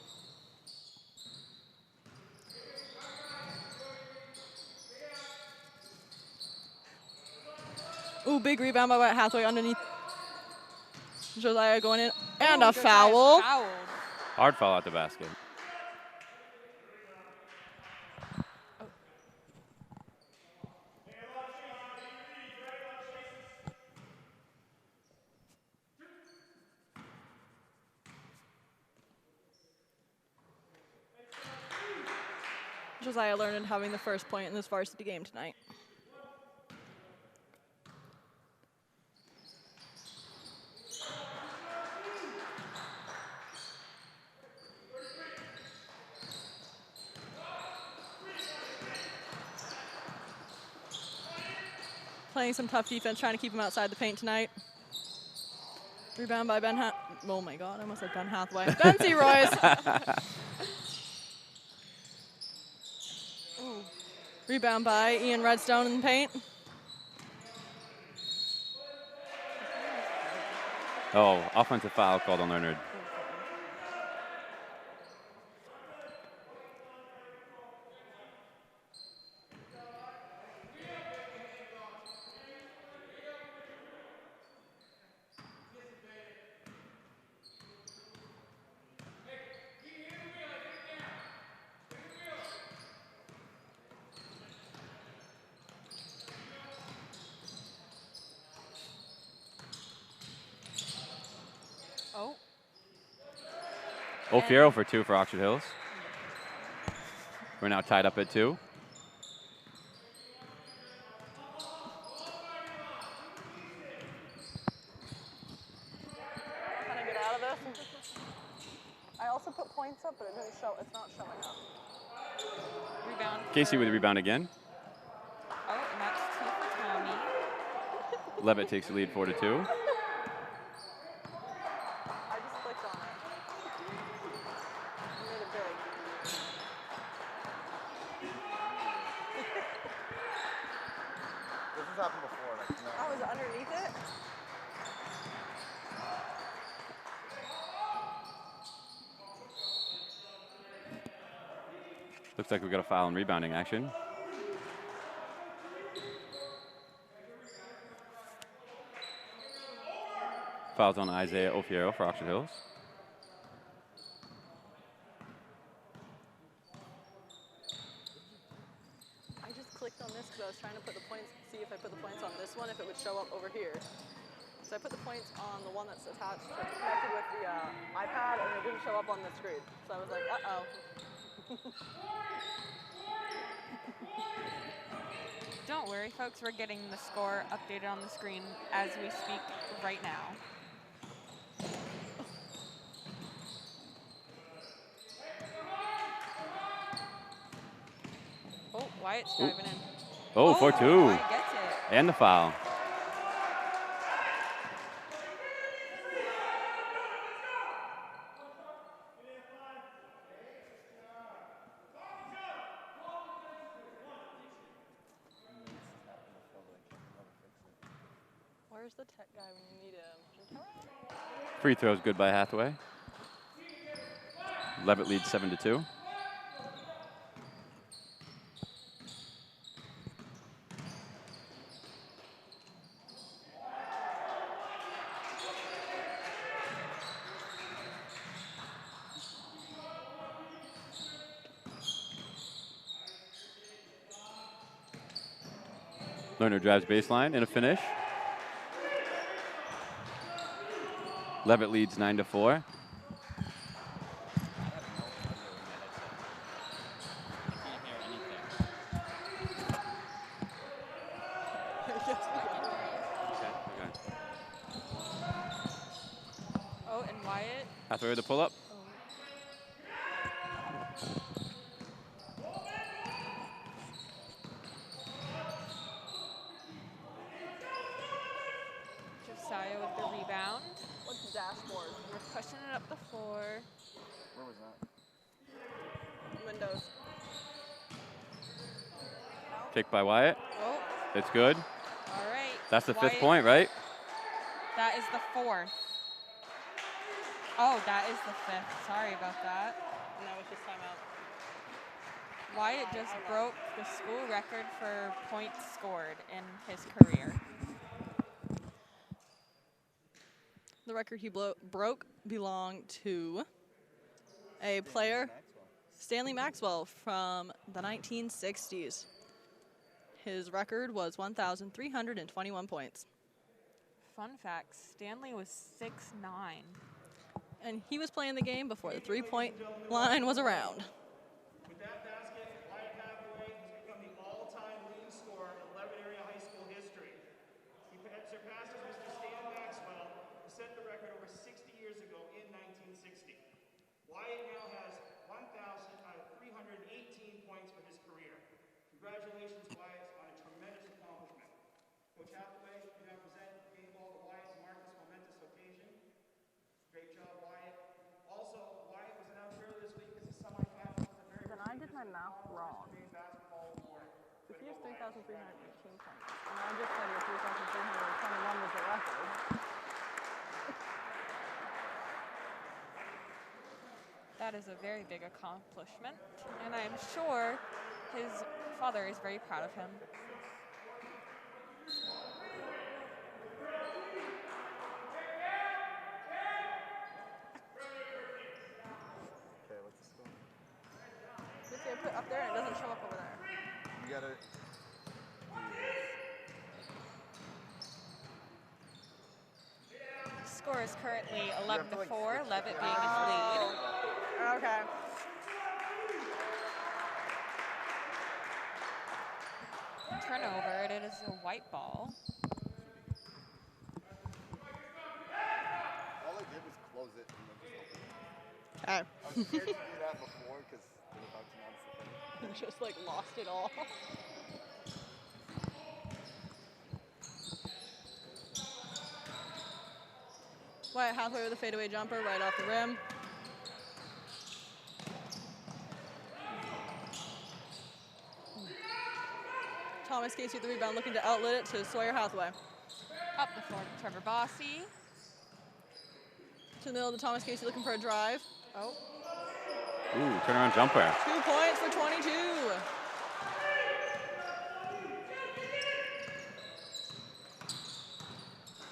Ooh, big rebound by Wyatt Hathaway underneath. Josiah going in, and a foul. Hard foul at the basket. Josiah Lernan having the first point in this varsity game tonight. Playing some tough defense, trying to keep him outside the paint tonight. Rebound by Ben oh my God, I almost said Ben Hathaway. Ben C. Royce. Rebound by Ian Redstone in the paint. Oh, offensive foul called on Leonard. O'Fiero for 2 for Oxford Hills. We're now tied up at 2. Can I get out of this? I also put points up, but it didn't show. It's not showing up. Rebound. Casey with the rebound again. Oh, and that's 2 for Tommy. Leavitt takes the lead 4-2. I just clicked on it. I made it big. This has happened before. Like, no. Oh, is it underneath it? Looks like we got a foul in rebounding action. Fouls on Isaiah O'Fiero for Oxford Hills. I just clicked on this because I was trying to put the points, see if I put the points on this one, if it would show up over here. So I put the points on the one that's attached, connected with the iPad, and it didn't show up on the screen. So I was like, uh-oh. Don't worry, folks. We're getting the score updated on the screen as we speak right now. Oh, Wyatt's driving in. Oh, 4-2. Wyatt gets it. And the foul. Where's the tech guy when you need him? Free throws good by Hathaway. Leavitt leads 7-2. Lerner drives baseline and a finish. Leavitt leads 9-4. Oh, and Wyatt. Hathaway with the pull-up. Josiah with the rebound. What's the dashboard? We're pushing it up the floor. Where was that? Windows. Kick by Wyatt. Oh, It's good. all right. That's the fifth Wyatt- point, right? That is the fourth. Oh, that is the fifth. Sorry about that. No, it's just timeout. Wyatt just broke the school record for points scored in his career. The record he broke belonged to a player, Stanley Maxwell, from the 1960s. His record was 1,321 points. Fun fact, Stanley was 6'9". And he was playing the game before the three-point line was around. With that basket, Wyatt Hathaway has become the all-time leading scorer in Leavitt area high school history. He surpasses Mr. Stan Maxwell, who set the record over 60 years ago in 1960. Wyatt now has 1,318 points for his career. Congratulations, Wyatt, on a tremendous accomplishment. Coach Hathaway, you now present the game ball to Wyatt to mark this momentous occasion. Great job, Wyatt. Also, Wyatt was announced earlier this week as a semifinalist of the very Then I did my math wrong. basketball award. If he has 3,318 points, and I just said your 3,321 was the record. That is a very big accomplishment, and I'm sure his father is very proud of him. Okay, what's the score? Just say put up there and it doesn't show up over there. You gotta do Score is currently have 11 to, to like, 4, switch Leavitt it. being his lead. Okay. Turnover, it is a white ball. All I did was close it and then just open it. Okay. I was scared to do that before because they were about to announce the thing. Just like lost it all. Wyatt Hathaway with a fadeaway jumper right off the rim. Thomas Casey with the rebound, looking to outlet it to Sawyer Hathaway. Up the floor to Trevor Bossy. To the middle to Thomas Casey, looking for a drive. Oh, Ooh, turnaround jumper. 2 points for 22.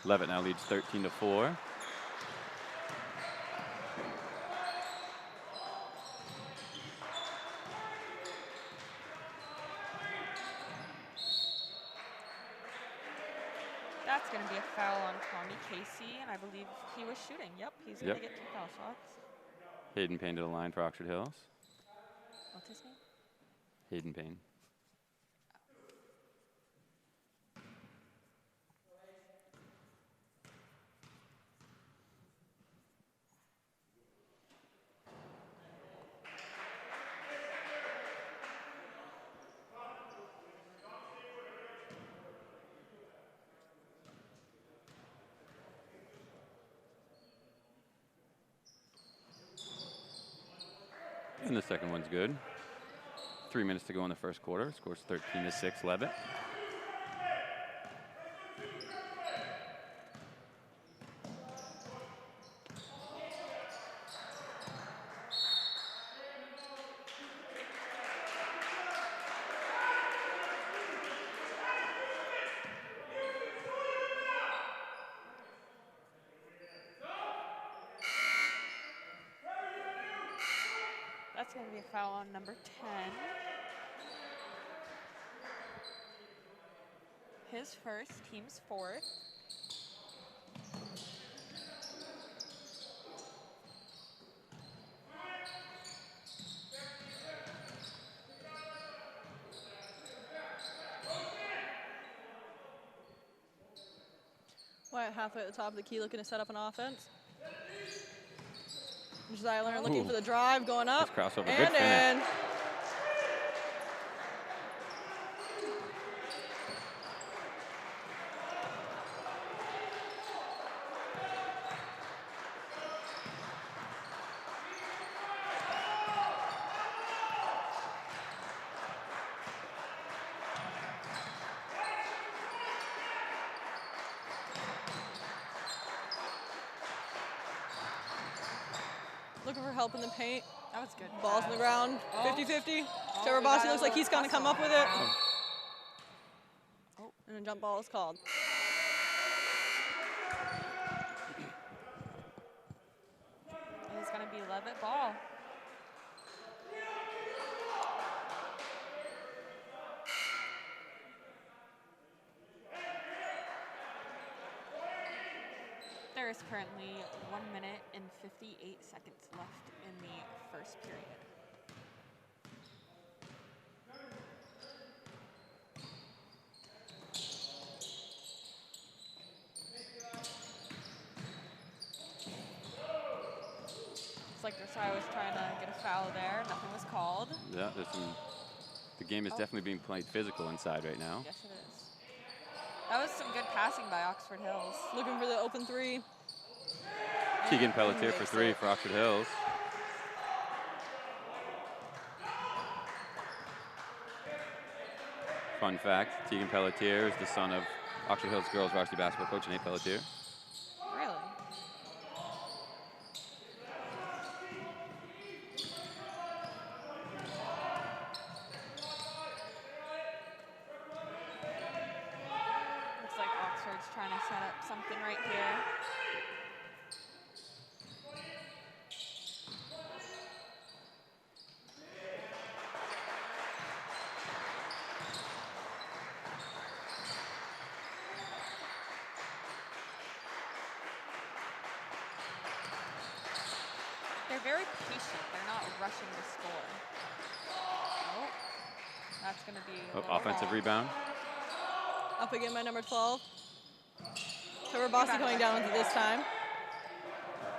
Leavitt now leads 13 to 4. that's going to be a foul on Tommy Casey, and I believe he was shooting. Yep, he's going to get 2 foul shots. Hayden Payne to the line for Oxford Hills. What's his name? Hayden Payne. And the second one's good. 3 minutes to go in the first quarter. Scores 13 to 6, Leavitt. That's going to be a foul on number 10. His first, team's fourth. Wyatt Hathaway at the top of the key, looking to set up an offense. Josiah Lerner looking Ooh. for the drive, going up. Nice crossover. And Good finish. in. Looking for help in the paint. That was good. Ball's on the ground, 50-50. Trevor we Bossy got looks like he's going to come up with it. Oh. And a jump ball is called. It's going to be Leavitt ball. There is currently 1 minute and 58 seconds left in the first period. Looks like Josiah was trying to get a foul there. Nothing was called. Yeah, the game is definitely being played physical inside right now. Yes, it is. That was some good passing by Oxford Hills. Looking for the open three. Tegan Pelletier for 3 for Oxford Hills. Fun fact, Tegan Pelletier is the son of Oxford Hills girls varsity basketball coach Nate Pelletier. Really? Looks like Oxford's trying to set up something right here. They're very patient. They're not rushing to score. Oh, that's going to be a little Offensive long. rebound. Up again by number 12. Trevor Bossy going down with it this time.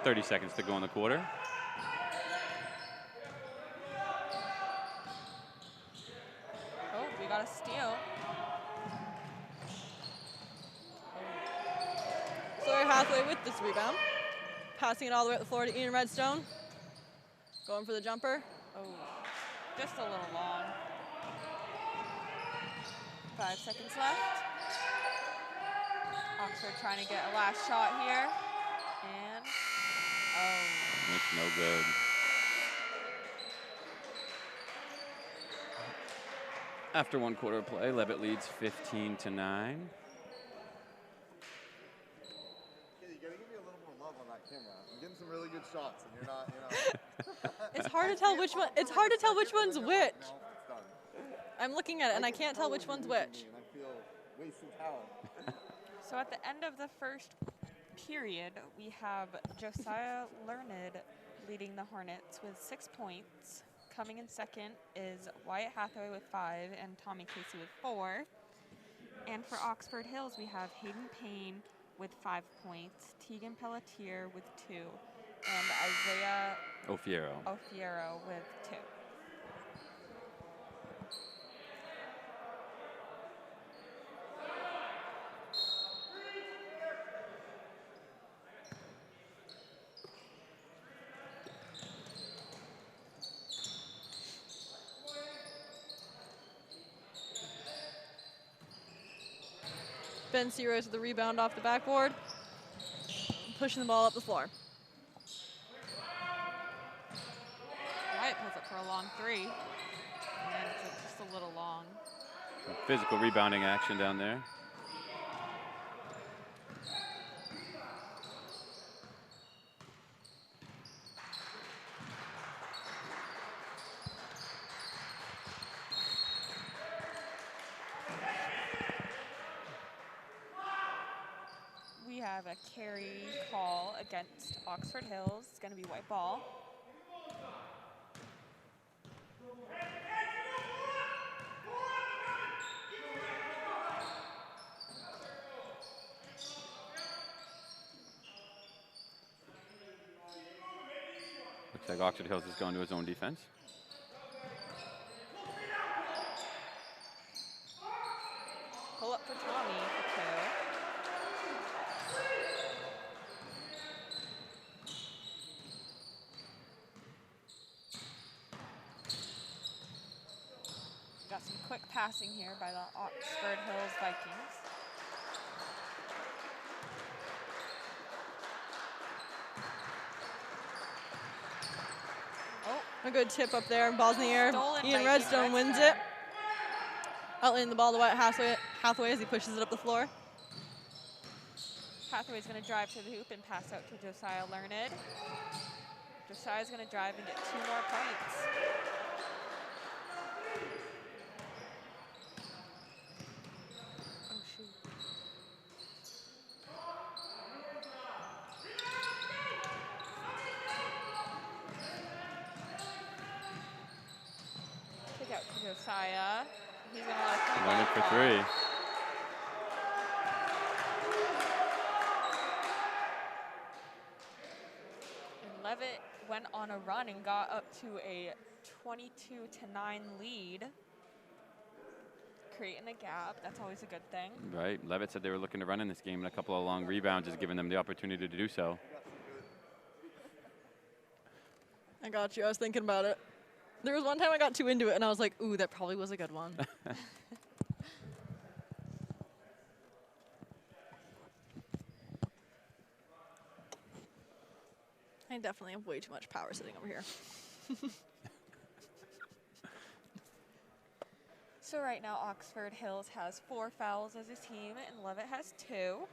30 seconds to go in the quarter. Oh, we got a steal. Sawyer Hathaway with this rebound. Passing it all the way up the floor to Ian Redstone. Going for the jumper. Oh, just a little long. 5 seconds left. Oxford trying to get a last shot here. And, oh. It's no good. After 1 quarter of play, Leavitt leads 15-9. You gotta give me a little more love on that camera. I'm getting some really good shots, and you're not. It's hard to tell which one. It's hard to tell which one's which. No, it's done. I'm looking at it and I can't tell which one's which. And I feel wasting talent. So at the end of the first period, we have Josiah Learned leading the Hornets with 6 points. Coming in second is Wyatt Hathaway with 5 and Tommy Casey with 4. And for Oxford Hills, we have Hayden Payne with 5 points, Tegan Pelletier with 2, and Isaiah Ofiero with 2. Ben Sears with the rebound off the backboard. Pushing the ball up the floor. Wyatt pulls up for a long 3. And it's just a little long. Some physical rebounding action down there. We have a carry call against Oxford Hills. It's going to be white ball. Looks like Oxford Hills is going to his own defense. Pull up for Tommy for 2. Got some quick passing here by the Oxford Hills Vikings. Oh, A good tip up there. Ball's in the air. stolen by Ian Redstone wins it. Redstone. Outlaying the ball to Wyatt Hathaway as he pushes it up the floor. Hathaway's going to drive to the hoop and pass out to Josiah Learned. Josiah's going to drive and get 2 more points. Oh, shoot. Kick out to Josiah. He's going to let a 3-ball Leonard for fall. 3. And Leavitt went on a run and got up to a 22-9 lead, creating a gap. That's always a good thing. Right. Leavitt said they were looking to run in this game, and a couple of long rebounds has given them the opportunity to do so. I got you. I was thinking about it. There was one time I got too into it, and I was like, ooh, that probably was a good one. I definitely have way too much power sitting over here. So right now, Oxford Hills has 4 fouls as a team, and Leavitt has 2.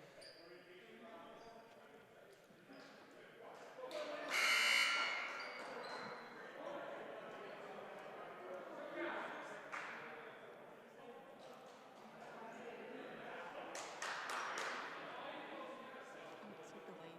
Super late.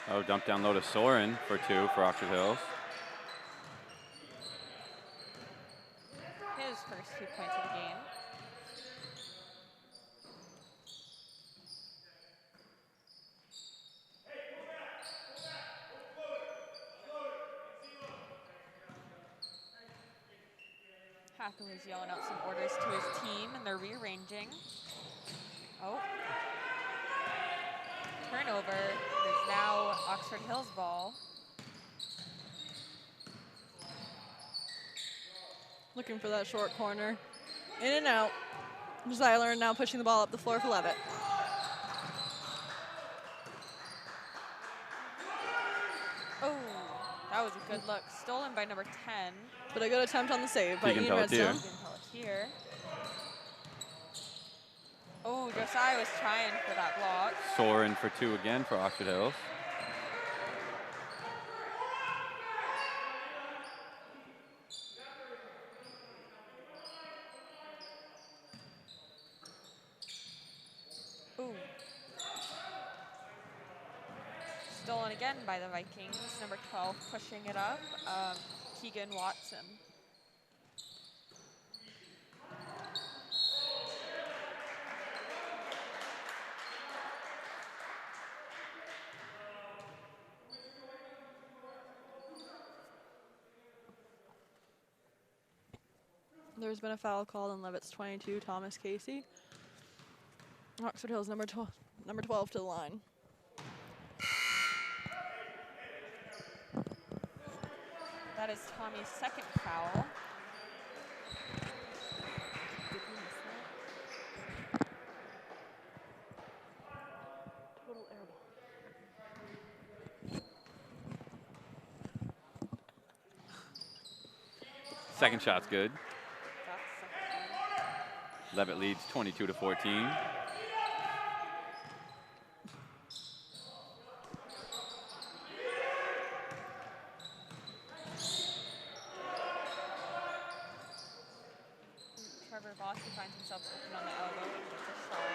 Oh, dump down low to Soren for 2 for Oxford Hills. His first 2 points of the game. Hathaway's yelling out some orders to his team, and they're rearranging. Oh. Turnover. It is now Oxford Hills ball. Looking for that short corner. In and out. Josiah Learned now pushing the ball up the floor for Leavitt. Oh, that was a good look. Stolen by number 10. But a good attempt on the save by Keegan Ian Pelletier. Redstone. Keegan Pelletier. Oh, Josiah was trying for that block. Soren for 2 again for Oxford Hills. Ooh. Stolen again by the Vikings. Number 12 pushing it up. Keegan Watson. There's been a foul called on Leavitt's 22, Thomas Casey. Oxford Hills number 12 to the line. That is Tommy's second foul. Total air ball. Second shot's good. That's second one. Leavitt leads 22-14. Trevor Bossy finds himself open on the elbow and gets a shot.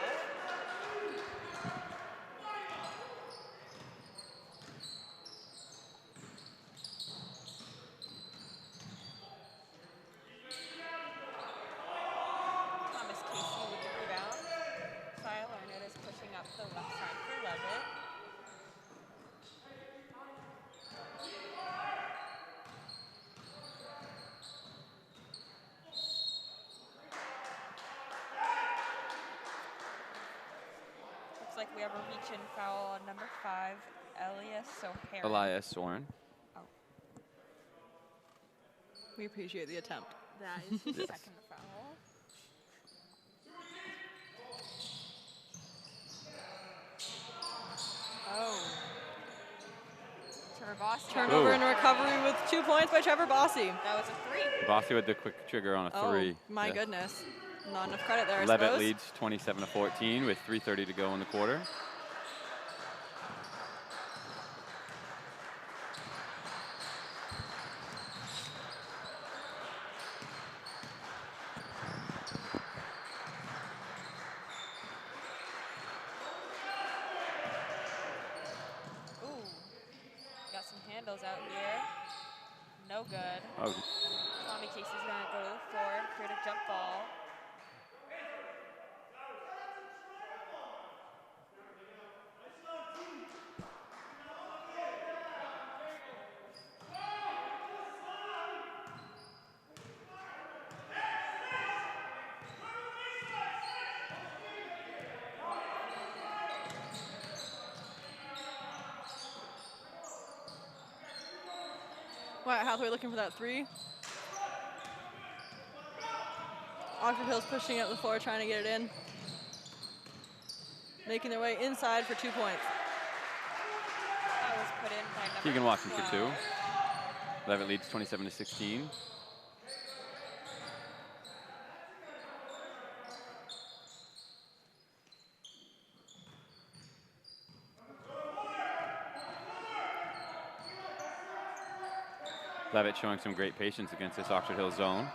Looks like we have a reach-in foul on number 5, Elias O'Hara. Elias Soren. We appreciate the attempt. That is his Yes. second foul. Oh. Trevor Bossy. Turnover Ooh. and recovery with 2 points by Trevor Bossy. That was a 3. Bossy with the quick trigger on a Oh, 3. my Yeah. goodness. Not enough credit there, I Leavitt suppose. leads 27-14 with 3:30 to go in the quarter. Ooh. Got some handles out here. No good. Oh, Tommy Casey's going to go to the floor, create a jump ball. Wyatt Hathaway looking for that 3. Oxford Hills pushing up the floor, trying to get it in. Making their way inside for 2 points. That was put in by number Keegan Watson for 2. 12. Leavitt leads 27-16. Leavitt showing some great patience against this Oxford Hills zone.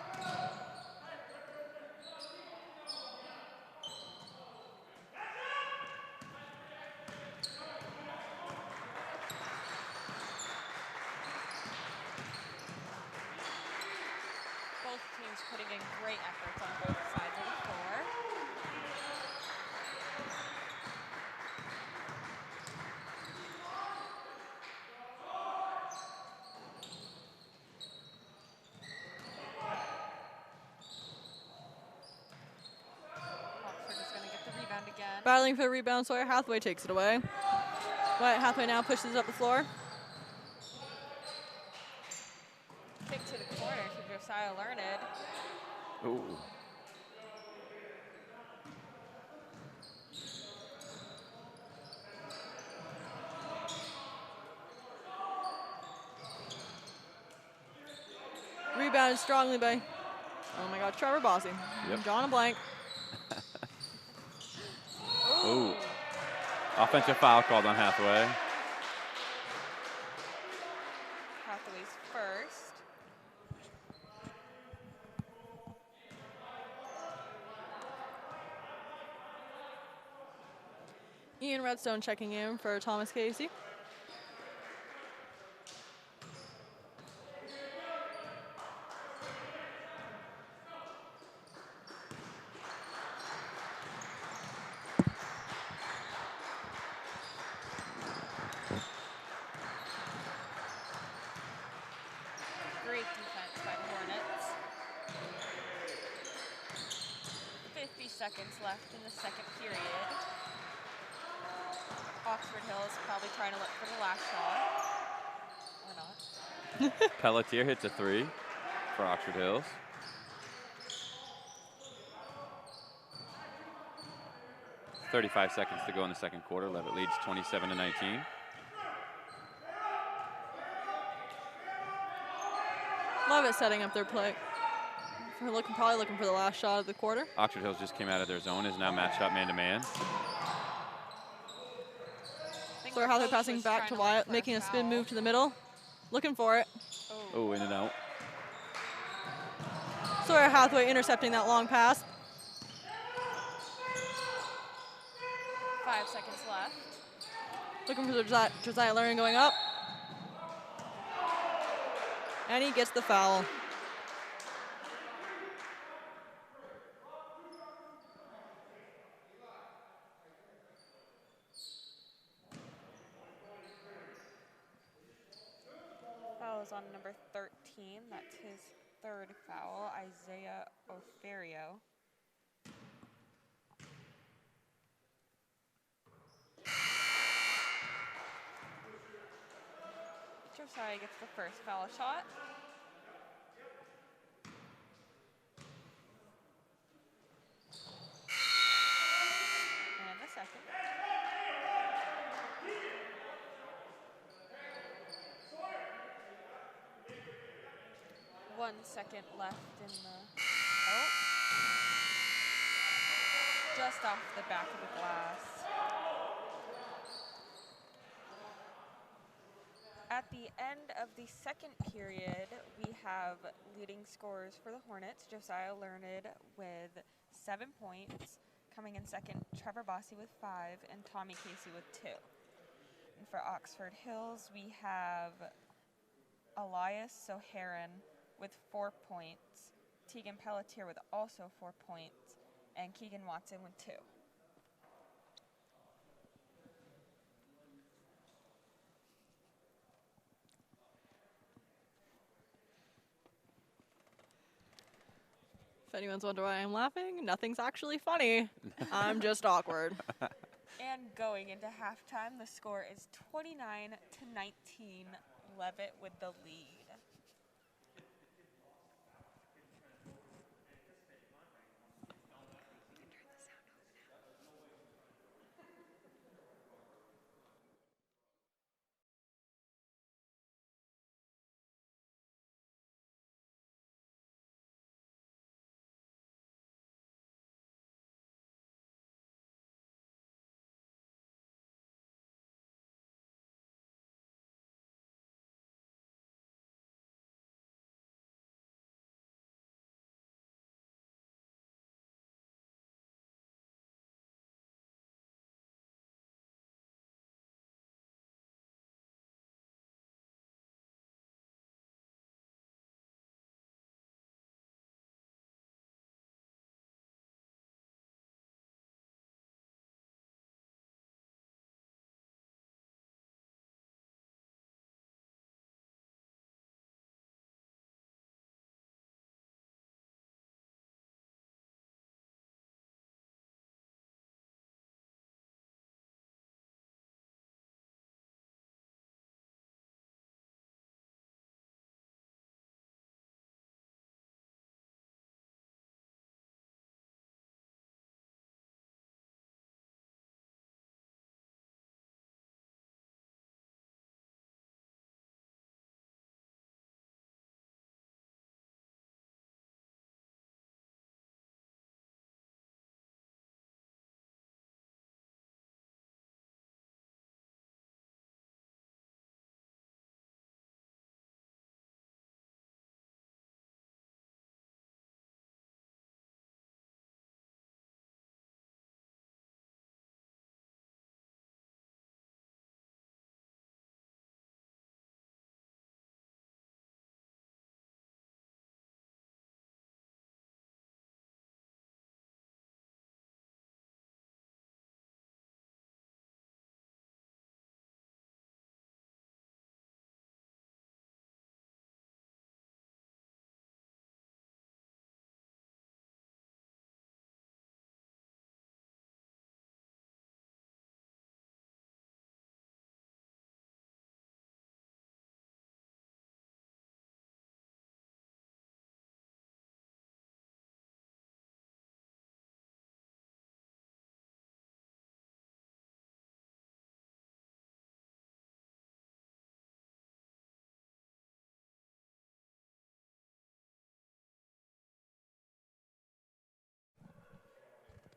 Both teams putting in great efforts on both sides of the floor. Oxford is going to get the rebound again. Battling for the rebound, Sawyer Hathaway takes it away. Wyatt Hathaway now pushes it up the floor. Kick to the corner to Josiah Learned. Ooh. Rebounded strongly by, oh my God, Trevor Bossy. Yep. John and Blank. Ooh. Offensive foul called on Hathaway. Hathaway's first. Ian Redstone checking in for Thomas Casey. Great defense by the Hornets. 50 seconds left in the second period. Oxford Hills probably trying to look for the last shot. Or not. Pelletier hits a 3 for Oxford Hills. .35 seconds to go in the second quarter. Leavitt leads 27-19. Leavitt setting up their play. Probably looking for the last shot of the quarter. Oxford Hills just came out of their zone, is now matched up man-to-man. Sawyer Hathaway passing back to Wyatt, making a spin move to the middle. Looking for it. Oh, in and out. Sawyer Hathaway intercepting that long pass. 5 seconds left. Looking for Josiah Learning going up. And he gets the foul. Foul is on number 13. That's his third foul, Isaiah Oferio. Josiah gets the first foul shot. And the second. 1 second left in the, oh. Just off the back of the glass. At the end of the second period, we have leading scorers for the Hornets. Josiah Learned with 7 points. Coming in second, Trevor Bossy with 5, and Tommy Casey with 2. And for Oxford Hills, we have Elias Soharan with 4 points, Tegan Pelletier with also 4 points, and Keegan Watson with 2. If anyone's wondering why I'm laughing, nothing's actually funny. I'm just awkward. And going into halftime, the score is 29-19, Leavitt with the lead.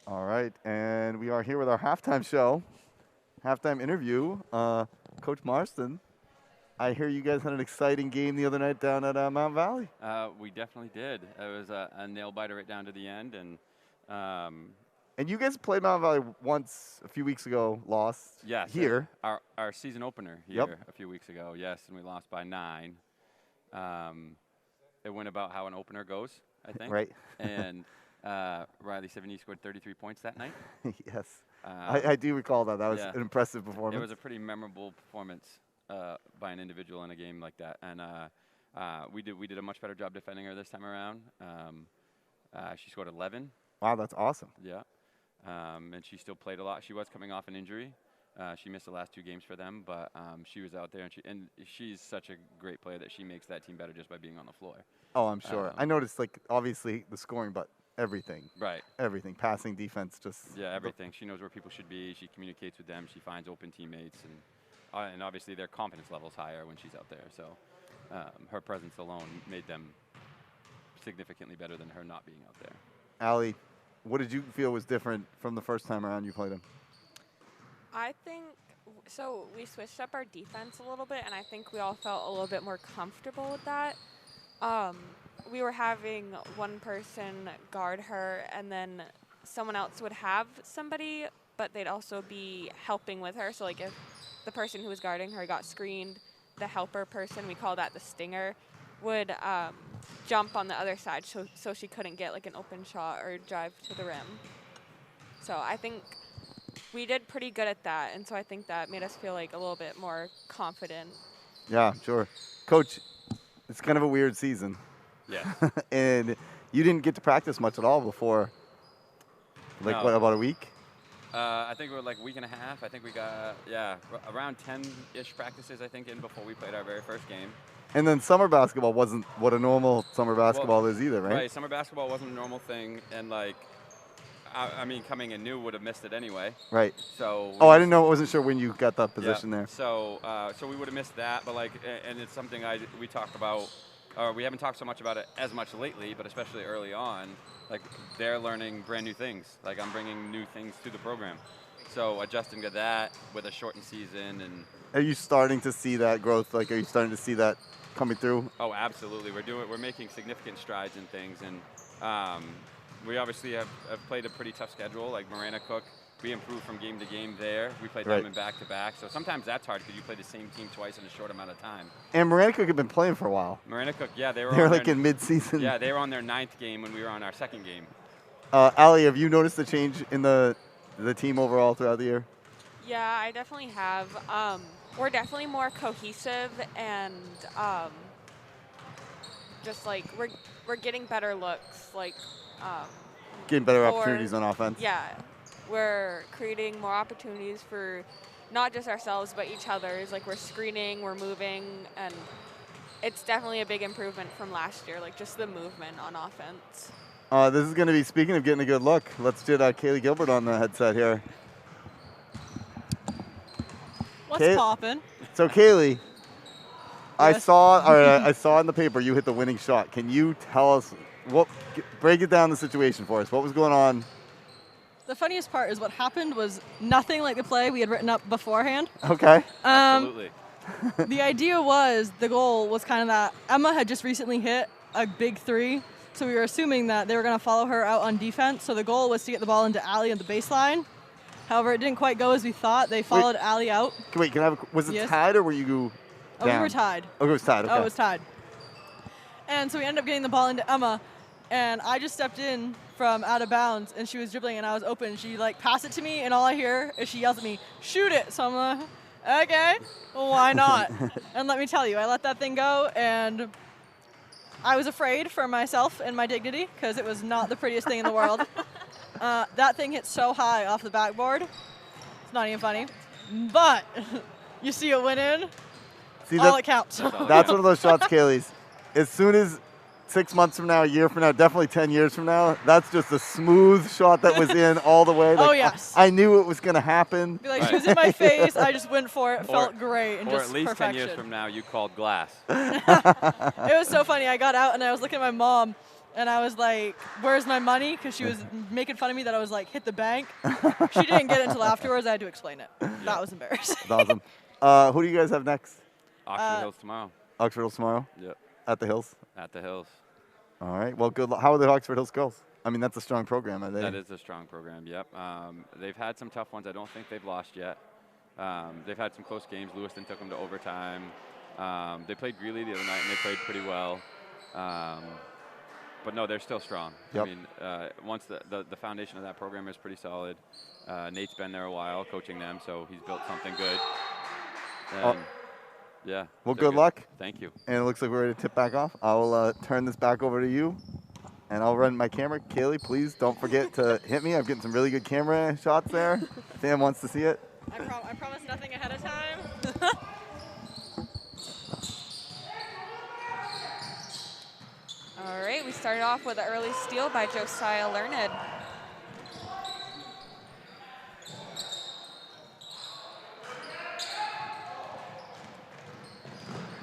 All right, and we are here with our halftime show, halftime interview. Coach Marston, I hear you guys had an exciting game the other night down at Mount Valley. We definitely did. It was a nail biter right down to the end, and And you guys played Mount Valley once a few weeks ago, lost yes, here. Our season opener here a few weeks ago, yes, and we lost by 9. It went about how an opener goes, I think. Right. And Riley Sevigny scored 33 points that night. Yes. I do recall that. That was yeah. an impressive performance. It was a pretty memorable performance by an individual in a game like that. And we did a much better job defending her this time around. She scored 11. Wow, that's awesome. Yeah. And she still played a lot. She was coming off an injury. She missed the last 2 games for them, but she was out there, and she's such a great player that she makes that team better just by being on the floor. Oh, I'm sure. I noticed, like, obviously the scoring, but everything. Right. Everything. Passing, defense, just. Yeah, everything. She knows where people should be. She communicates with them. She finds open teammates, and obviously their confidence level's higher when she's out there. So her presence alone made them significantly better than her not being out there. Allie, what did you feel was different from the first time around you played him? I think so. We switched up our defense a little bit, and I think we all felt a little bit more comfortable with that. We were having one person guard her, and then someone else would have somebody, but they'd also be helping with her. So, like, if the person who was guarding her got screened, the helper person, we call that the stinger, would jump on the other side so she couldn't get, like, an open shot or drive to the rim. So I think we did pretty good at that, and so I think that made us feel, like, a little bit more confident. Yeah, sure. Coach, it's kind of a weird season. Yeah. And you didn't get to practice much at all before, like, No. what, about a week? I think we're like a week and a half. I think we got, around 10-ish practices, I think, in before we played our very first game. And then summer basketball wasn't what a normal summer basketball is either, right? Right, summer basketball wasn't a normal thing, and, like, I mean, coming in new would have missed it anyway. Right. So. Oh, I didn't know. I wasn't sure when you got that position there. So we would have missed that, but, like, and it's something we talk about. We haven't talked so much about it as much lately, but especially early on, like, they're learning brand new things. Like, I'm bringing new things to the program. So adjusting to that with a shortened season and. Are you starting to see that growth? Like, are you starting to see that coming through? Oh, absolutely. We're making significant strides in things, and we obviously have played a pretty tough schedule. Like Marana Cook, we improved from game to game there. We played them in back-to-back, so sometimes that's hard because you play the same team twice in a short amount of time. And Marana Cook had been playing for a while. Marana Cook, yeah, they were like in mid-season. Yeah, they were on their 9th game when we were on our 2nd game. Allie, have you noticed the change in the team overall throughout the year? Yeah, I definitely have. We're definitely more cohesive, and just, like, we're getting better looks, like. Getting better opportunities on offense. Yeah, we're creating more opportunities for not just ourselves but each other's. Like, we're screening, we're moving, and it's definitely a big improvement from last year. Like, just the movement on offense. This is going to be, speaking of getting a good look, let's get Kaylee Gilbert on the headset here. What's poppin'? So, Kaylee, Yes. I saw in the paper you hit the winning shot. Can you tell us break it down the situation for us? What was going on? The funniest part is what happened was nothing like the play we had written up beforehand. Okay. Absolutely. The idea was, the goal was kind of that Emma had just recently hit a big 3, so we were assuming that they were going to follow her out on defense. So the goal was to get the ball into Allie at the baseline. However, it didn't quite go as we thought. They followed Allie out. Wait, was it tied or were you down? Oh, we were tied. Oh, it was tied. Okay. Oh, it was tied. And so we ended up getting the ball into Emma, and I just stepped in from out of bounds, and she was dribbling, and I was open. She, like, passed it to me, and all I hear is she yells at me, "Shoot it!" So I'm like, okay, well, why not? And let me tell you, I let that thing go, and I was afraid for myself and my dignity because it was not the prettiest thing in the world. That thing hit so high off the backboard. It's not even funny. But you see it went in. See, all it counts. That's one of those shots, Kaylee's. As soon as 6 months from now, a year from now, definitely 10 years from now, that's just a smooth shot that was in all the way. Like, oh, yes. I knew it was going to happen. Be like, she was in my face. I just went for it. Felt great. And or just at least perfection. 10 years from now, you called glass. It was so funny. I got out, and I was looking at my mom, and I was like, where's my money? Because she was making fun of me that I was like, hit the bank. She didn't get it until afterwards. I had to explain it. That was embarrassing. That's awesome. Who do you guys have next? Oxford Hills tomorrow. Oxford Hills tomorrow? Yep. At the Hills? At the Hills. All right. Well, good luck. How are the Oxford Hills girls? I mean, that's a strong program, are they? That is a strong program, yep. They've had some tough ones. I don't think they've lost yet. They've had some close games. Lewiston took them to overtime. They played Greeley the other night, and they played pretty well. But no, they're still strong. Yep. I mean, once the foundation of that program is pretty solid. Nate's been there a while coaching them, so he's built something good. And yeah. Well, good luck. Thank you. And it looks like we're ready to tip back off. I will turn this back over to you, and I'll run my camera. Kaylee, please don't forget to hit me. I'm getting some really good camera shots there. Sam wants to see it. I promise nothing ahead of time. All right, we started off with an early steal by Josiah Learned.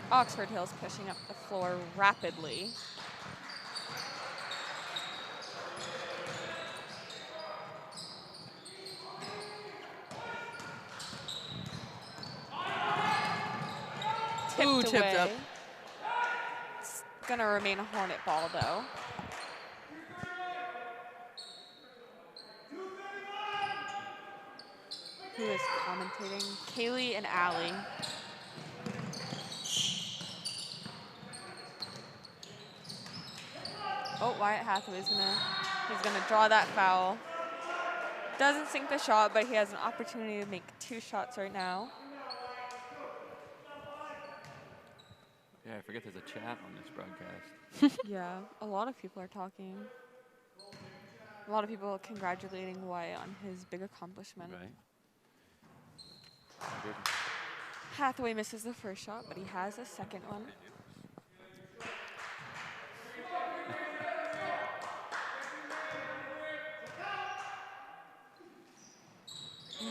Oxford Hills pushing up the floor rapidly. Ooh, tipped up. It's gonna remain a Hornet ball though. Who is commentating? Kaylee and Allie. Oh, Wyatt Hathaway's he's gonna draw that foul. Doesn't sink the shot, but he has an opportunity to make 2 shots right now. Yeah, I forget there's a chat on this broadcast. Yeah, a lot of people are talking. A lot of people congratulating Wyatt on his big accomplishment. Right. Hathaway misses the first shot, but he has a second one.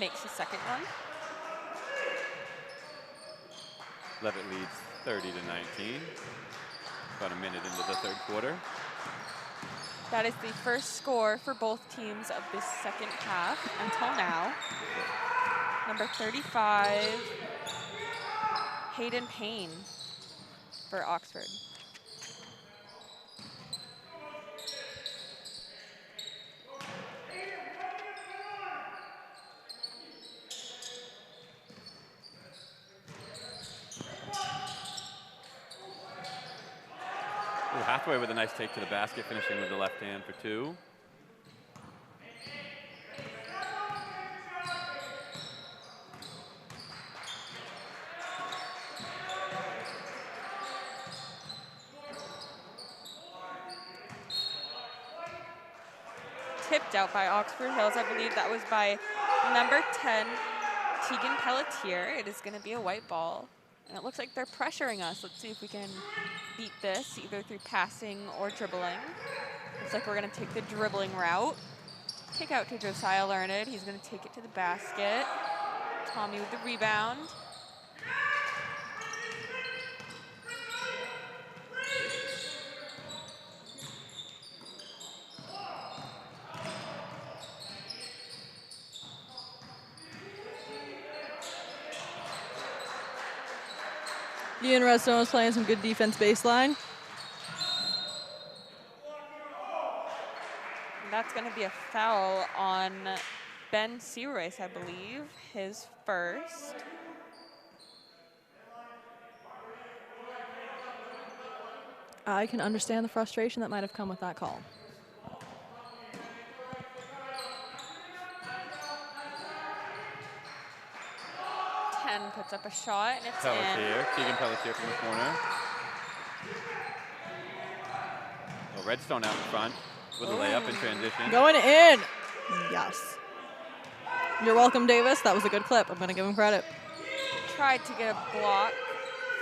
Makes the second one. Leavitt leads 30-19. About a minute into the third quarter. That is the first score for both teams of this second half until now. Number 35, Hayden Payne for Oxford. Ooh, Hathaway with a nice take to the basket, finishing with the left hand for 2. Tipped out by Oxford Hills. I believe that was by number 10, Tegan Pelletier. It is going to be a white ball. And it looks like they're pressuring us. Let's see if we can beat this, either through passing or dribbling. Looks like we're going to take the dribbling route. Kick out to Josiah Learned. He's going to take it to the basket. Tommy with the rebound. Ian Redstone is playing some good defense baseline. And that's going to be a foul on Ben Searoyce, I believe, his first. I can understand the frustration that might have come with that call. Puts up a shot, and it's Pelletier, Tegan Pelletier from the corner. Oh, Redstone out in front with a layup in transition. Going in. Yes. You're welcome, Davis. That was a good clip. I'm going to give him credit. Tried to get a block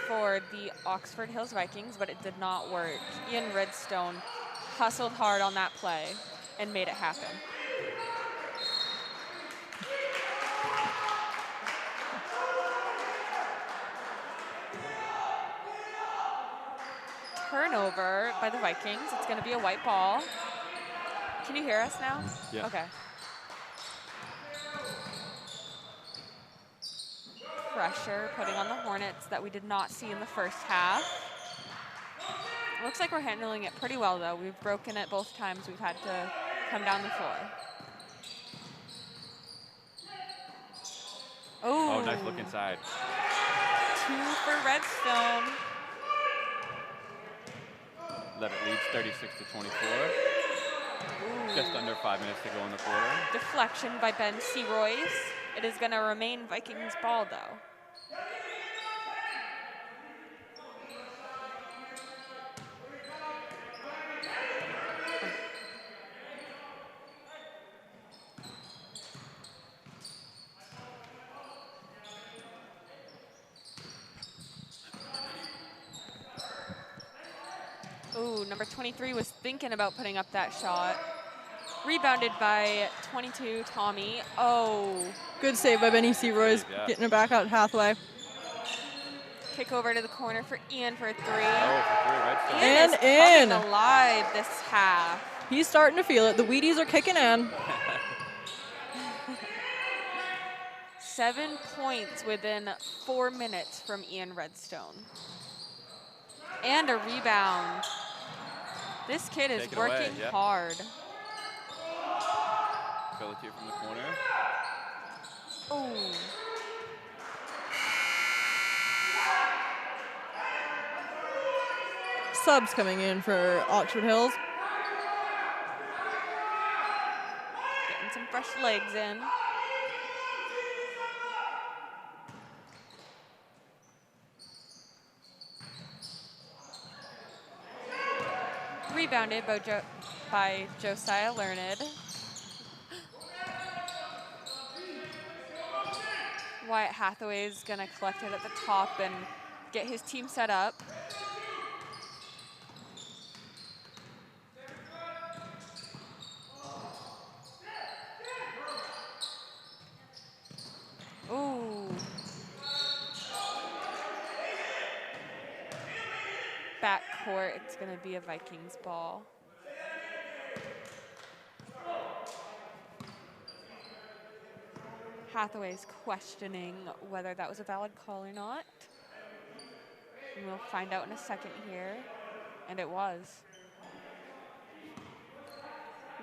for the Oxford Hills Vikings, but it did not work. Ian Redstone hustled hard on that play and made it happen. Turnover by the Vikings. It's going to be a white ball. Can you hear us now? Yeah. Okay. Pressure putting on the Hornets that we did not see in the first half. Looks like we're handling it pretty well, though. We've broken it both times we've had to come down the floor. Oh, nice look inside. 2 for Redstone. Leavitt leads 36-24. Just under 5 minutes to go in the quarter. Deflection by Ben Searoyce. It is going to remain Vikings ball, though. Ooh, number 23 was thinking about putting up that shot. Rebounded by 22, Tommy. Oh. Good save by Benny Searoy's Yeah. getting it back out Hathaway. Kick over to the corner for Ian for a 3. Oh, for 3, right? Ian And is in. coming alive this half. He's starting to feel it. The Wheaties are kicking in. 7 points within 4 minutes from Ian Redstone. And a rebound. This kid is Take it away, working yeah. hard. Pelletier from the corner. Oh. Subs coming in for Oxford Hills. Getting some fresh legs in. Rebounded by Josiah Learned. Wyatt Hathaway is going to collect it at the top and get his team set up. Ooh. Backcourt, it's going to be a Vikings ball. Hathaway's questioning whether that was a valid call or not. And we'll find out in a second here. And it was.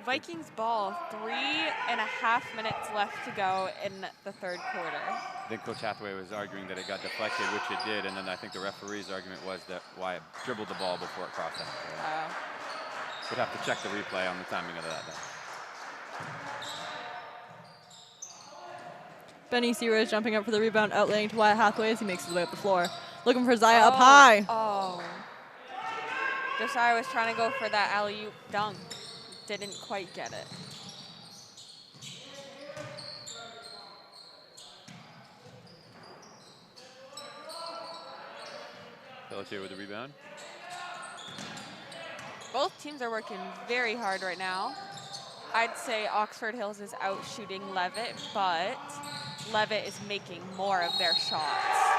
Vikings ball, 3.5 minutes left to go in the third quarter. I think Coach Hathaway was arguing that it got deflected, which it did, and then I think the referee's argument was that Wyatt dribbled the ball before it crossed that. We'd have to check the replay on the timing of that. Benny Searoy is jumping up for the rebound, outlaying to Wyatt Hathaway as he makes his way up the floor. Looking for Zaya up high. Oh. Josiah was trying to go for that alley-oop dunk. Didn't quite get it. Pelletier with the rebound. Both teams are working very hard right now. I'd say Oxford Hills is out shooting Leavitt, but Leavitt is making more of their shots.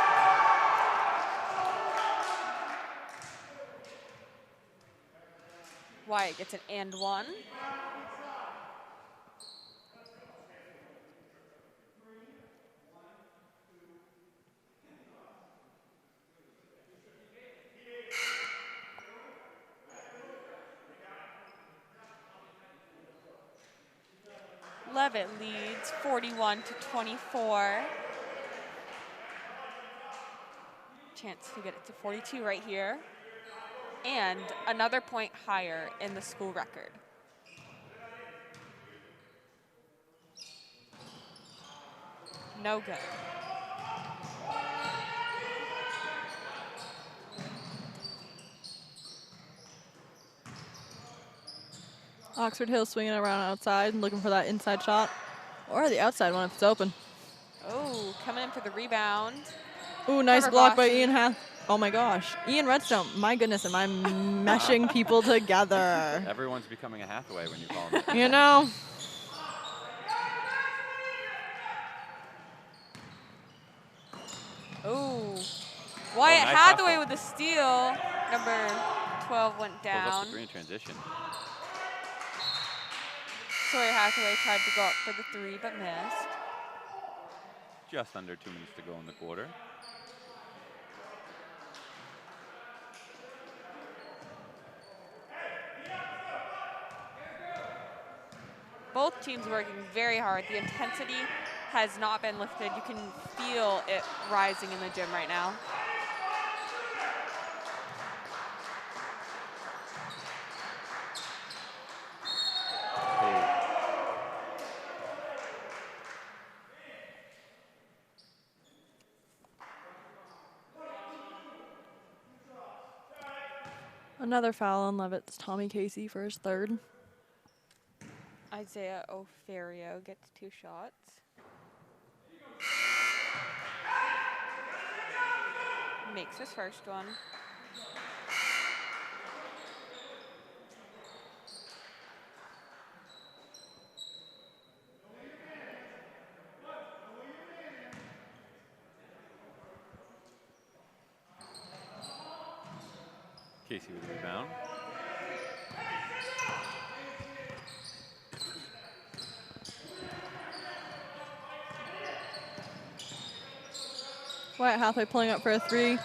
Wyatt gets an and one. Leavitt leads 41-24. Chance to get it to 42 right here. And another point higher in the school record. No good. Oxford Hills swinging around outside and looking for that inside shot. Or the outside one if it's open. Oh, coming in for the rebound. Ooh, nice Trevor block by Bossy. Ian Hath. Oh my gosh. Ian Redstone. My goodness, am I meshing people together? Everyone's becoming a Hathaway when you call them that. You know? Ooh. Wyatt nice Hathaway hustle. with the steal. Number 12 went Pulls up down. the 3 in transition. Sawyer Hathaway tried to go up for the 3, but missed. Just under 2 minutes to go in the quarter. Both teams working very hard. The intensity has not been lifted. You can feel it rising in the gym right now. Another foul on Leavitt's Tommy Casey for his third. Isaiah Oferio gets 2 shots. Makes his first one. Casey with the rebound. Wyatt Hathaway pulling up for a three.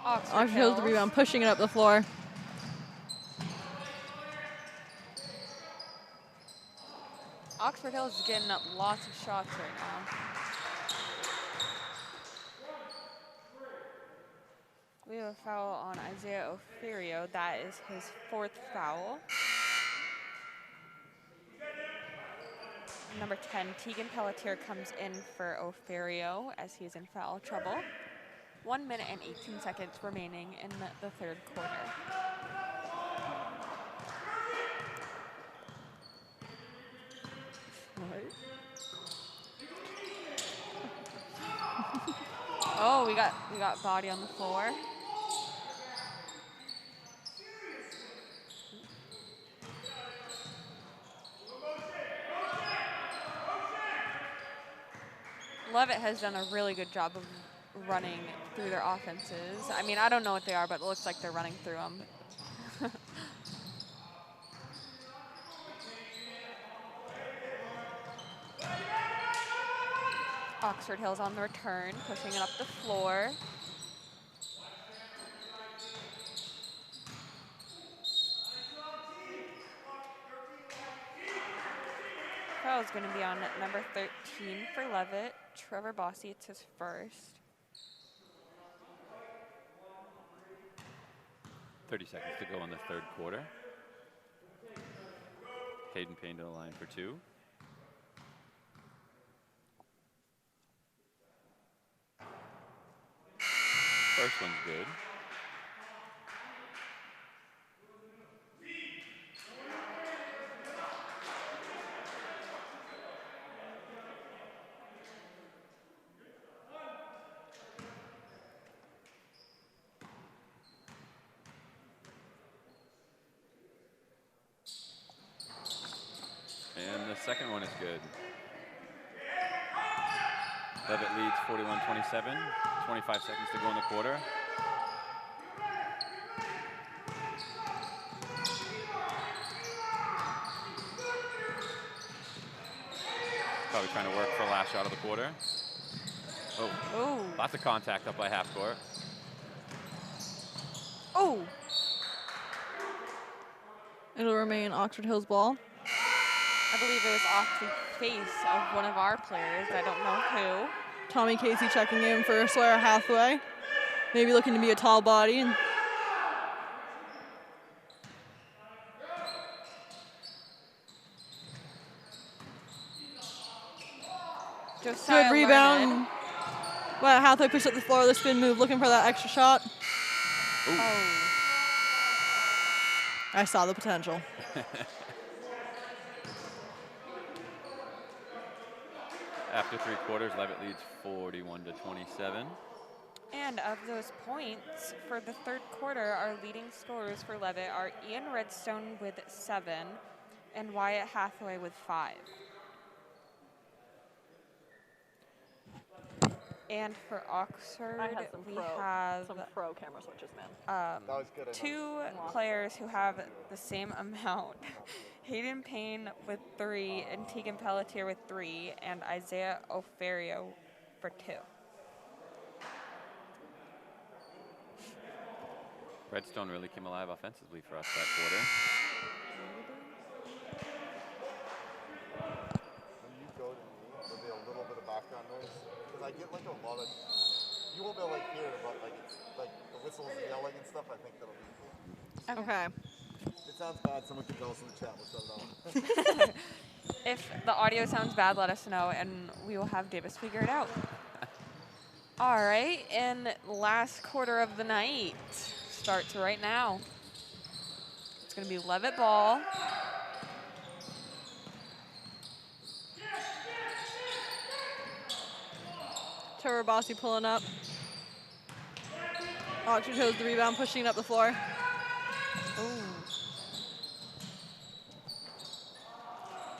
Oxford Hills the Hills. rebound, pushing it up the floor. Oxford Hills is getting up lots of shots right now. We have a foul on Isaiah Oferio. That is his 4th foul. Number 10, Tegan Pelletier comes in for Oferio as he's in foul trouble. 1 minute and 18 seconds remaining in the 3rd quarter. Oh, we got body on the floor. Leavitt has done a really good job of running through their offenses. I mean, I don't know what they are, but it looks like they're running through them. Oxford Hills on the return, pushing it up the floor. Foul is going to be on number 13 for Leavitt. Trevor Bossy, it's his first. 30 seconds to go in the 3rd quarter. Hayden Payne to the line for 2. First one's good. And the second one is good. Leavitt leads 41-27. 25 seconds to go in the quarter. Probably trying to work for the last shot of the quarter. Oh, lots of contact up by half court. Oh! It'll remain Oxford Hills ball. I believe it was off the face of one of our players. I don't know who. Tommy Casey checking in for Sawyer Hathaway. Maybe looking to be a tall body. And Josiah good rebound. Learned. Wyatt Hathaway pushed up the floor with a spin move, looking for that extra shot. Oh. I saw the potential. After 3 quarters, Leavitt leads 41-27. And of those points for the 3rd quarter, our leading scorers for Leavitt are Ian Redstone with 7 and Wyatt Hathaway with 5. And for Oxford, we have some pro camera switches, man. That was good. 2 players who have the same amount. Hayden Payne with 3 and Tegan Pelletier with 3 and Isaiah Oferio for 2. Redstone really came alive offensively for us that quarter. When you go to me, there'll be a little bit of background noise because I get like a lot of. You won't be able to hear it, but like it's like the whistles yelling and stuff. I think that'll be cool. Okay. If it sounds bad, someone can tell us in the chat. We'll shut it off. If the audio sounds bad, let us know, and we will have Davis figure it out. All right, and last quarter of the night starts right now. It's going to be Leavitt ball. Trevor Bossy pulling up. Oxford Hills the rebound, pushing it up the floor. Ooh.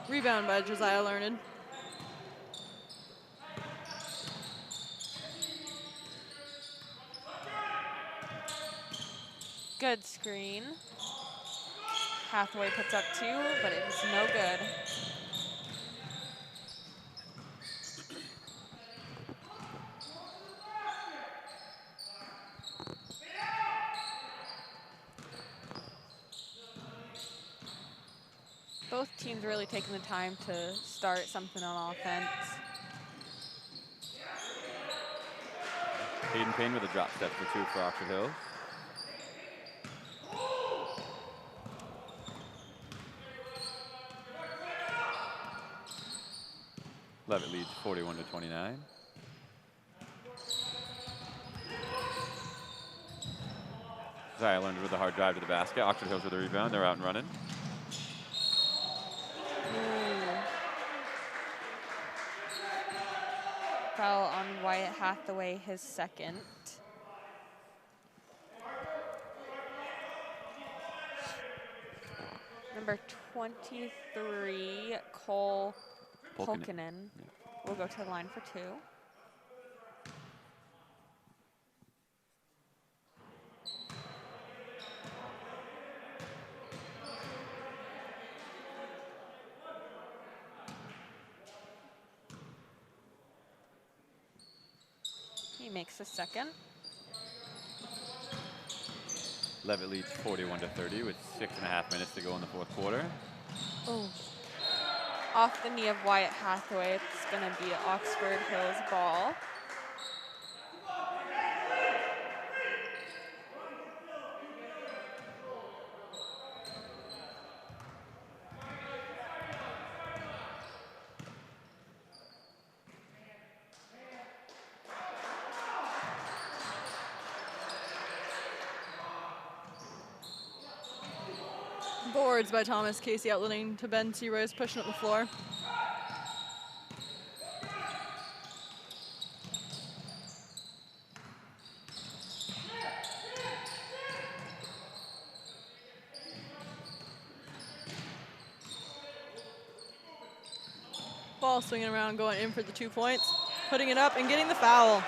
Rebound by Josiah Learned. Good screen. Hathaway puts up 2, but it is no good. Both teams really taking the time to start something on offense. Hayden Payne with a drop step for 2 for Oxford Hills. Leavitt leads 41-29. Zylander with a hard drive to the basket. Oxford Hills with a rebound. They're out and running. Foul on Wyatt Hathaway, his second. Number 23, Cole Polkinen will go to the line for 2. He makes the second. Leavitt leads 41-30 with 6.5 minutes to go in the fourth quarter. Oh. Off the knee of Wyatt Hathaway, it's going to be Oxford Hills ball. Boards by Thomas Casey outlining to Ben Searoy's pushing up the floor. Ball swinging around, going in for the 2 points, putting it up and getting the foul.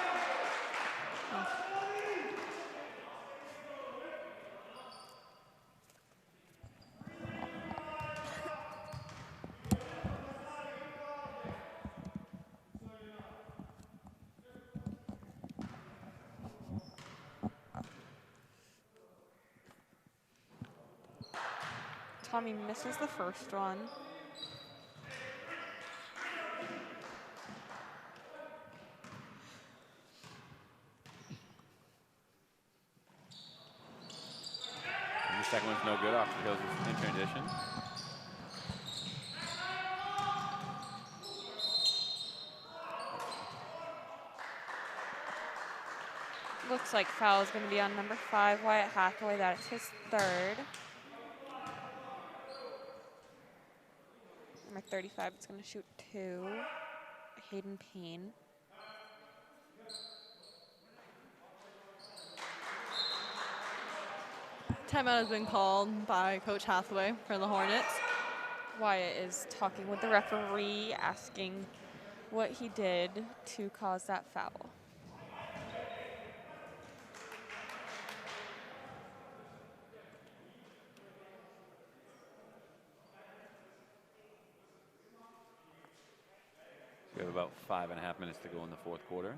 Tommy misses the first one. And the second one's no good. Oxford Hills is in transition. Looks like foul is going to be on number 5, Wyatt Hathaway. That is his third. Number 35 is going to shoot 2. Hayden Payne. Timeout has been called by Coach Hathaway for the Hornets. Wyatt is talking with the referee, asking what he did to cause that foul. We have about 5.5 minutes to go in the fourth quarter.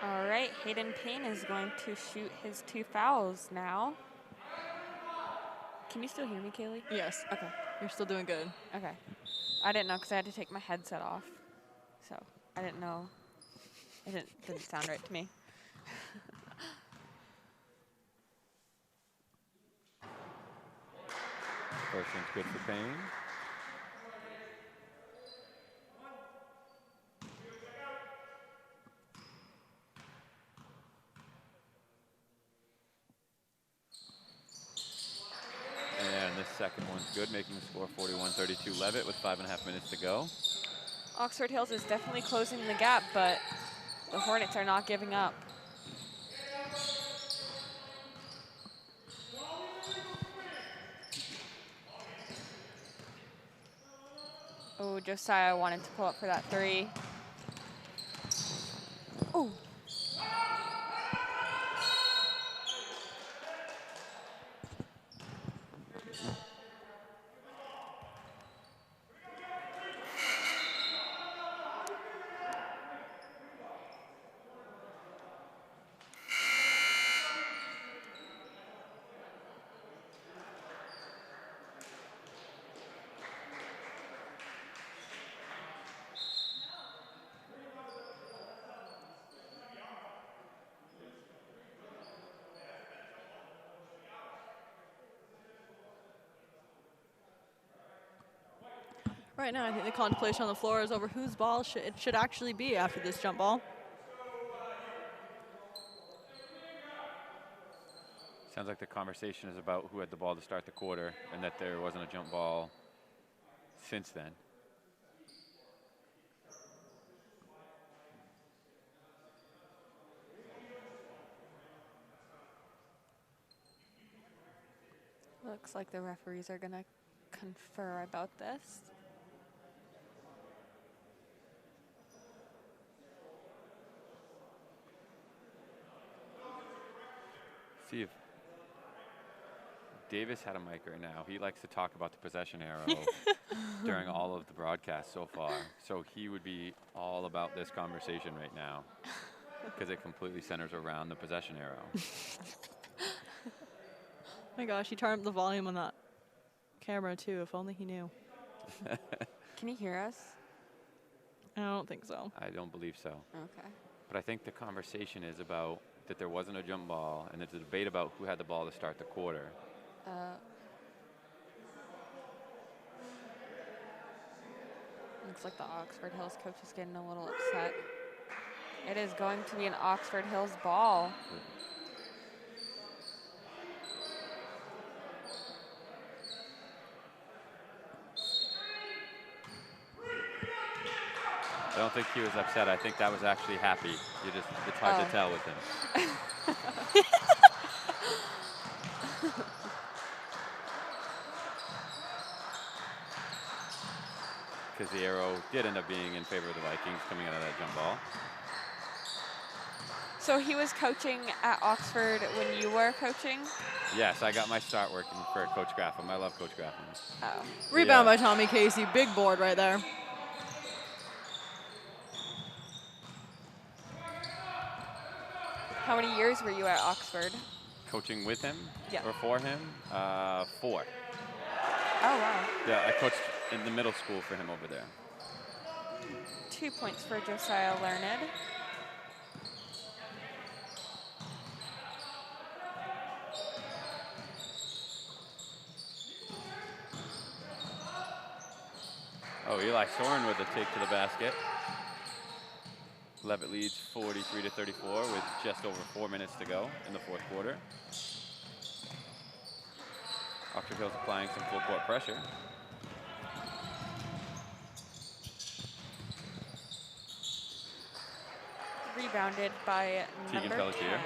All right, Hayden Payne is going to shoot his 2 fouls now. Can you still hear me, Kaylee? Yes. Okay. You're still doing good. Okay. I didn't know because I had to take my headset off. So I didn't know. It didn't sound right to me. First one's good for Payne. Sounds good, making the score 41-32 Leavitt with 5.5 minutes to go. Oxford Hills is definitely closing the gap, but the Hornets are not giving up. Oh, Josiah wanted to pull up for that three. Oh. Right now, I think the contemplation on the floor is over whose ball it should actually be after this jump ball. Sounds like the conversation is about who had the ball to start the quarter and that there wasn't a jump ball since then. Looks like the referees are going to confer about this. See if Davis had a mic right now. He likes to talk about the possession arrow during all of the broadcasts so far. So he would be all about this conversation right now because it completely centers around the possession arrow. Oh my gosh, he turned up the volume on that camera too, if only he knew. Can you hear us? I don't think so. I don't believe so. Okay. But I think the conversation is about that there wasn't a jump ball, and there's a debate about who had the ball to start the quarter. Looks like the Oxford Hills coach is getting a little upset. It is going to be an Oxford Hills ball. I don't think he was upset. I think that was actually happy. It's hard to tell with him. Because the arrow did end up being in favor of the Vikings coming out of that jump ball. So he was coaching at Oxford when you were coaching? Yes, I got my start working for Coach Graffam. I love Coach Graffam. Oh. Rebound by Tommy Casey. Big board right there. How many years were you at Oxford? Coaching with him Yeah. or for him? 4. Oh, wow. Yeah, I coached in the middle school for him over there. 2 points for Josiah Learned. Oh, Eli Soren with a take to the basket. Leavitt leads 43-34 with just over 4 minutes to go in the fourth quarter. Oxford Hills applying some full court pressure. Rebounded by Tegan number 10. Pelletier.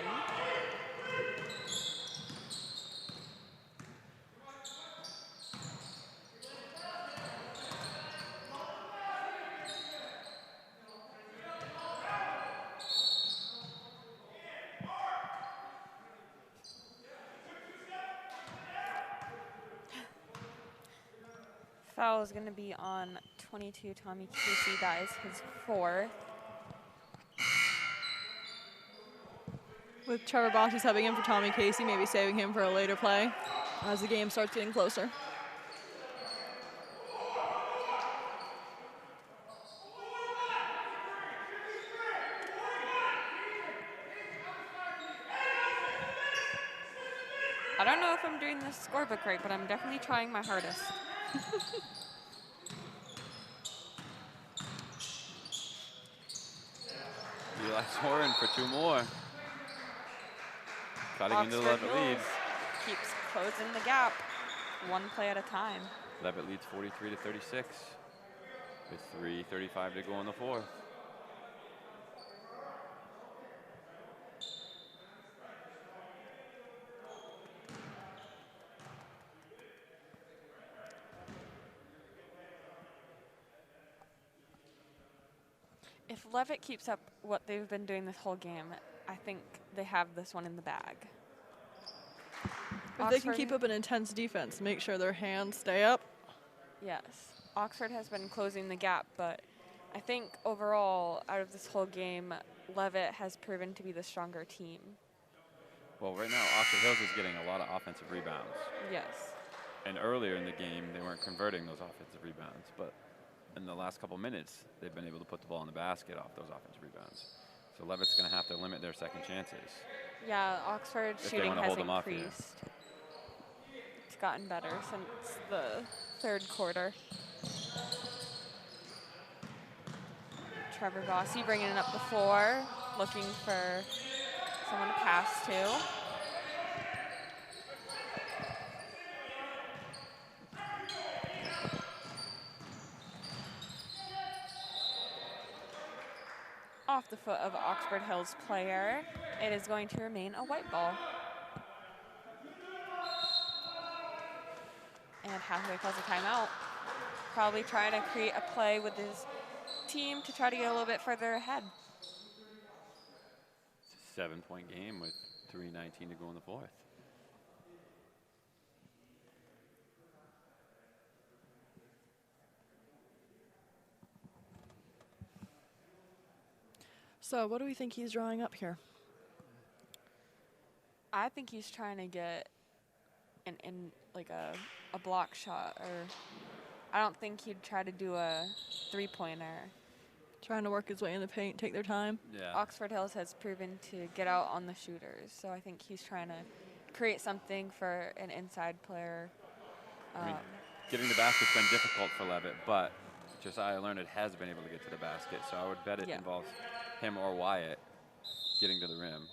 Foul is going to be on 22, Tommy Casey. That is his 4th. With Trevor Bosch subbing in for Tommy Casey, maybe saving him for a later play as the game starts getting closer. I don't know if I'm doing this scorebook right, but I'm definitely trying my hardest. Eli Soren for 2 more. Cutting into the Oxford Leavitt lead. Hills keeps closing the gap. one play at a time. Leavitt leads 43 to 36 with 3:35 to go in the fourth. If Leavitt keeps up what they've been doing this whole game, I think they have this one in the bag. If they can keep up an intense defense, make sure their hands stay up. Yes. Oxford has been closing the gap, but I think overall, out of this whole game, Leavitt has proven to be the stronger team. Well, right now, Oxford Hills is getting a lot of offensive rebounds. Yes. And earlier in the game, they weren't converting those offensive rebounds, but in the last couple minutes, they've been able to put the ball in the basket off those offensive rebounds. So Leavitt's going to have to limit their second chances. Yeah, Oxford's if they shooting wanna has hold them off here. increased. It's gotten better since the third quarter. Trevor Bossy bringing it up the floor, looking for someone to pass to. Off the foot of Oxford Hills player. It is going to remain a white ball. And Hathaway calls a timeout. Probably trying to create a play with his team to try to get a little bit further ahead. It's a 7-point game with 3:19 to go in the fourth. So what do we think he's drawing up here? I think he's trying to get like a block shot, or I don't think he'd try to do a three-pointer. Trying to work his way in the paint, take their time. Yeah. Oxford Hills has proven to get out on the shooters, so I think he's trying to create something for an inside player. I mean, getting the basket's been difficult for Leavitt, but Josiah Learned has been able to get to the basket, so I would bet it involves him or Wyatt getting to the rim.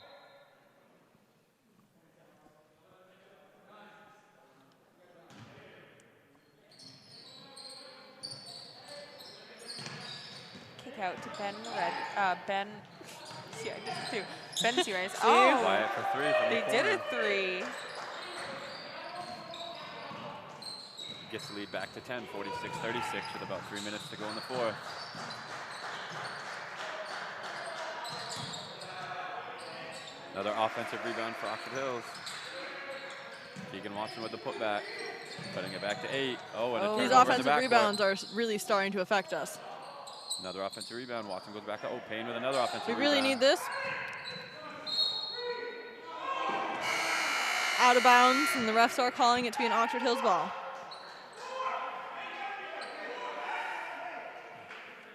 Kick out to Ben. See, I did it too. Ben Searise. See? Oh, Wyatt for three from the they did a corner. three. Gets the lead back to 10, 46-36 with about 3 minutes to go in the fourth. Another offensive rebound for Oxford Hills. Keegan Watson with the putback, putting it back to 8. Oh, and a These turnover in the offensive backcourt. rebounds are really starting to affect us. Another offensive rebound. Watson goes back to Payne with another offensive We rebound. really need this. Out of bounds, and the refs are calling it to be an Oxford Hills ball.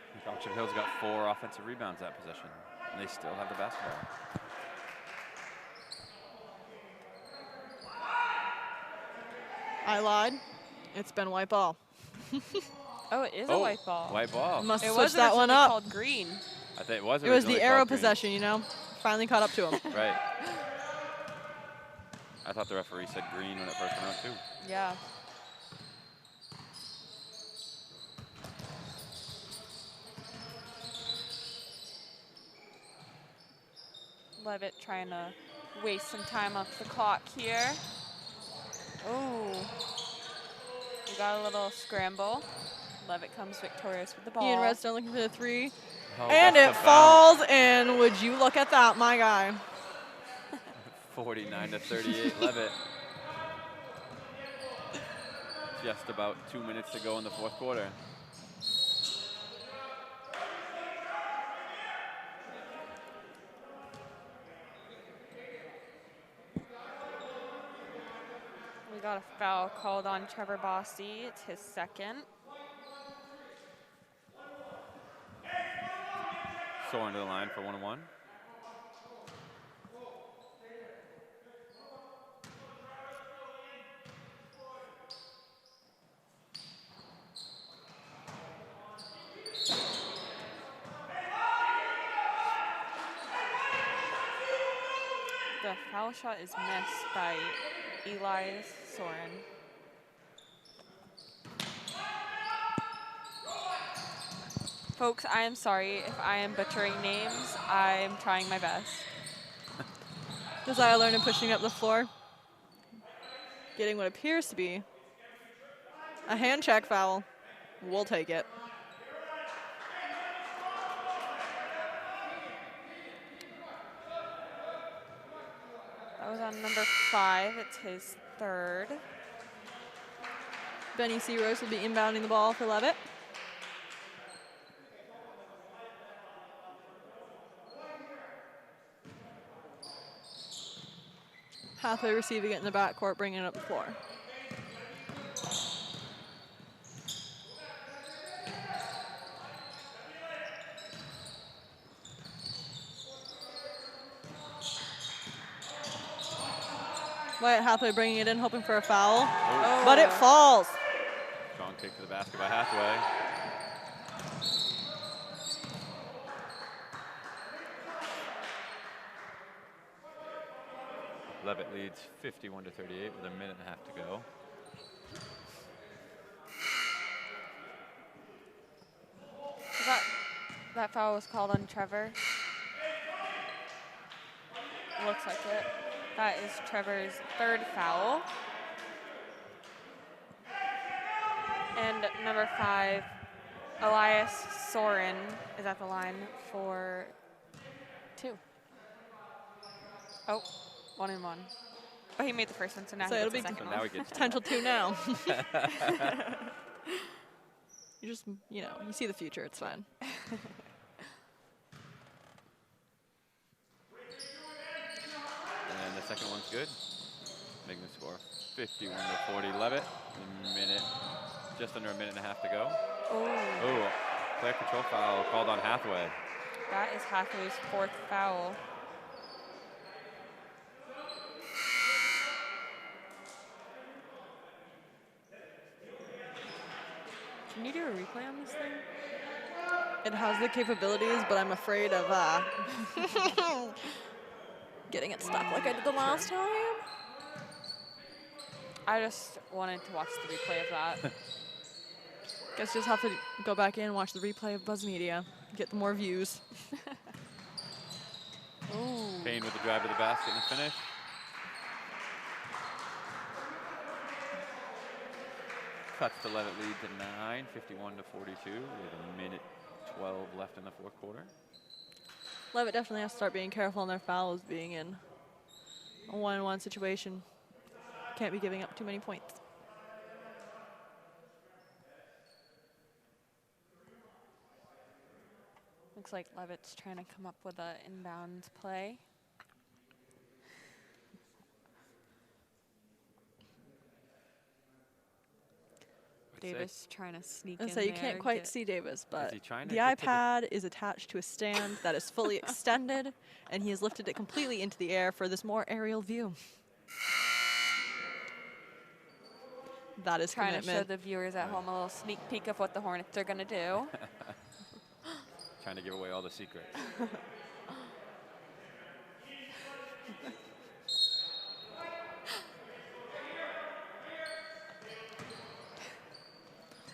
I think Oxford Hills got 4 offensive rebounds that possession, and they still have the basketball. I lied. It's been white ball. Oh, it is a white ball. White ball. Must It switch was that one originally up. called green. I think it was. It was the originally arrow called green. possession, you know. Finally caught up to him. Right. I thought the referee said green when it first went out too. Yeah. Leavitt trying to waste some time off the clock here. Oh, we got a little scramble. Leavitt comes victorious with the ball. Ian Redstone looking for the three. Oh, And that's it the falls in. Would you look at that, my guy? 49-38 Leavitt. Just about 2 minutes to go in the fourth quarter. We got a foul called on Trevor Bossy. It's his second. Soaring to the line for 1-1. The foul shot is missed by Eli Soren. Folks, I am sorry if I am butchering names. I'm trying my best. Josiah Lerner pushing up the floor. Getting what appears to be a hand check foul. We'll take it. That was on number 5. It's his 3rd. Benny Searose will be inbounding the ball for Leavitt. Hathaway receiving it in the backcourt, bringing it up the floor. Wyatt Hathaway bringing it in, hoping for a foul. Oh. But it falls. Strong kick to the basket by Hathaway. Leavitt leads 51-38 with a minute and a half to go. That foul was called on Trevor. Looks like it. That is Trevor's 3rd foul. And number 5, Elias Soren is at the line for 2. Oh, 1 and 1. Oh, he made the first one, so now So he it'll gets the be second now one. he gets potential 2 now. You just, you know, you see the future, it's fine. And the second one's good. Making the score 51-40 Leavitt. A minute, just under a minute and a half to go. Oh, player control foul called on Hathaway. That is Hathaway's 4th foul. Can you do a replay on this thing? It has the capabilities, but I'm afraid of getting it stuck like I did the last time. I just wanted to watch the replay of that. Guess just have to go back in and watch the replay of Buzz Media. Get the more views. Ooh. Payne with the drive to the basket and a finish. Cuts the Leavitt lead to 9, 51-42 with a minute 12 left in the 4th quarter. Leavitt definitely has to start being careful on their fouls, being in a 1-on-1 situation. Can't be giving up too many points. Looks like Leavitt's trying to come up with an inbound play. Davis trying to sneak in So you there, can't quite get- see Davis, but he trying to the get to the- iPad is attached to a stand that is fully extended, and he has lifted it completely into the air for this more aerial view. That is trying to show commitment. the viewers at home a little sneak peek of what the Hornets are going to do. Trying to give away all the secrets.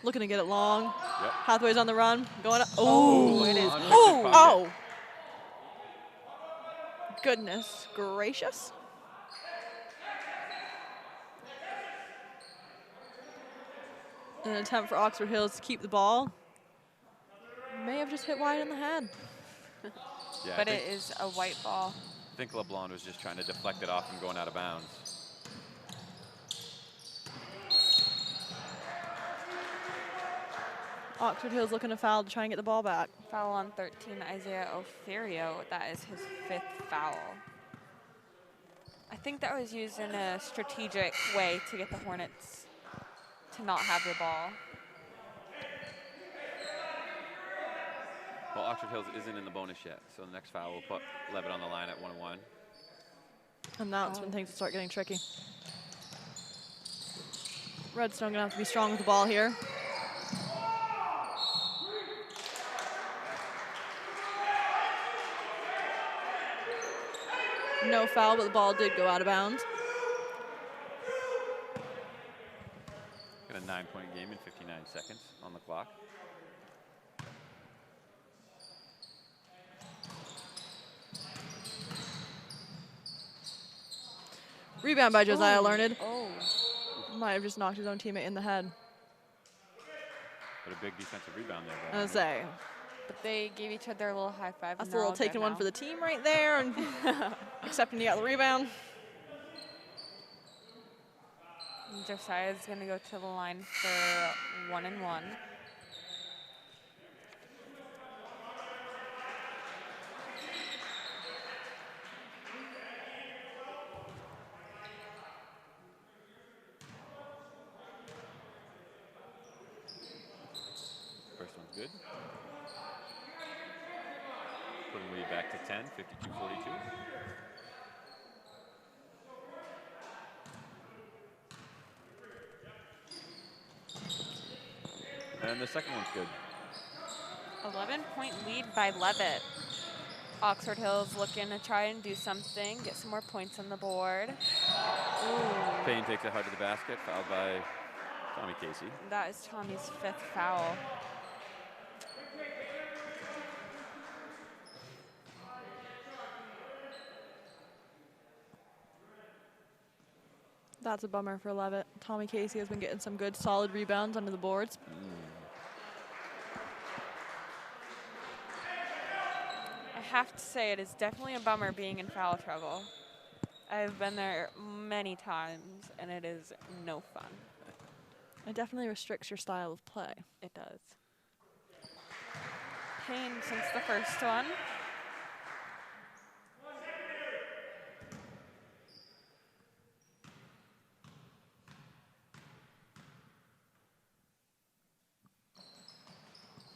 Looking to get it long. Yep. Hathaway's on the run. Going up. Oh, Oh, it is. Unprotected Oh, pocket. oh. Goodness gracious. An attempt for Oxford Hills to keep the ball. May have just hit wide in the head. Yeah, But it is a white ball. I think LeBlanc was just trying to deflect it off from going out of bounds. Oxford Hills looking to foul to try and get the ball back. Foul on 13, Isaiah Oferio. That is his 5th foul. I think that was used in a strategic way to get the Hornets to not have the ball. Well, Oxford Hills isn't in the bonus yet, so the next foul will put Leavitt on the line at 1-1. And that's when things will start getting tricky. Redstone gonna have to be strong with the ball here. No foul, but the ball did go out of bounds. Got a 9-point game in 59 seconds on the clock. Rebound by Josiah Ooh. Learned. Oh. Might have just knocked his own teammate in the head. But a big defensive rebound there. I was say. But they gave each other a little high five. That's and a they're little all good taking one now. for the team right there, and accepting you got the rebound. And Josiah's going to go to the line for 1 and 1. First one's good. Putting the lead back to 10, 52-42. And the second one's good. 11-point lead by Leavitt. Oxford Hills looking to try and do something, get some more points on the board. Ooh. Payne takes it hard to the basket, fouled by Tommy Casey. That is Tommy's 5th foul. That's a bummer for Leavitt. Tommy Casey has been getting some good, solid rebounds under the boards. I have to say, it is definitely a bummer being in foul trouble. I've been there many times, and it is no fun. It definitely restricts your style of play. It does. Payne since the first one.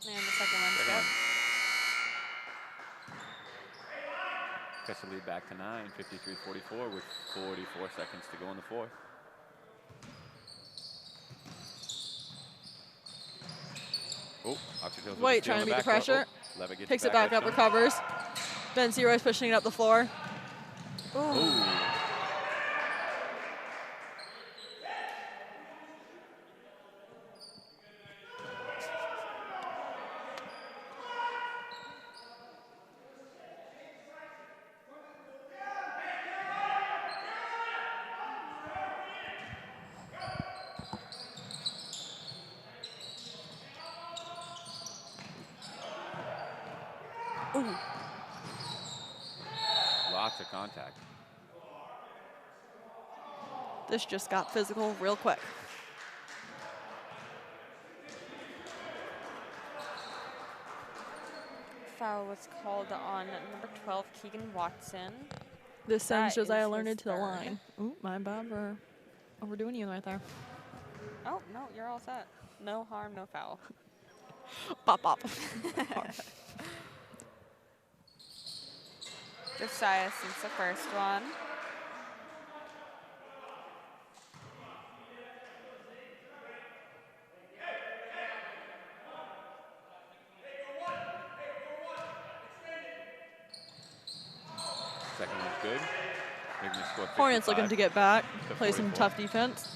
And the second one's Second good. one. Cuts the lead back to 9, 53-44 with 44 seconds to go in the fourth. Oh, Oxford Hills with a White steal trying in to beat the back court. pressure. Oh, Leavitt gets Picks it back up, edge recovers. Ben Searoy's pushing it up the floor. Ooh. Ooh. Lots of contact. This just got physical real quick. Foul was called on number 12, Keegan Watson. This sends That is Josiah his Learned to the third. line. Ooh, my bad for overdoing you right there. Oh, no, you're all set. No harm, no foul. Bop, bop. Josiah since the first one. Second one's good. They're going to score 55 Hornets looking to get back, to play some 44. tough defense.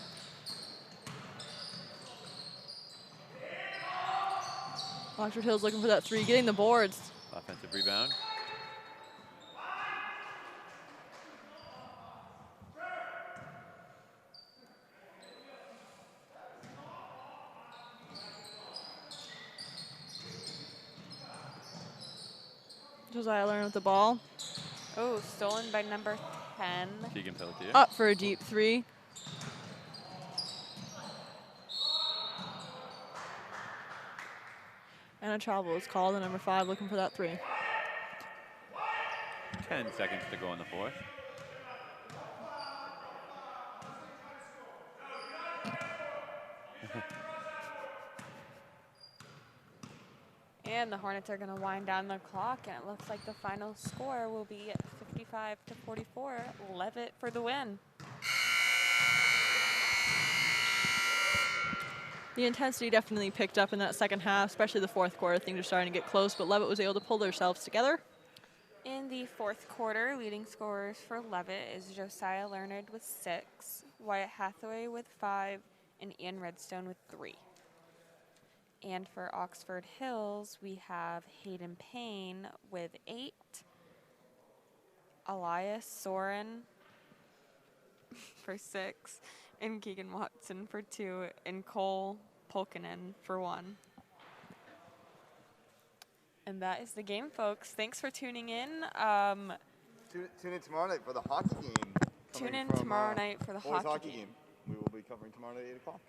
Oxford Hills looking for that three, getting the boards. Offensive rebound. Josiah Learned with the ball. Oh, stolen by number 10. Keegan Pelletier. Up for a deep three. And a travel is called, and number 5 looking for that three. 10 seconds to go in the fourth. And the Hornets are going to wind down the clock, and it looks like the final score will be 55-44. Leavitt for the win. The intensity definitely picked up in that second half, especially the fourth quarter. Things are starting to get close, but Leavitt was able to pull themselves together. In the fourth quarter, leading scorers for Leavitt is Josiah Learned with 6, Wyatt Hathaway with 5, and Ian Redstone with 3. And for Oxford Hills, we have Hayden Payne with 8, Elias Soren for 6, and Keegan Watson for 2, and Cole Polkinen for 1. And that is the game, folks. Thanks for tuning in. Tune in tomorrow night for the hockey game. Tune in tomorrow night for the boys hockey game. We will be covering tomorrow night at 8 o'clock.